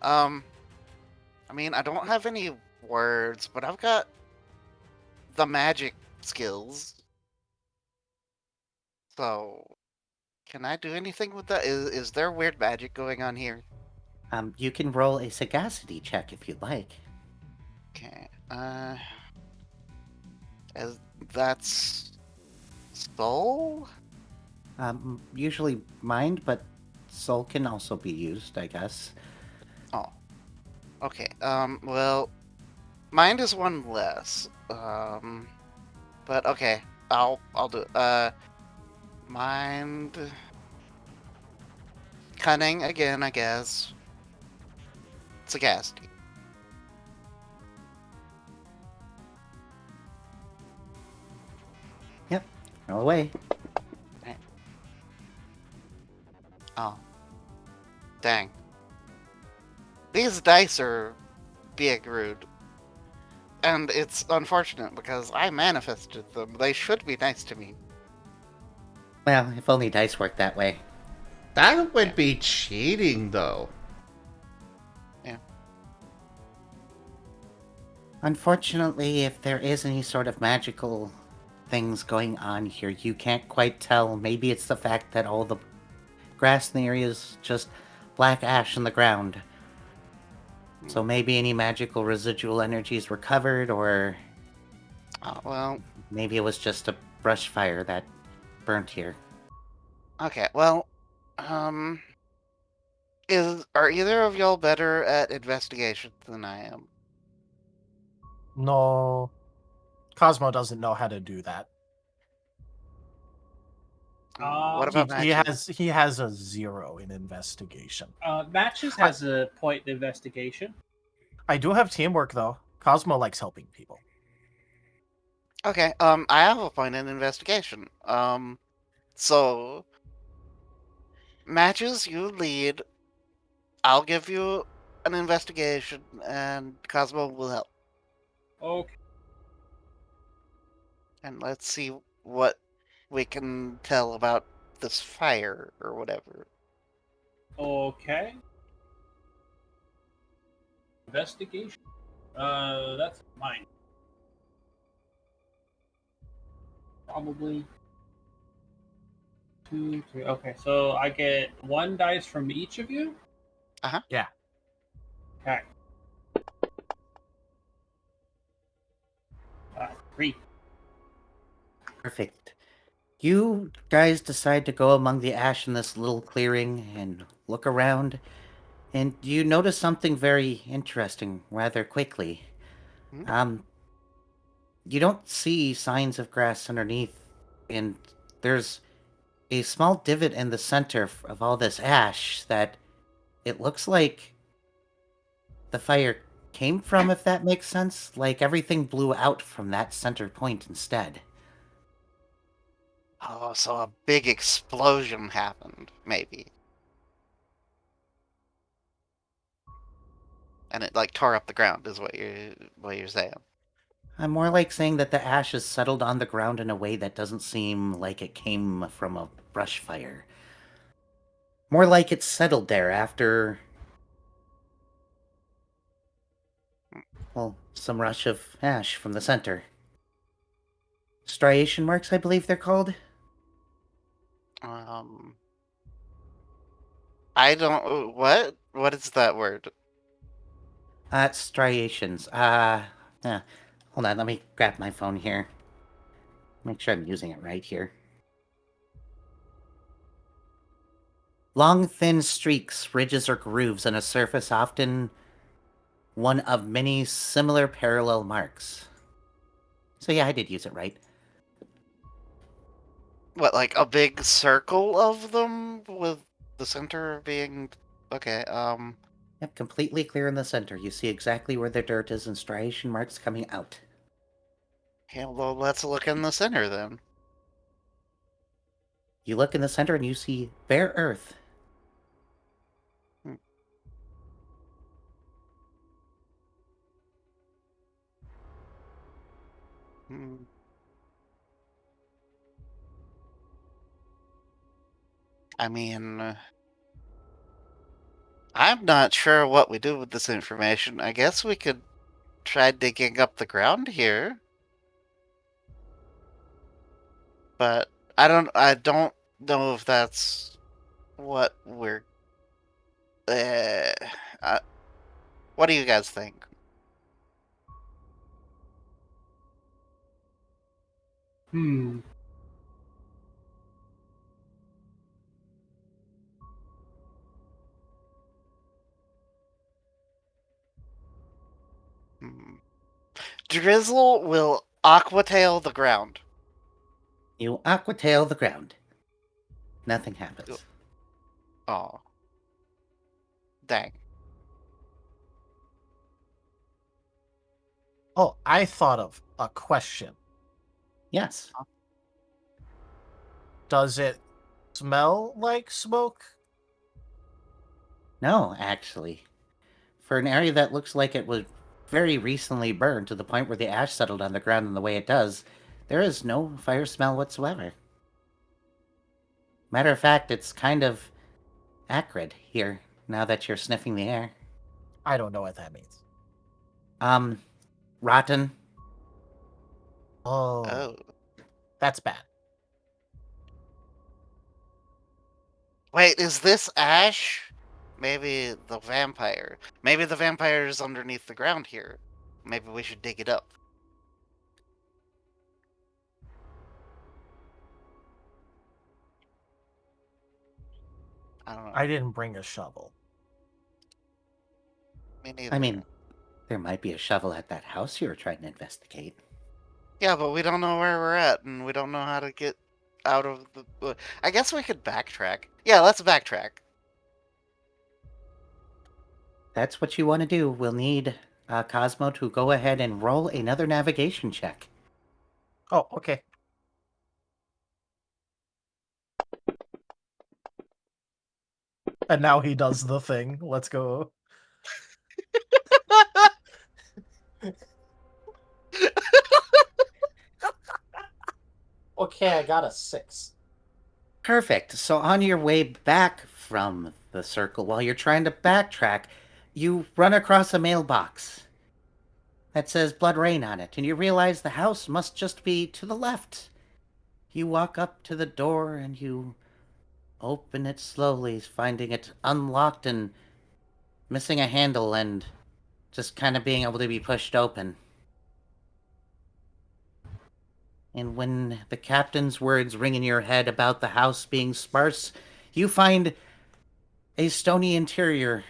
I mean, I don't have any words, but I've got the magic skills. So, can I do anything with that? Is there weird magic going on here? You can roll a sagacity check if you'd like. Okay. As that's soul. Usually mind, but soul can also be used, I guess. Oh. Okay. Well, mind is one less. But okay, I'll do it. Mind. Cunning again, I guess. Sagacity. Yep, roll away. Oh. Dang. These dice are being rude. And it's unfortunate because I manifested them. They should be nice to me. Well, if only dice work that way. That would be cheating, though. Yeah. Unfortunately, if there is any sort of magical things going on here, you can't quite tell. Maybe it's the fact that all the grass in the area is just black ash in the ground. So maybe any magical residual energies were covered, or Well, maybe it was just a brush fire that burnt here. okay, well, are either of y'all better at investigation than I am? No. Cosmo doesn't know how to do that. What about Matches? He has a 0 in investigation. Matches has a point in investigation. I do have teamwork though. Cosmo likes helping people. Okay, I have a point in investigation. So Matches, you lead. I'll give you an investigation, and Cosmo will help. Okay. And let's see what we can tell about this fire or whatever. Okay. Investigation. That's mine. Probably 2, 3. Okay, so I get 1 dice from each of you. Uh-huh. Yeah. Okay. Great. Perfect. You guys decide to go among the ash in this little clearing and look around, and you notice something very interesting rather quickly. Hmm? You don't see signs of grass underneath, and there's a small divot in the center of all this ash that it looks like the fire came from, if that makes sense. Like everything blew out from that center point instead. Oh, so a big explosion happened, maybe. And it like tore up the ground is what you're saying. I'm more like saying that the ash has settled on the ground in a way that doesn't seem like it came from a brush fire. More like it's settled there after, well, some rush of ash from the center. Striation marks, I believe they're called. I don't. What is that word? Striations. Hold on, let me grab my phone here. Make sure I'm using it right here. Long, thin streaks, ridges, or grooves on a surface, often one of many similar parallel marks. So yeah, I did use it right. What, like a big circle of them with the center being okay? Yep, completely clear in the center. You see exactly where the dirt is and striation marks coming out. Okay, well, let's look in the center then. You look in the center and you see bare earth. Hmm. Hmm. I mean, I'm not sure what we do with this information. I guess we could try digging up the ground here. But I don't know if that's what we're uh, uh what do you guys think? Hmm. Hmm. Drizzle will aquatail the ground. You aquatail the ground. Nothing happens. Oh, dang. Oh, I thought of a question. Yes. Does it smell like smoke? No, actually. For an area that looks like it was very recently burned to the point where the ash settled on the ground in the way it does, there is no fire smell whatsoever. Matter of fact, it's kind of acrid here, now that you're sniffing the air. I don't know what that means. Rotten. Oh, Oh, that's bad. wait, is this ash? Maybe the vampire. Maybe the vampire is underneath the ground here. Maybe we should dig it up. I don't know. I didn't bring a shovel. Me neither. I mean, there might be a shovel at that house you were trying to investigate. Yeah, but we don't know where we're at, and we don't know how to get out of the. I guess we could backtrack. Yeah, let's backtrack. That's what you want to do. We'll need Cosmo to go ahead and roll another navigation check. Oh, okay. And now he does the thing. Let's go. Okay, I got a 6. Perfect. So on your way back from the circle, while you're trying to backtrack, you run across a mailbox that says Blood Rain on it, and you realize the house must just be to the left. You walk up to the door and you open it slowly, finding it unlocked and missing a handle and just kind of being able to be pushed open. And when the captain's words ring in your head about the house being sparse, you find a stony interior,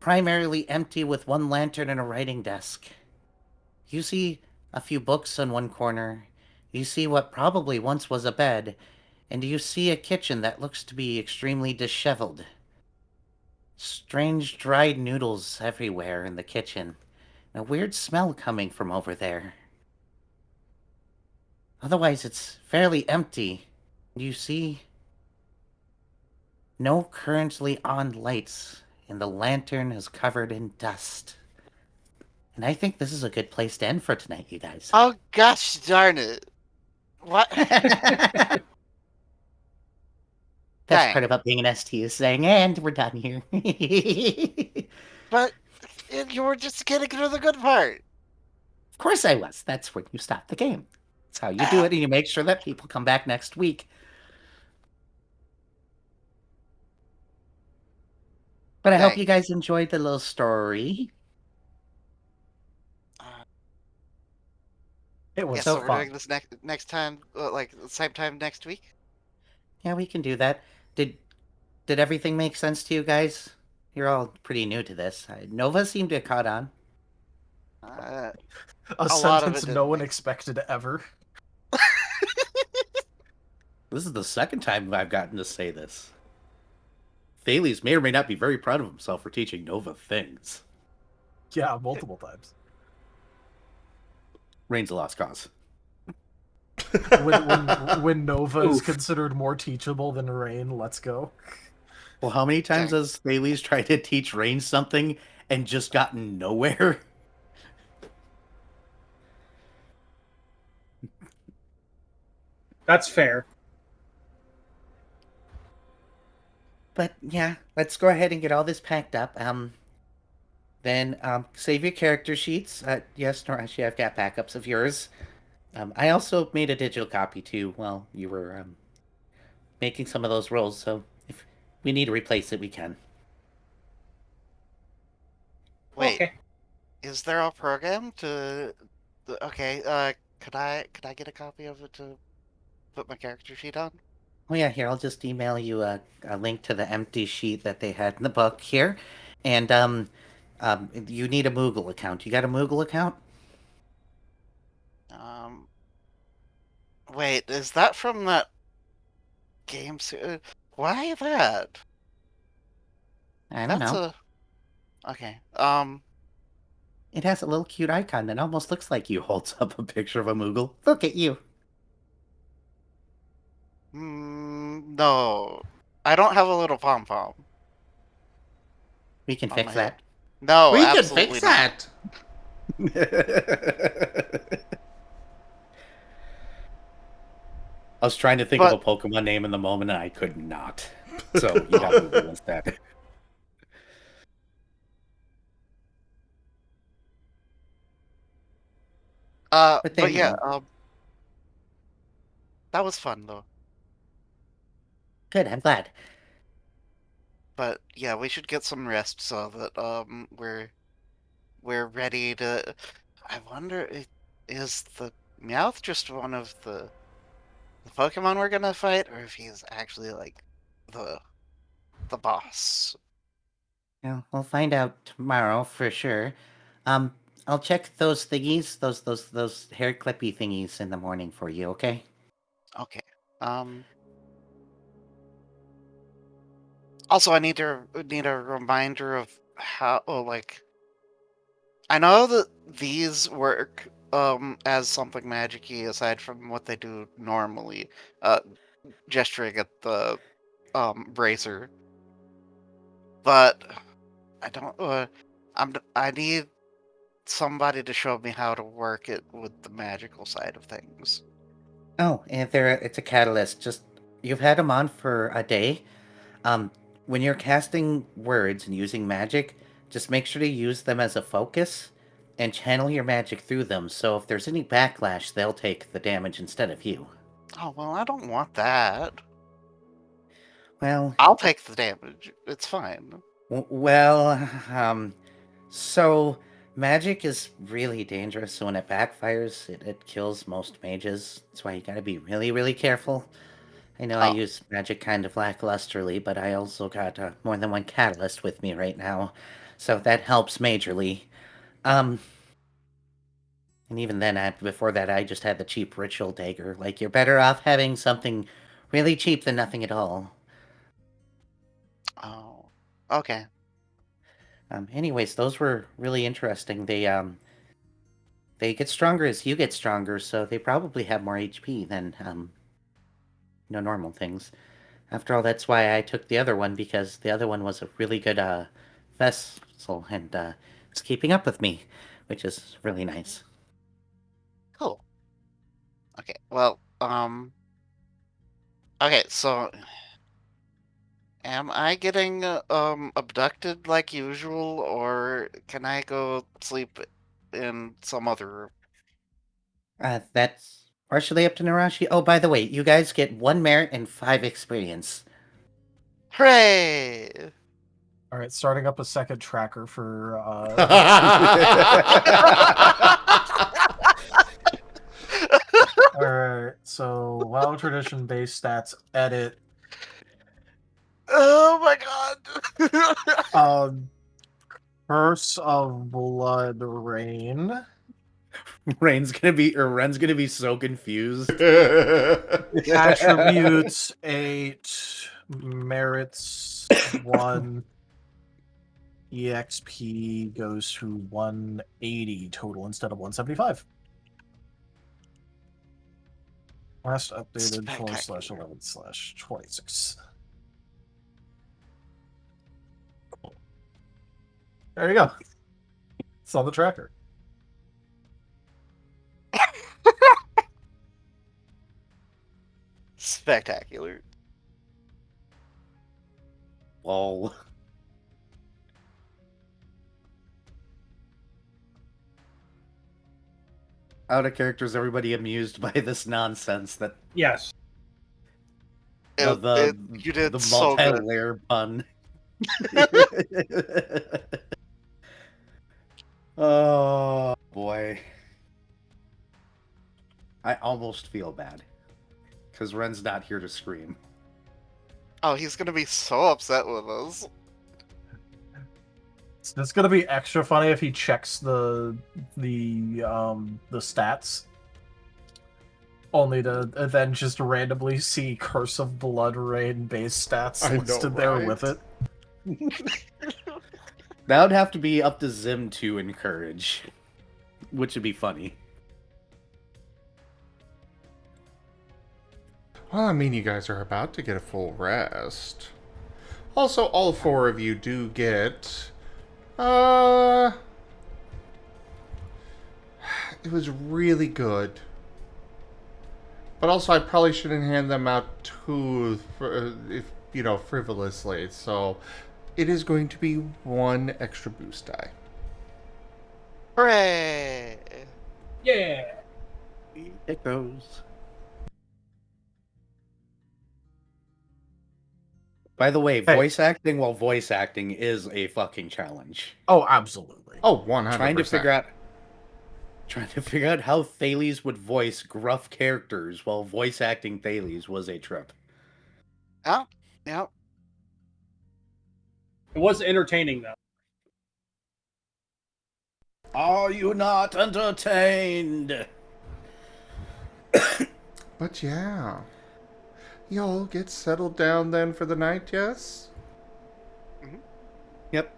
primarily empty with one lantern and a writing desk. You see a few books in one corner. You see what probably once was a bed, and you see a kitchen that looks to be extremely disheveled. Strange dried noodles everywhere in the kitchen. A weird smell coming from over there. Otherwise, it's fairly empty. You see no currently on lights, and the lantern is covered in dust. And I think this is a good place to end for tonight, you guys. Oh gosh darn it! What? Best Dang. part about being an ST is saying, and we're done here. But you were just getting to the good part. Of course I was. That's when you stop the game. That's how you do it, and you make sure that people come back next week. But I hope you guys enjoyed the little story. It was Yeah, so so we're fun. doing this next time, like the same time next week. Yeah, we can do that. Did everything make sense to you guys? You're all pretty new to this. Nova seemed to have caught on. Uh, A lot of sentence it no didn't one make expected ever. This is the second time I've gotten to say this. Thales may or may not be very proud of himself for teaching Nova things. Yeah, multiple times. Rain's a lost cause. When Nova is Oof. considered more teachable than Rain, let's go. Well, how many times Dang. has Thales tried to teach Rain something and just gotten nowhere? That's fair. But yeah, let's go ahead and get all this packed up. Then save your character sheets. Yes, Nerashi, I've got backups of yours. I also made a digital copy too while you were making some of those rolls. So if we need to replace it, we can. Wait, Okay. is there a program to? Okay, could I get a copy of it to put my character sheet on? Oh yeah, here I'll just email you a link to the empty sheet that they had in the book here, and you need a Moogle account. You got a Moogle account? Wait, is that from that game? Why that? I don't That's know. okay. It has a little cute icon that almost looks like you. Holds up a picture of a Moogle. Look at you. No, I don't have a little pom pom. We can On fix my head. that. No, We can absolutely fix not. that. I was trying to think of a Pokemon name in the moment and I could not. So you got Moogle instead. But yeah, that was fun though. Good, I'm glad. But yeah, we should get some rest so that we're ready to. I wonder, is the Meowth just one of the Pokemon we're gonna fight, or if he's actually like the boss? Yeah, we'll find out tomorrow for sure. I'll check those thingies, those hair clippy thingies in the morning for you, okay? Okay. Also, I need a reminder of how. Oh, like, I know that these work as something magic-y aside from what they do normally. Gesturing at the bracer, but I don't. I need somebody to show me how to work it with the magical side of things. Oh, and it's a catalyst. Just you've had them on for a day. When you're casting words and using magic, just make sure to use them as a focus and channel your magic through them. So if there's any backlash, they'll take the damage instead of you. Oh well, I don't want that. Well, I'll take the damage. It's fine. well, so Magic is really dangerous, so when it backfires, it kills most mages. That's why you gotta be really, really careful. I know I Oh. use magic kind of lacklusterly, but I also got more than one catalyst with me right now, so that helps majorly. Um, and even then, before that, I just had the cheap ritual dagger. Like, you're better off having something really cheap than nothing at all. Oh. Okay. Anyways, those were really interesting. They get stronger as you get stronger, so they probably have more HP than normal things. After all, that's why I took the other one, because the other one was a really good vessel, and it's keeping up with me, which is really nice. Cool. Okay. Well, okay, so am I getting abducted like usual, or can I go sleep in some other room? That's partially up to Nerashi. Oh, by the way, you guys get 1 merit and 5 experience. Hooray! All right, starting up a second tracker for. All right, so WoW tradition based stats edit. Oh my god! Curse of Blood Rain. Ren's gonna be so confused. Attributes 8, merits 1, EXP goes to 180 total instead of 175. Last updated Spectacular. 4/11/26. There you go. It's on the tracker. Spectacular. Lol. Out of character, is everybody amused by this nonsense that Yes. You did the so good. multi-layer pun? Oh boy. I almost feel bad. Because Ren's not here to scream. Oh, he's gonna be so upset with us. It's gonna be extra funny if he checks the stats, only to then just randomly see Curse of Blood Rain base stats I know, listed there right? with it. That would have to be up to Zim to encourage. Which would be funny. Well, I mean, you guys are about to get a full rest. Also, all 4 of you do get... It was really good. But also, I probably shouldn't hand them out too, frivolously. So, it is going to be 1 extra boost die. Hooray! Yeah. It goes. By the way, Hey. voice acting while voice acting is a fucking challenge. Oh, absolutely. Oh, 100%. Trying to figure out how Thales would voice gruff characters while voice acting Thales was a trip. Oh, yeah. It was entertaining though. Are you not entertained? But yeah. Y'all get settled down then for the night, yes? Yep.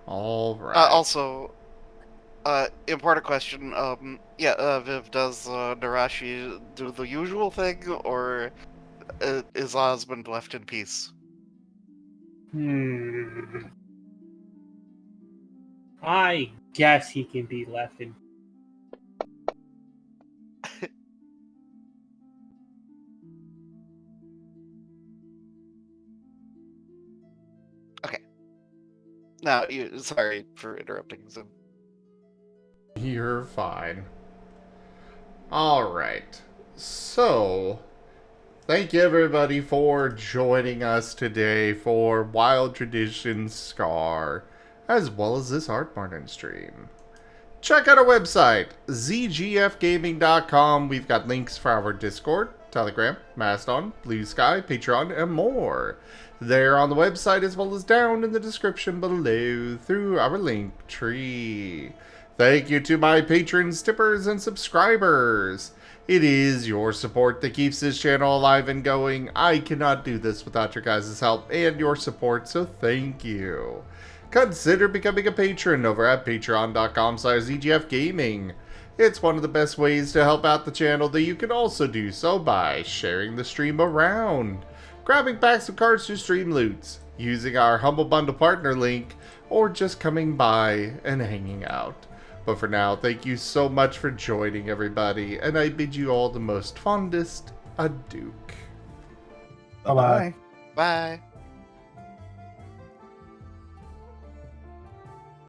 Alright. Also, important question. Viv, does Nerashi do the usual thing, or is Osmond left in peace? I guess he can be left in. Okay. Now, sorry for interrupting, Zim. You're fine. Alright. So, thank you everybody for joining us today for Wild Traditions Scar, as well as this Art Marten stream. Check out our website, zgfgaming.com. We've got links for our Discord, Telegram, Mastodon, Blue Sky, Patreon, and more. There on the website as well as down in the description below through our link tree. Thank you to my patrons, tippers, and subscribers. It is your support that keeps this channel alive and going. I cannot do this without your guys' help and your support, so thank you. Consider becoming a patron over at patreon.com/zgfgaming. It's one of the best ways to help out the channel, though you can also do so by sharing the stream around, grabbing packs of cards to stream loots, using our Humble Bundle partner link, or just coming by and hanging out. But for now, thank you so much for joining, everybody, and I bid you all the most fondest adieu. Bye-bye. Bye.